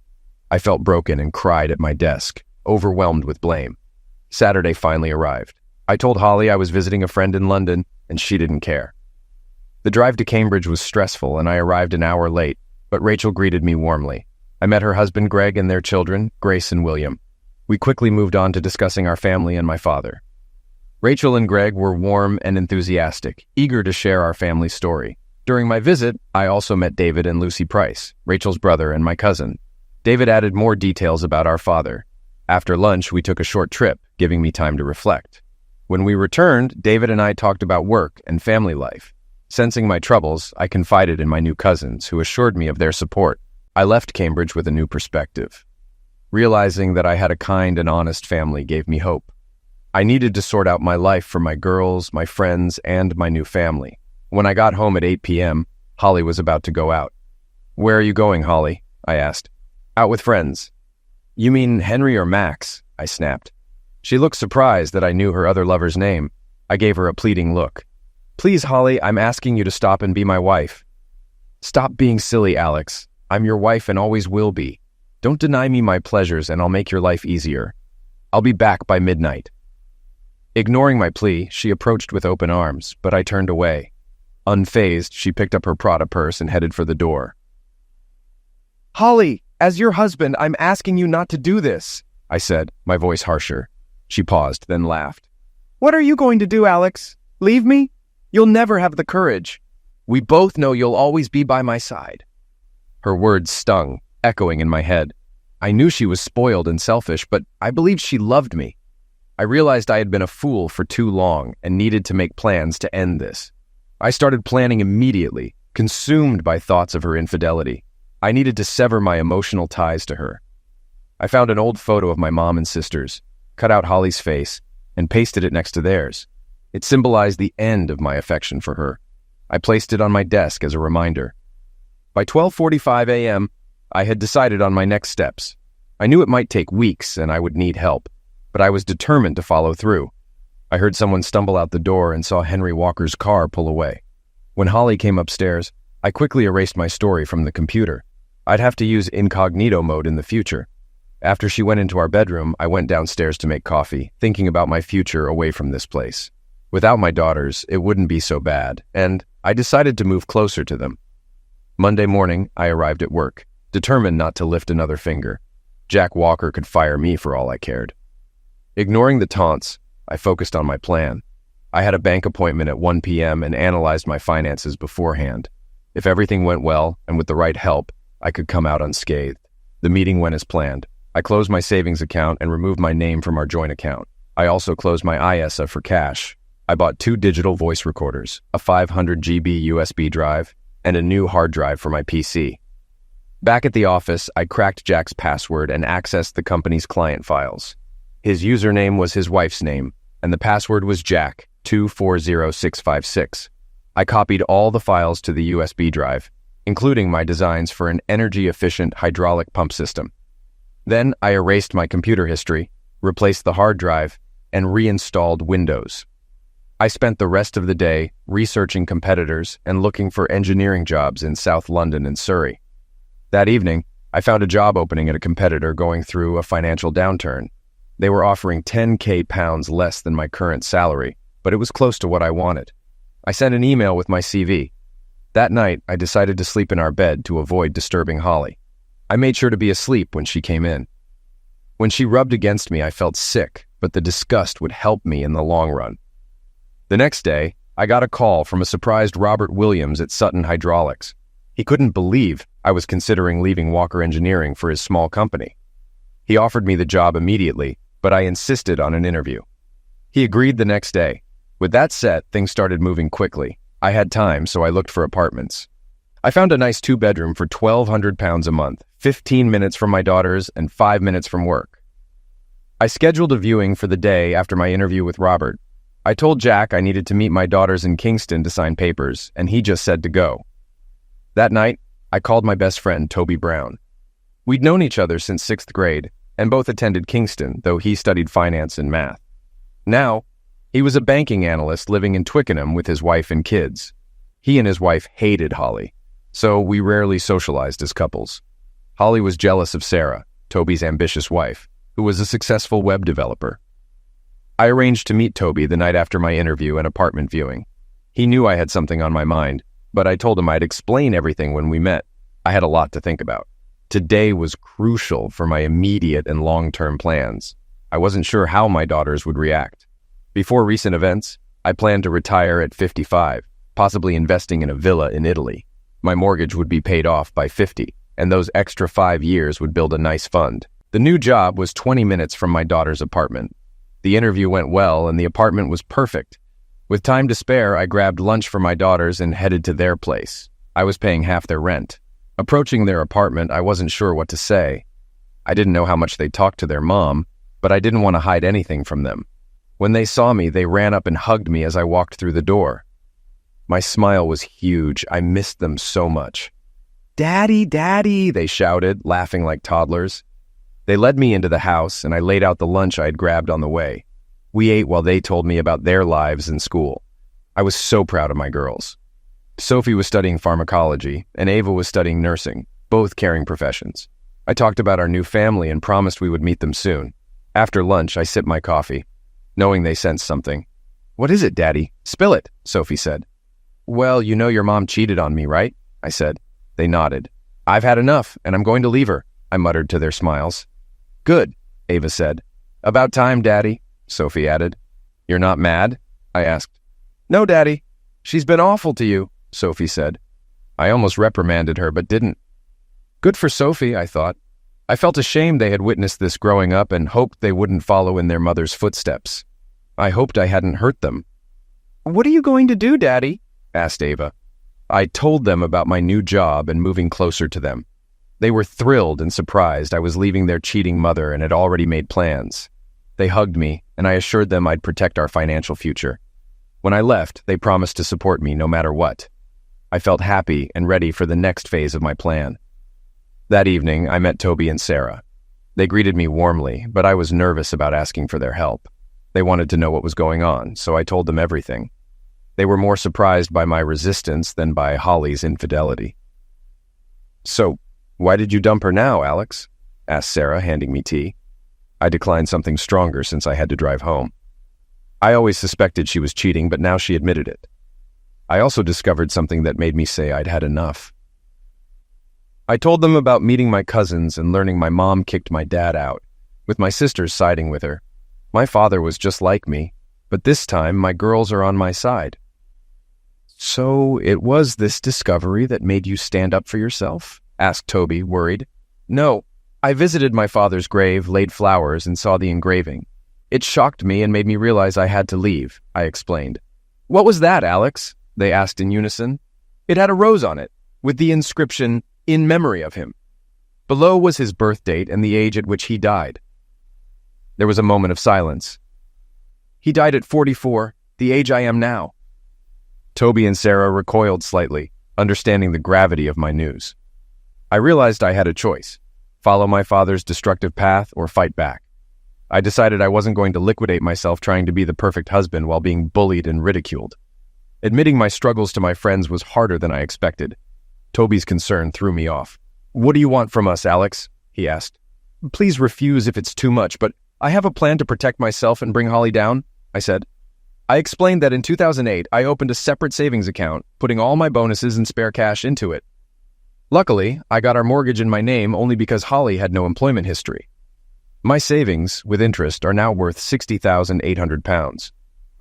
I felt broken and cried at my desk, overwhelmed with blame. Saturday finally arrived. I told Holly I was visiting a friend in London, and she didn't care. The drive to Cambridge was stressful, and I arrived an hour late, but Rachel greeted me warmly. I met her husband Greg and their children, Grace and William. We quickly moved on to discussing our family and my father. Rachel and Greg were warm and enthusiastic, eager to share our family story. During my visit, I also met David and Lucy Price, Rachel's brother and my cousin. David added more details about our father. After lunch, we took a short trip, giving me time to reflect. When we returned, David and I talked about work and family life. Sensing my troubles, I confided in my new cousins, who assured me of their support. I left Cambridge with a new perspective. Realizing that I had a kind and honest family gave me hope. I needed to sort out my life for my girls, my friends, and my new family. When I got home at 8 p.m., Holly was about to go out. "Where are you going, Holly?" I asked. "Out with friends." "You mean Henry or Max?" I snapped. She looked surprised that I knew her other lover's name. I gave her a pleading look. "Please, Holly, I'm asking you to stop and be my wife." "Stop being silly, Alex. I'm your wife and always will be. Don't deny me my pleasures and I'll make your life easier. I'll be back by midnight." Ignoring my plea, she approached with open arms, but I turned away. Unfazed, she picked up her Prada purse and headed for the door. "Holly, as your husband, I'm asking you not to do this," I said, my voice harsher. She paused, then laughed. "What are you going to do, Alex? Leave me? You'll never have the courage. We both know you'll always be by my side." Her words stung, echoing in my head. I knew she was spoiled and selfish, but I believed she loved me. I realized I had been a fool for too long and needed to make plans to end this. I started planning immediately, consumed by thoughts of her infidelity. I needed to sever my emotional ties to her. I found an old photo of my mom and sisters, cut out Holly's face, and pasted it next to theirs. It symbolized the end of my affection for her. I placed it on my desk as a reminder. By 12:45 a.m., I had decided on my next steps. I knew it might take weeks and I would need help, but I was determined to follow through. I heard someone stumble out the door and saw Henry Walker's car pull away. When Holly came upstairs, I quickly erased my story from the computer. I'd have to use incognito mode in the future. After she went into our bedroom, I went downstairs to make coffee, thinking about my future away from this place. Without my daughters, it wouldn't be so bad, and I decided to move closer to them. Monday morning, I arrived at work, determined not to lift another finger. Jack Walker could fire me for all I cared. Ignoring the taunts, I focused on my plan. I had a bank appointment at 1 p.m. and analyzed my finances beforehand. If everything went well, and with the right help, I could come out unscathed. The meeting went as planned. I closed my savings account and removed my name from our joint account. I also closed my ISA for cash. I bought 2 digital voice recorders, a 500 GB USB drive, and a new hard drive for my PC. Back at the office, I cracked Jack's password and accessed the company's client files. His username was his wife's name, and the password was Jack240656. I copied all the files to the USB drive, including my designs for an energy-efficient hydraulic pump system. Then I erased my computer history, replaced the hard drive, and reinstalled Windows. I spent the rest of the day researching competitors and looking for engineering jobs in South London and Surrey. That evening, I found a job opening at a competitor going through a financial downturn. They were offering £10,000 less than my current salary, but it was close to what I wanted. I sent an email with my CV. That night, I decided to sleep in our bed to avoid disturbing Holly. I made sure to be asleep when she came in. When she rubbed against me, I felt sick, but the disgust would help me in the long run. The next day, I got a call from a surprised Robert Williams at Sutton Hydraulics. He couldn't believe I was considering leaving Walker Engineering for his small company. He offered me the job immediately, but I insisted on an interview. He agreed the next day. With that set, things started moving quickly. I had time, so I looked for apartments. I found a nice 2-bedroom for £1,200 a month, 15 minutes from my daughters and 5 minutes from work. I scheduled a viewing for the day after my interview with Robert. I told Jack I needed to meet my daughters in Kingston to sign papers, and he just said to go. That night, I called my best friend, Toby Brown. We'd known each other since 6th grade, and both attended Kingston, though he studied finance and math. Now, he was a banking analyst living in Twickenham with his wife and kids. He and his wife hated Holly, so we rarely socialized as couples. Holly was jealous of Sarah, Toby's ambitious wife, who was a successful web developer. I arranged to meet Toby the night after my interview and apartment viewing. He knew I had something on my mind, but I told him I'd explain everything when we met. I had a lot to think about. Today was crucial for my immediate and long-term plans. I wasn't sure how my daughters would react. Before recent events, I planned to retire at 55, possibly investing in a villa in Italy. My mortgage would be paid off by 50, and those extra 5 years would build a nice fund. The new job was 20 minutes from my daughter's apartment. The interview went well, and the apartment was perfect. With time to spare, I grabbed lunch for my daughters and headed to their place. I was paying half their rent. Approaching their apartment, I wasn't sure what to say. I didn't know how much they talked to their mom, but I didn't want to hide anything from them. When they saw me, they ran up and hugged me as I walked through the door. My smile was huge. I missed them so much. "Daddy, Daddy," they shouted, laughing like toddlers. They led me into the house, and I laid out the lunch I had grabbed on the way. We ate while they told me about their lives in school. I was so proud of my girls. Sophie was studying pharmacology, and Ava was studying nursing, both caring professions. I talked about our new family and promised we would meet them soon. After lunch, I sipped my coffee, knowing they sensed something. "What is it, Daddy? Spill it," Sophie said. "Well, you know your mom cheated on me, right?" I said. They nodded. "I've had enough, and I'm going to leave her," I muttered to their smiles. "Good," Ava said. "About time, Daddy," Sophie added. "You're not mad?" I asked. "No, Daddy. She's been awful to you," Sophie said. I almost reprimanded her, but didn't. Good for Sophie, I thought. I felt ashamed they had witnessed this growing up and hoped they wouldn't follow in their mother's footsteps. I hoped I hadn't hurt them. "What are you going to do, Daddy?" asked Ava. I told them about my new job and moving closer to them. They were thrilled and surprised I was leaving their cheating mother and had already made plans. They hugged me, and I assured them I'd protect our financial future. When I left, they promised to support me no matter what. I felt happy and ready for the next phase of my plan. That evening, I met Toby and Sarah. They greeted me warmly, but I was nervous about asking for their help. They wanted to know what was going on, so I told them everything. They were more surprised by my resistance than by Holly's infidelity. "So, why did you dump her now, Alex?" asked Sarah, handing me tea. I declined something stronger since I had to drive home. I always suspected she was cheating, but now she admitted it. I also discovered something that made me say I'd had enough. I told them about meeting my cousins and learning my mom kicked my dad out, with my sisters siding with her. My father was just like me, but this time my girls are on my side. "So it was this discovery that made you stand up for yourself?" asked Toby, worried. No, I visited my father's grave, laid flowers, and saw the engraving. It shocked me and made me realize I had to leave, I explained. What was that, Alex? They asked in unison. It had a rose on it, with the inscription, "In memory of him." Below was his birth date and the age at which he died. There was a moment of silence. He died at 44, the age I am now. Toby and Sarah recoiled slightly, understanding the gravity of my news. I realized I had a choice: follow my father's destructive path or fight back. I decided I wasn't going to liquidate myself trying to be the perfect husband while being bullied and ridiculed. Admitting my struggles to my friends was harder than I expected. Toby's concern threw me off. What do you want from us, Alex? He asked. Please refuse if it's too much, but I have a plan to protect myself and bring Holly down, I said. I explained that in 2008, I opened a separate savings account, putting all my bonuses and spare cash into it. Luckily, I got our mortgage in my name only because Holly had no employment history. My savings, with interest, are now worth £60,800.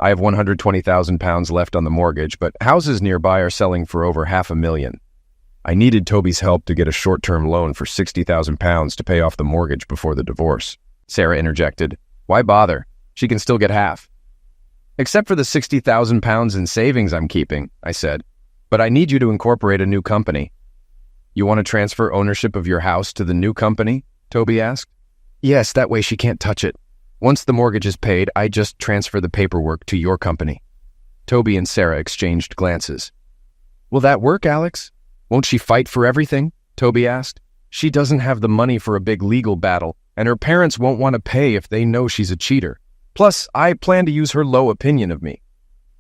I have £120,000 left on the mortgage, but houses nearby are selling for over $500,000. I needed Toby's help to get a short-term loan for £60,000 to pay off the mortgage before the divorce. Sarah interjected. Why bother? She can still get half. Except for the £60,000 in savings I'm keeping, I said. But I need you to incorporate a new company. You want to transfer ownership of your house to the new company? Toby asked. Yes, that way she can't touch it. Once the mortgage is paid, I just transfer the paperwork to your company. Toby and Sarah exchanged glances. Will that work, Alex? Won't she fight for everything? Toby asked. She doesn't have the money for a big legal battle, and her parents won't want to pay if they know she's a cheater. Plus, I plan to use her low opinion of me.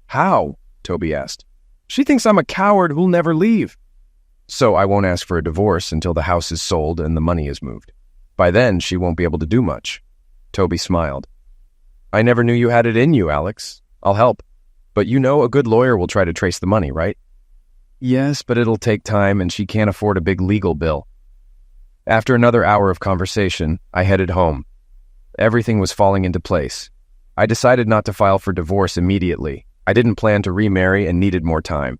How? Toby asked. She thinks I'm a coward who'll never leave. So I won't ask for a divorce until the house is sold and the money is moved. By then, she won't be able to do much. Toby smiled. I never knew you had it in you, Alex. I'll help. But you know a good lawyer will try to trace the money, right? Yes, but it'll take time and she can't afford a big legal bill. After another hour of conversation, I headed home. Everything was falling into place. I decided not to file for divorce immediately. I didn't plan to remarry and needed more time.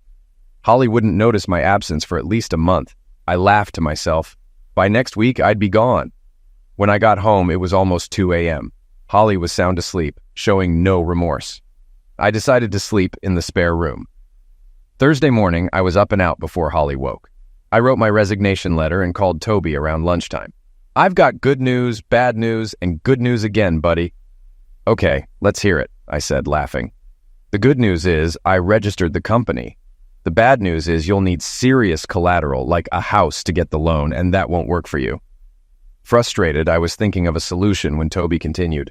Holly wouldn't notice my absence for at least a month. I laughed to myself. By next week, I'd be gone. When I got home, it was almost 2 a.m. Holly was sound asleep, showing no remorse. I decided to sleep in the spare room. Thursday morning, I was up and out before Holly woke. I wrote my resignation letter and called Toby around lunchtime. I've got good news, bad news, and good news again, buddy. Okay, let's hear it, I said, laughing. The good news is I registered the company. The bad news is you'll need serious collateral, like a house, to get the loan, and that won't work for you. Frustrated, I was thinking of a solution when Toby continued.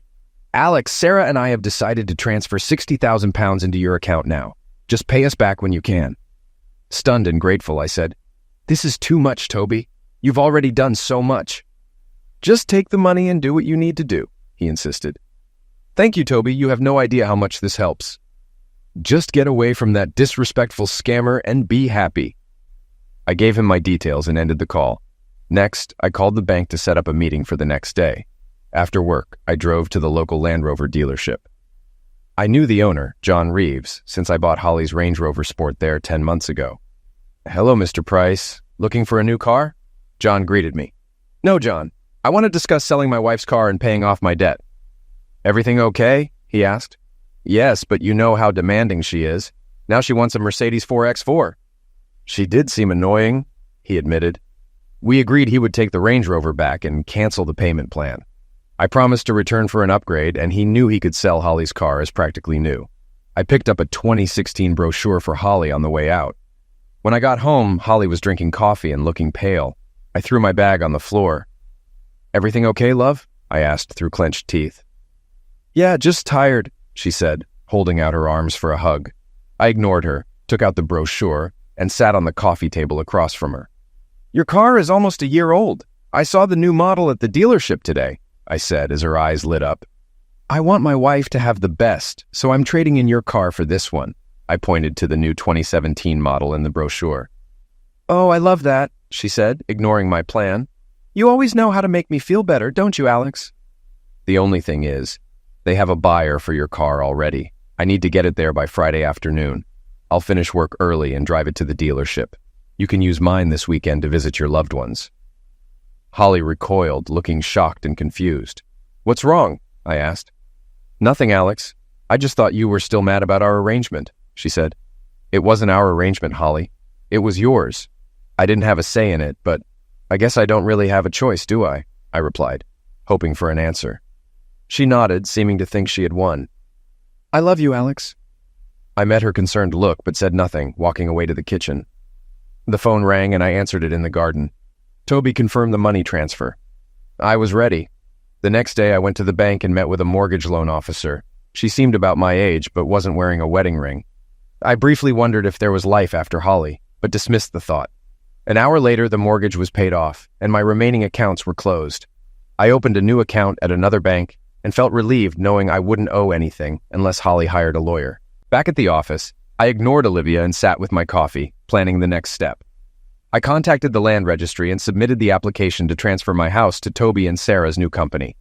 Alex, Sarah and I have decided to transfer £60,000 into your account now. Just pay us back when you can. Stunned and grateful, I said, This is too much, Toby. You've already done so much. Just take the money and do what you need to do, he insisted. Thank you, Toby. You have no idea how much this helps. Just get away from that disrespectful scammer and be happy. I gave him my details and ended the call. Next, I called the bank to set up a meeting for the next day. After work, I drove to the local Land Rover dealership. I knew the owner, John Reeves, since I bought Holly's Range Rover Sport there 10 months ago. Hello, Mr. Price. Looking for a new car? John greeted me. No, John. I want to discuss selling my wife's car and paying off my debt. Everything okay? He asked. Yes, but you know how demanding she is. Now she wants a Mercedes 4X4. She did seem annoying, he admitted. We agreed he would take the Range Rover back and cancel the payment plan. I promised to return for an upgrade, and he knew he could sell Holly's car as practically new. I picked up a 2016 brochure for Holly on the way out. When I got home, Holly was drinking coffee and looking pale. I threw my bag on the floor. Everything okay, love? I asked through clenched teeth. Yeah, just tired, she said, holding out her arms for a hug. I ignored her, took out the brochure, and sat on the coffee table across from her. Your car is almost a year old. I saw the new model at the dealership today, I said as her eyes lit up. I want my wife to have the best, so I'm trading in your car for this one. I pointed to the new 2017 model in the brochure. Oh, I love that, she said, ignoring my plan. You always know how to make me feel better, don't you, Alex? The only thing is, they have a buyer for your car already. I need to get it there by Friday afternoon. I'll finish work early and drive it to the dealership. You can use mine this weekend to visit your loved ones." Holly recoiled, looking shocked and confused. "What's wrong?" I asked. "Nothing, Alex. I just thought you were still mad about our arrangement," she said. "It wasn't our arrangement, Holly. It was yours. I didn't have a say in it, but I guess I don't really have a choice, do I?" I replied, hoping for an answer. She nodded, seeming to think she had won. "I love you, Alex." I met her concerned look, but said nothing, walking away to the kitchen. The phone rang, and I answered it in the garden. Toby confirmed the money transfer. I was ready. The next day, I went to the bank and met with a mortgage loan officer. She seemed about my age, but wasn't wearing a wedding ring. I briefly wondered if there was life after Holly, but dismissed the thought. An hour later, the mortgage was paid off, and my remaining accounts were closed. I opened a new account at another bank and felt relieved knowing I wouldn't owe anything unless Holly hired a lawyer. Back at the office, I ignored Olivia and sat with my coffee, planning the next step. I contacted the land registry and submitted the application to transfer my house to Toby and Sarah's new company.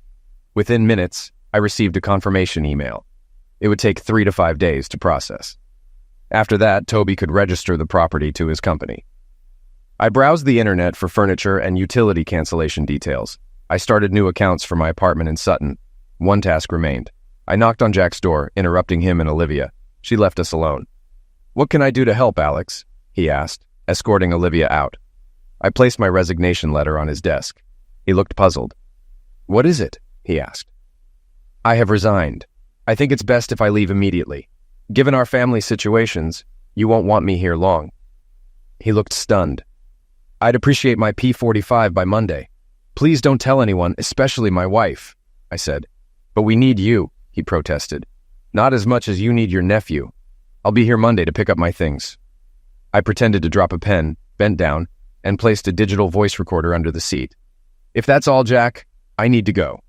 Within minutes, I received a confirmation email. It would take 3 to 5 days to process. After that, Toby could register the property to his company. I browsed the internet for furniture and utility cancellation details. I started new accounts for my apartment in Sutton. One task remained. I knocked on Jack's door, interrupting him and Olivia. She left us alone. "What can I do to help, Alex?" he asked, escorting Olivia out. I placed my resignation letter on his desk. He looked puzzled. "What is it?" he asked. "I have resigned. I think it's best if I leave immediately. Given our family situations, you won't want me here long." He looked stunned. "I'd appreciate my P45 by Monday. Please don't tell anyone, especially my wife," I said. "But we need you," he protested. "Not as much as you need your nephew. I'll be here Monday to pick up my things." I pretended to drop a pen, bent down, and placed a digital voice recorder under the seat. "If that's all, Jack, I need to go."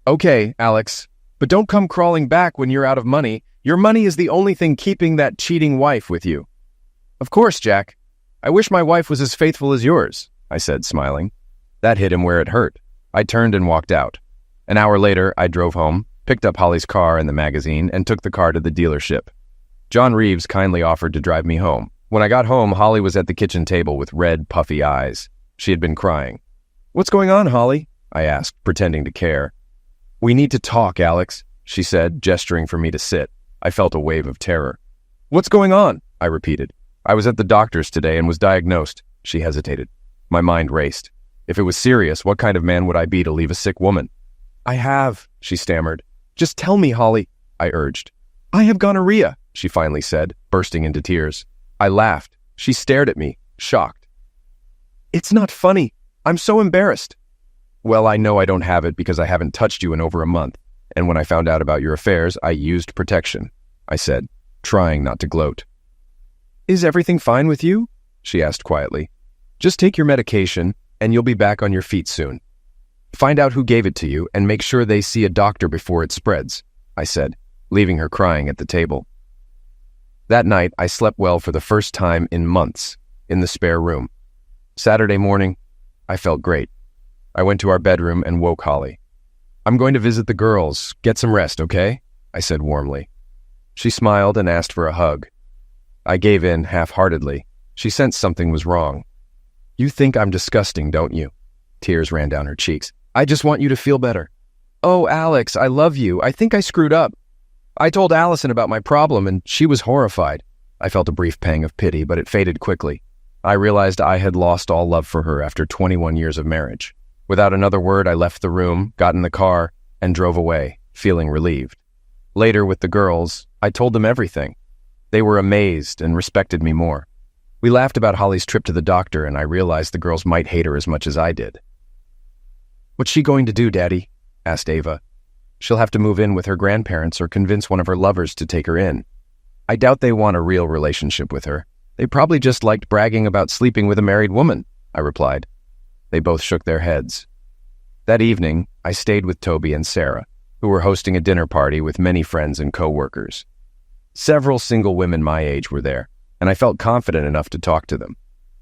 "Okay, Alex, but don't come crawling back when you're out of money. Your money is the only thing keeping that cheating wife with you." "Of course, Jack. I wish my wife was as faithful as yours," I said, smiling. That hit him where it hurt. I turned and walked out. An hour later, I drove home, picked up Holly's car and the magazine, and took the car to the dealership. John Reeves kindly offered to drive me home. When I got home, Holly was at the kitchen table with red, puffy eyes. She had been crying. "What's going on, Holly?" I asked, pretending to care. "We need to talk, Alex," she said, gesturing for me to sit. I felt a wave of terror. "What's going on?" I repeated. "I was at the doctor's today and was diagnosed." She hesitated. My mind raced. If it was serious, what kind of man would I be to leave a sick woman? "I have," she stammered. "Just tell me, Holly," I urged. "I have gonorrhea," she finally said, bursting into tears. I laughed. She stared at me, shocked. "It's not funny. I'm so embarrassed." "Well, I know I don't have it because I haven't touched you in over a month, and when I found out about your affairs, I used protection," I said, trying not to gloat. "Is everything fine with you?" she asked quietly. "Just take your medication, and you'll be back on your feet soon. Find out who gave it to you, and make sure they see a doctor before it spreads," I said, leaving her crying at the table. That night, I slept well for the first time in months, in the spare room. Saturday morning, I felt great. I went to our bedroom and woke Holly. "I'm going to visit the girls. Get some rest, okay?" I said warmly. She smiled and asked for a hug. I gave in half-heartedly. She sensed something was wrong. "You think I'm disgusting, don't you?" Tears ran down her cheeks. "I just want you to feel better." "Oh, Alex, I love you. I think I screwed up. I told Allison about my problem, and she was horrified." I felt a brief pang of pity, but it faded quickly. I realized I had lost all love for her after 21 years of marriage. Without another word, I left the room, got in the car, and drove away, feeling relieved. Later, with the girls, I told them everything. They were amazed and respected me more. We laughed about Holly's trip to the doctor, and I realized the girls might hate her as much as I did. "What's she going to do, Daddy?" asked Ava. "She'll have to move in with her grandparents or convince one of her lovers to take her in. I doubt they want a real relationship with her. They probably just liked bragging about sleeping with a married woman," I replied. They both shook their heads. That evening, I stayed with Toby and Sarah, who were hosting a dinner party with many friends and co-workers. Several single women my age were there, and I felt confident enough to talk to them.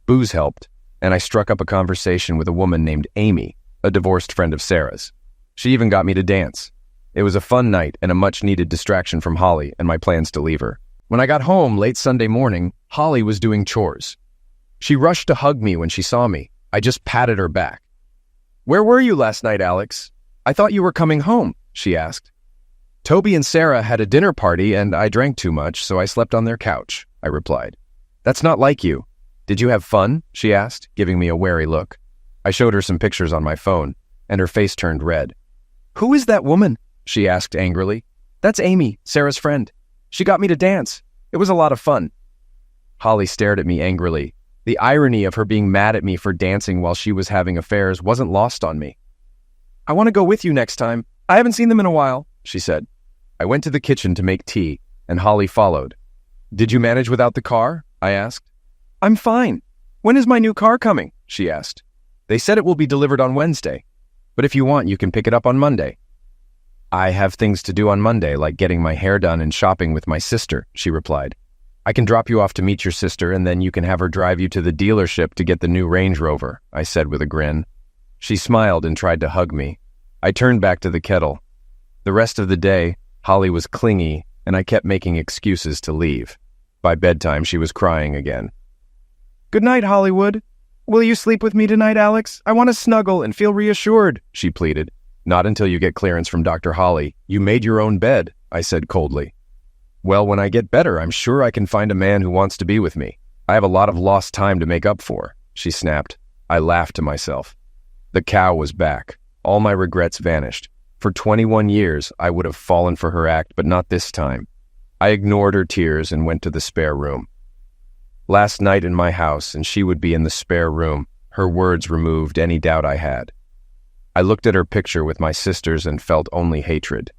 Booze helped, and I struck up a conversation with a woman named Amy, a divorced friend of Sarah's. She even got me to dance. It was a fun night and a much-needed distraction from Holly and my plans to leave her. When I got home late Sunday morning, Holly was doing chores. She rushed to hug me when she saw me. I just patted her back. "Where were you last night, Alex? I thought you were coming home," she asked. "Toby and Sarah had a dinner party and I drank too much, so I slept on their couch," I replied. "That's not like you. Did you have fun?" she asked, giving me a wary look. I showed her some pictures on my phone, and her face turned red. "Who is that woman?" she asked angrily. "That's Amy, Sarah's friend. She got me to dance. It was a lot of fun." Holly stared at me angrily. The irony of her being mad at me for dancing while she was having affairs wasn't lost on me. "I want to go with you next time. I haven't seen them in a while," she said. I went to the kitchen to make tea, and Holly followed. "Did you manage without the car?" I asked. "I'm fine. When is my new car coming?" she asked. "They said it will be delivered on Wednesday, but if you want, you can pick it up on Monday." "I have things to do on Monday, like getting my hair done and shopping with my sister," she replied. "I can drop you off to meet your sister, and then you can have her drive you to the dealership to get the new Range Rover," I said with a grin. She smiled and tried to hug me. I turned back to the kettle. The rest of the day, Holly was clingy, and I kept making excuses to leave. By bedtime, she was crying again. "Good night, Hollywood. Will you sleep with me tonight, Alex? I want to snuggle and feel reassured," she pleaded. "Not until you get clearance from Dr. Holly. You made your own bed," I said coldly. "Well, when I get better, I'm sure I can find a man who wants to be with me. I have a lot of lost time to make up for," she snapped. I laughed to myself. The cow was back. All my regrets vanished. For 21 years, I would have fallen for her act, but not this time. I ignored her tears and went to the spare room. Last night in my house, and she would be in the spare room, her words removed any doubt I had. I looked at her picture with my sisters and felt only hatred.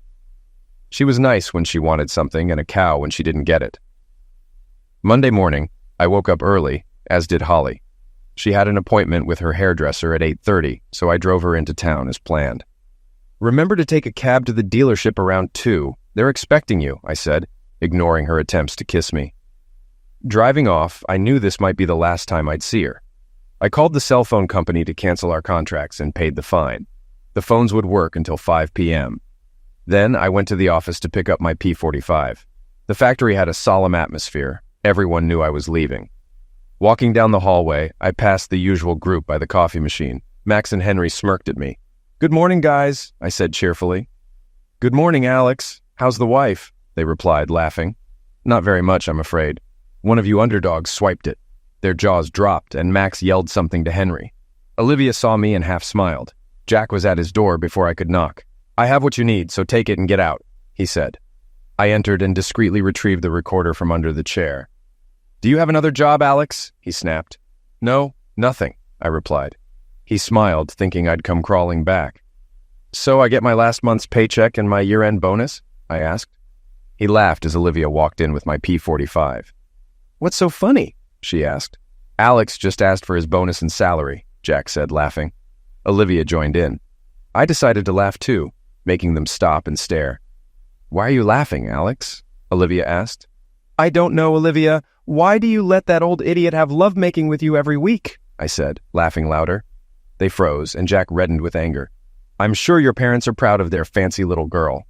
She was nice when she wanted something and a cow when she didn't get it. Monday morning, I woke up early, as did Holly. She had an appointment with her hairdresser at 8:30, so I drove her into town as planned. "Remember to take a cab to the dealership around 2. They're expecting you," I said, ignoring her attempts to kiss me. Driving off, I knew this might be the last time I'd see her. I called the cell phone company to cancel our contracts and paid the fine. The phones would work until 5 p.m. Then I went to the office to pick up my P45. The factory had a solemn atmosphere. Everyone knew I was leaving. Walking down the hallway, I passed the usual group by the coffee machine. Max and Henry smirked at me. "Good morning, guys," I said cheerfully. "Good morning, Alex. How's the wife?" they replied, laughing. "Not very much, I'm afraid. One of you underdogs swiped it." Their jaws dropped, and Max yelled something to Henry. Olivia saw me and half smiled. Jack was at his door before I could knock. "I have what you need, so take it and get out," he said. I entered and discreetly retrieved the recorder from under the chair. "Do you have another job, Alex?" he snapped. "No, nothing," I replied. He smiled, thinking I'd come crawling back. "So I get my last month's paycheck and my year-end bonus?" I asked. He laughed as Olivia walked in with my P45. "What's so funny?" she asked. "Alex just asked for his bonus and salary," Jack said, laughing. Olivia joined in. I decided to laugh too, making them stop and stare. "Why are you laughing, Alex?" Olivia asked. "I don't know, Olivia. Why do you let that old idiot have lovemaking with you every week?" I said, laughing louder. They froze, and Jack reddened with anger. "I'm sure your parents are proud of their fancy little girl."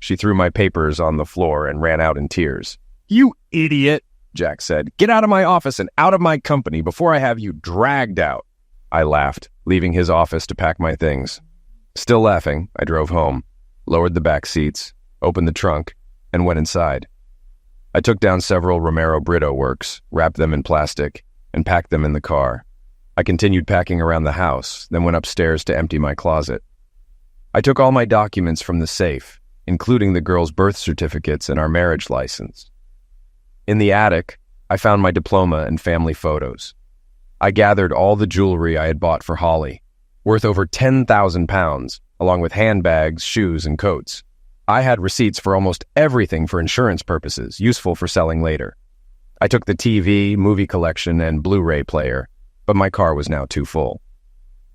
She threw my papers on the floor and ran out in tears. "You idiot," Jack said. "Get out of my office and out of my company before I have you dragged out." I laughed, leaving his office to pack my things. Still laughing, I drove home, lowered the back seats, opened the trunk, and went inside. I took down several Romero Brito works, wrapped them in plastic, and packed them in the car. I continued packing around the house, then went upstairs to empty my closet. I took all my documents from the safe, including the girls' birth certificates and our marriage license. In the attic, I found my diploma and family photos. I gathered all the jewelry I had bought for Holly, worth over 10,000 pounds, along with handbags, shoes, and coats. I had receipts for almost everything for insurance purposes, useful for selling later. I took the TV, movie collection, and Blu-ray player, but my car was now too full.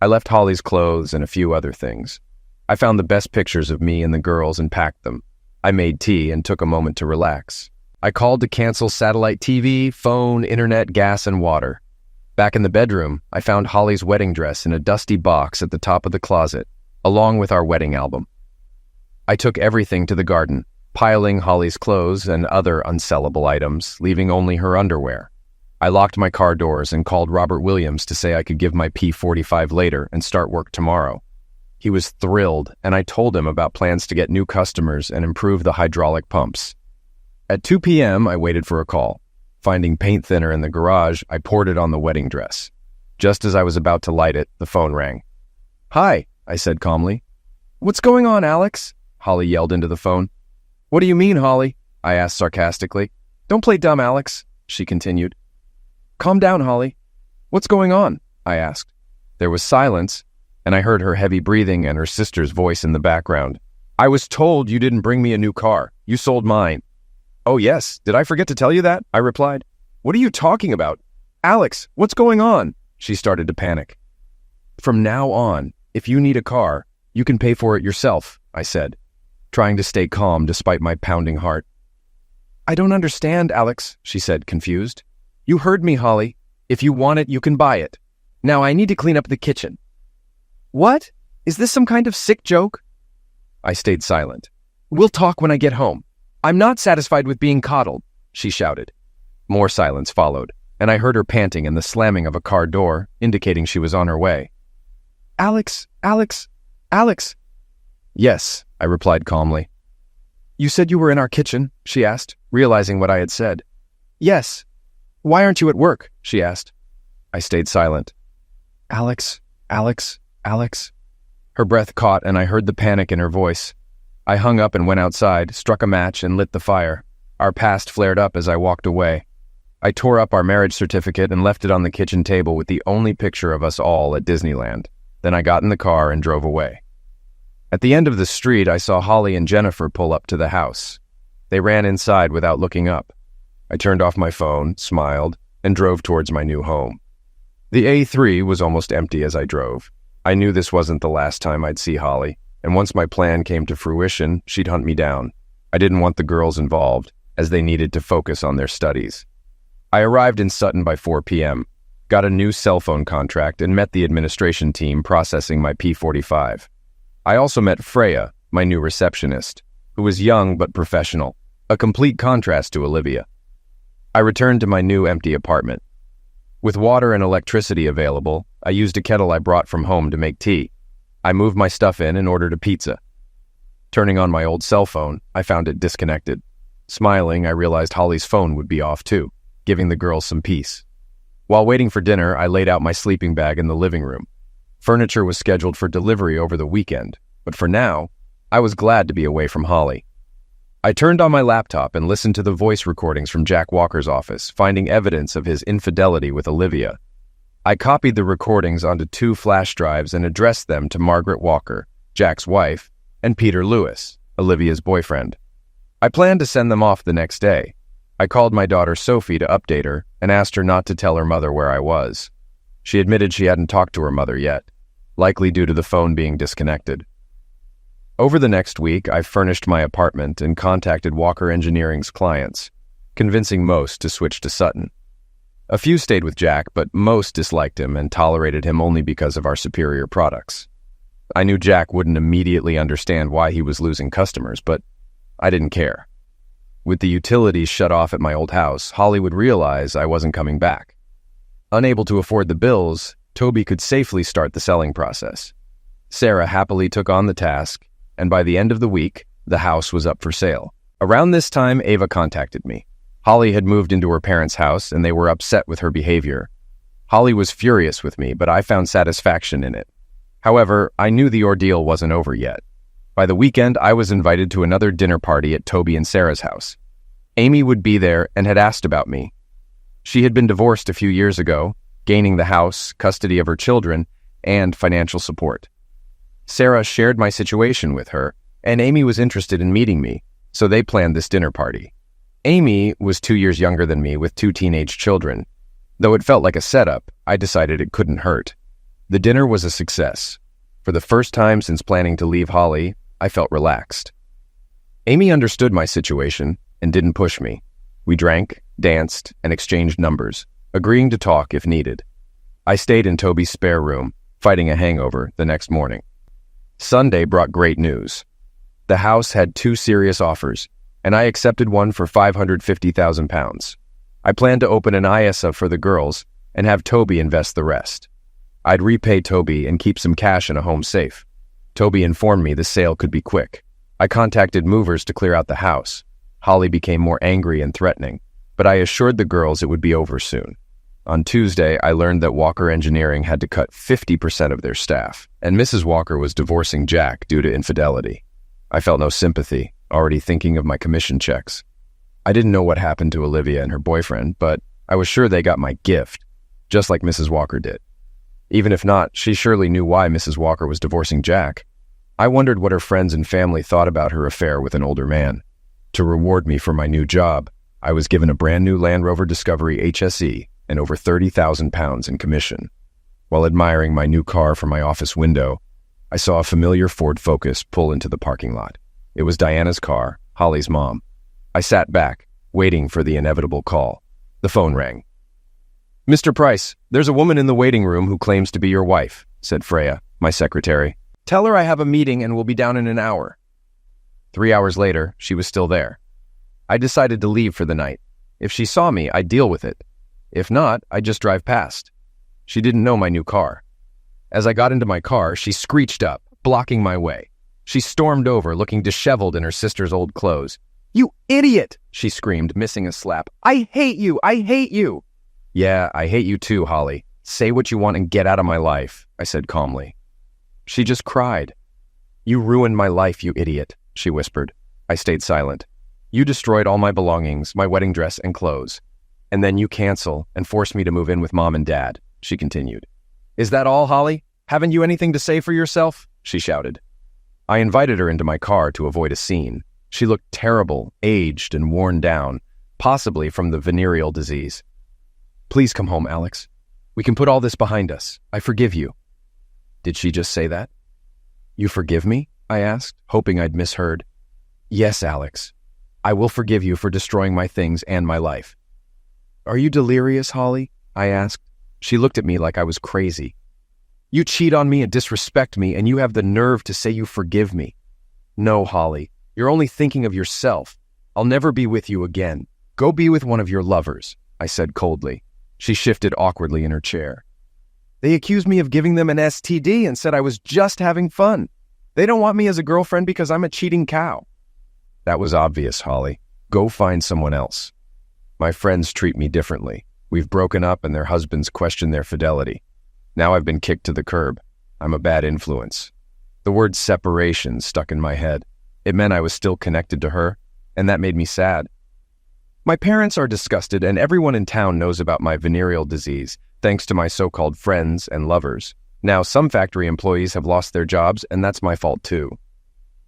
I left Holly's clothes and a few other things. I found the best pictures of me and the girls and packed them. I made tea and took a moment to relax. I called to cancel satellite TV, phone, internet, gas, and water. Back in the bedroom, I found Holly's wedding dress in a dusty box at the top of the closet, along with our wedding album. I took everything to the garden, piling Holly's clothes and other unsellable items, leaving only her underwear. I locked my car doors and called Robert Williams to say I could give my P45 later and start work tomorrow. He was thrilled, and I told him about plans to get new customers and improve the hydraulic pumps. At 2 p.m., I waited for a call. Finding paint thinner in the garage, I poured it on the wedding dress. Just as I was about to light it, the phone rang. "Hi," I said calmly. "What's going on, Alex?" Holly yelled into the phone. "What do you mean, Holly?" I asked sarcastically. "Don't play dumb, Alex," she continued. "Calm down, Holly. What's going on?" I asked. There was silence, and I heard her heavy breathing and her sister's voice in the background. "I was told you didn't bring me a new car. You sold mine." "Oh yes, did I forget to tell you that?" I replied. "What are you talking about? Alex, what's going on?" She started to panic. "From now on, if you need a car, you can pay for it yourself," I said, trying to stay calm despite my pounding heart. "I don't understand, Alex," she said, confused. "You heard me, Holly. If you want it, you can buy it. Now I need to clean up the kitchen." "What? Is this some kind of sick joke?" I stayed silent. "We'll talk when I get home. I'm not satisfied with being coddled," she shouted. More silence followed, and I heard her panting and the slamming of a car door, indicating she was on her way. "Alex, Alex, Alex." "Yes," I replied calmly. "You said you were in our kitchen?" she asked, realizing what I had said. "Yes." "Why aren't you at work?" she asked. I stayed silent. "Alex, Alex, Alex." Her breath caught, and I heard the panic in her voice. I hung up and went outside, struck a match, and lit the fire. Our past flared up as I walked away. I tore up our marriage certificate and left it on the kitchen table with the only picture of us all at Disneyland. Then I got in the car and drove away. At the end of the street, I saw Holly and Jennifer pull up to the house. They ran inside without looking up. I turned off my phone, smiled, and drove towards my new home. The A3 was almost empty as I drove. I knew this wasn't the last time I'd see Holly, and once my plan came to fruition, she'd hunt me down. I didn't want the girls involved, as they needed to focus on their studies. I arrived in Sutton by 4 p.m., got a new cell phone contract, and met the administration team processing my P45. I also met Freya, my new receptionist, who was young but professional, a complete contrast to Olivia. I returned to my new empty apartment. With water and electricity available, I used a kettle I brought from home to make tea. I moved my stuff in and ordered a pizza. Turning on my old cell phone, I found it disconnected. Smiling, I realized Holly's phone would be off too, giving the girls some peace. While waiting for dinner, I laid out my sleeping bag in the living room. Furniture was scheduled for delivery over the weekend, but for now, I was glad to be away from Holly. I turned on my laptop and listened to the voice recordings from Jack Walker's office, finding evidence of his infidelity with Olivia. I copied the recordings onto 2 flash drives and addressed them to Margaret Walker, Jack's wife, and Peter Lewis, Olivia's boyfriend. I planned to send them off the next day. I called my daughter Sophie to update her and asked her not to tell her mother where I was. She admitted she hadn't talked to her mother yet, likely due to the phone being disconnected. Over the next week, I furnished my apartment and contacted Walker Engineering's clients, convincing most to switch to Sutton. A few stayed with Jack, but most disliked him and tolerated him only because of our superior products. I knew Jack wouldn't immediately understand why he was losing customers, but I didn't care. With the utilities shut off at my old house, Holly would realize I wasn't coming back. Unable to afford the bills, Toby could safely start the selling process. Sarah happily took on the task, and by the end of the week, the house was up for sale. Around this time, Ava contacted me. Holly had moved into her parents' house, and they were upset with her behavior. Holly was furious with me, but I found satisfaction in it. However, I knew the ordeal wasn't over yet. By the weekend, I was invited to another dinner party at Toby and Sarah's house. Amy would be there and had asked about me. She had been divorced a few years ago, gaining the house, custody of her children, and financial support. Sarah shared my situation with her, and Amy was interested in meeting me, so they planned this dinner party. Amy was 2 years younger than me with 2 teenage children. Though it felt like a setup, I decided it couldn't hurt. The dinner was a success. For the first time since planning to leave Holly, I felt relaxed. Amy understood my situation and didn't push me. We drank, danced, and exchanged numbers, agreeing to talk if needed. I stayed in Toby's spare room, fighting a hangover the next morning. Sunday brought great news. The house had 2 serious offers, and I accepted one for £550,000. I planned to open an ISA for the girls and have Toby invest the rest. I'd repay Toby and keep some cash in a home safe. Toby informed me the sale could be quick. I contacted movers to clear out the house. Holly became more angry and threatening, but I assured the girls it would be over soon. On Tuesday, I learned that Walker Engineering had to cut 50% of their staff, and Mrs. Walker was divorcing Jack due to infidelity. I felt no sympathy, already thinking of my commission checks. I didn't know what happened to Olivia and her boyfriend, but I was sure they got my gift, just like Mrs. Walker did. Even if not, she surely knew why Mrs. Walker was divorcing Jack. I wondered what her friends and family thought about her affair with an older man. To reward me for my new job, I was given a brand new Land Rover Discovery HSE and over £30,000 in commission. While admiring my new car from my office window, I saw a familiar Ford Focus pull into the parking lot. It was Diana's car, Holly's mom. I sat back, waiting for the inevitable call. The phone rang. "Mr. Price, there's a woman in the waiting room who claims to be your wife," said Freya, my secretary. "Tell her I have a meeting and will be down in an hour." 3 hours later, she was still there. I decided to leave for the night. If she saw me, I'd deal with it. If not, I'd just drive past. She didn't know my new car. As I got into my car, she screeched up, blocking my way. She stormed over, looking disheveled in her sister's old clothes. "You idiot!" she screamed, missing a slap. "I hate you! I hate you!" "Yeah, I hate you too, Holly. Say what you want and get out of my life," I said calmly. She just cried. "You ruined my life, you idiot," she whispered. I stayed silent. "You destroyed all my belongings, my wedding dress and clothes. And then you cancel and force me to move in with Mom and Dad," she continued. "Is that all, Holly? Haven't you anything to say for yourself?" she shouted. I invited her into my car to avoid a scene. She looked terrible, aged and worn down, possibly from the venereal disease. "Please come home, Alex. We can put all this behind us. I forgive you." Did she just say that? "You forgive me?" I asked, hoping I'd misheard. "Yes, Alex. I will forgive you for destroying my things and my life." "Are you delirious, Holly?" I asked. She looked at me like I was crazy. "You cheat on me and disrespect me, and you have the nerve to say you forgive me." "No, Holly. You're only thinking of yourself. I'll never be with you again. Go be with one of your lovers," I said coldly. She shifted awkwardly in her chair. "They accused me of giving them an STD and said I was just having fun. They don't want me as a girlfriend because I'm a cheating cow." "That was obvious, Holly. Go find someone else. My friends treat me differently. We've broken up and their husbands question their fidelity. Now I've been kicked to the curb. I'm a bad influence." The word separation stuck in my head. It meant I was still connected to her, and that made me sad. My parents are disgusted, and everyone in town knows about my venereal disease, thanks to my so-called friends and lovers. Now some factory employees have lost their jobs, and that's my fault too.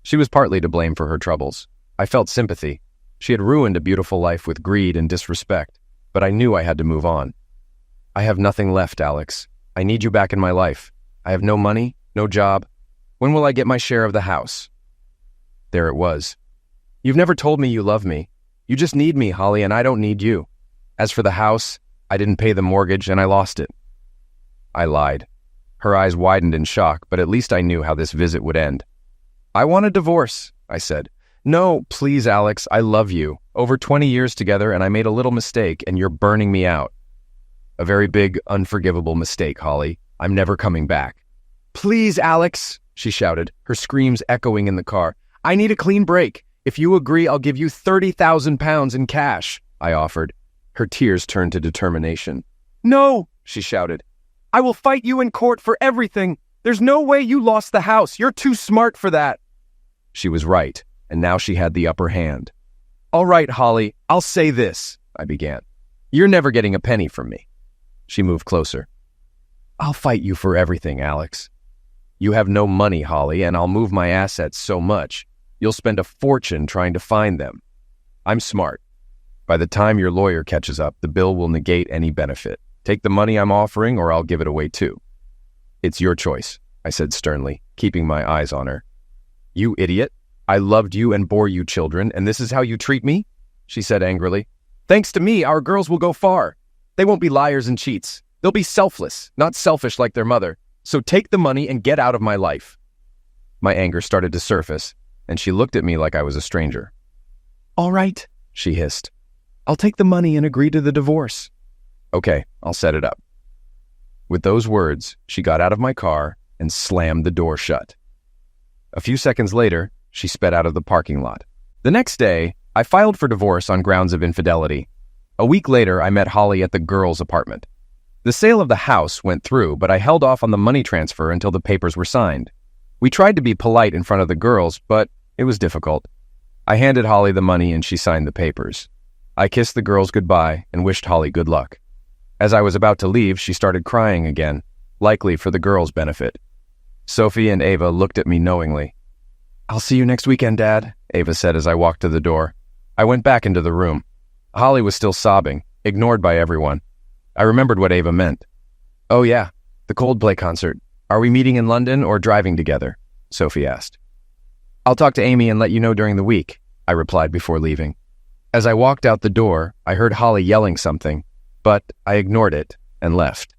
She was partly to blame for her troubles. I felt sympathy. She had ruined a beautiful life with greed and disrespect, but I knew I had to move on. "I have nothing left, Alex. I need you back in my life. I have no money, no job. When will I get my share of the house?" There it was. "You've never told me you love me. You just need me, Holly, and I don't need you. As for the house, I didn't pay the mortgage and I lost it." I lied. Her eyes widened in shock, but at least I knew how this visit would end. "I want a divorce," I said. "No, please, Alex, I love you. Over 20 years together and I made a little mistake and you're burning me out." "A very big, unforgivable mistake, Holly. I'm never coming back." "Please, Alex," she shouted, her screams echoing in the car. "I need a clean break. If you agree, I'll give you £30,000 in cash," I offered. Her tears turned to determination. "No," she shouted. "I will fight you in court for everything. There's no way you lost the house. You're too smart for that." She was right, and now she had the upper hand. "All right, Holly, I'll say this," I began. "You're never getting a penny from me." She moved closer. "I'll fight you for everything, Alex. You have no money, Holly, and I'll move my assets so much. You'll spend a fortune trying to find them. I'm smart. By the time your lawyer catches up, the bill will negate any benefit. Take the money I'm offering or I'll give it away too." "It's your choice," I said sternly, keeping my eyes on her. "You idiot. I loved you and bore you children, and this is how you treat me?" she said angrily. "Thanks to me, our girls will go far. They won't be liars and cheats. They'll be selfless, not selfish like their mother. So take the money and get out of my life." My anger started to surface, and she looked at me like I was a stranger. "All right," she hissed. I'll take the money and agree to the divorce. Okay, I'll set it up. With those words, she got out of my car and slammed the door shut. A few seconds later, she sped out of the parking lot. The next day, I filed for divorce on grounds of infidelity. A week later, I met Holly at the girls' apartment. The sale of the house went through, but I held off on the money transfer until the papers were signed. We tried to be polite in front of the girls, but it was difficult. I handed Holly the money and she signed the papers. I kissed the girls goodbye and wished Holly good luck. As I was about to leave, she started crying again, likely for the girls' benefit. Sophie and Ava looked at me knowingly. "I'll see you next weekend, Dad," Ava said as I walked to the door. I went back into the room. Holly was still sobbing, ignored by everyone. I remembered what Ava meant. "Oh yeah, the Coldplay concert. Are we meeting in London or driving together?" Sophie asked. "I'll talk to Amy and let you know during the week," I replied before leaving. As I walked out the door, I heard Holly yelling something, but I ignored it and left.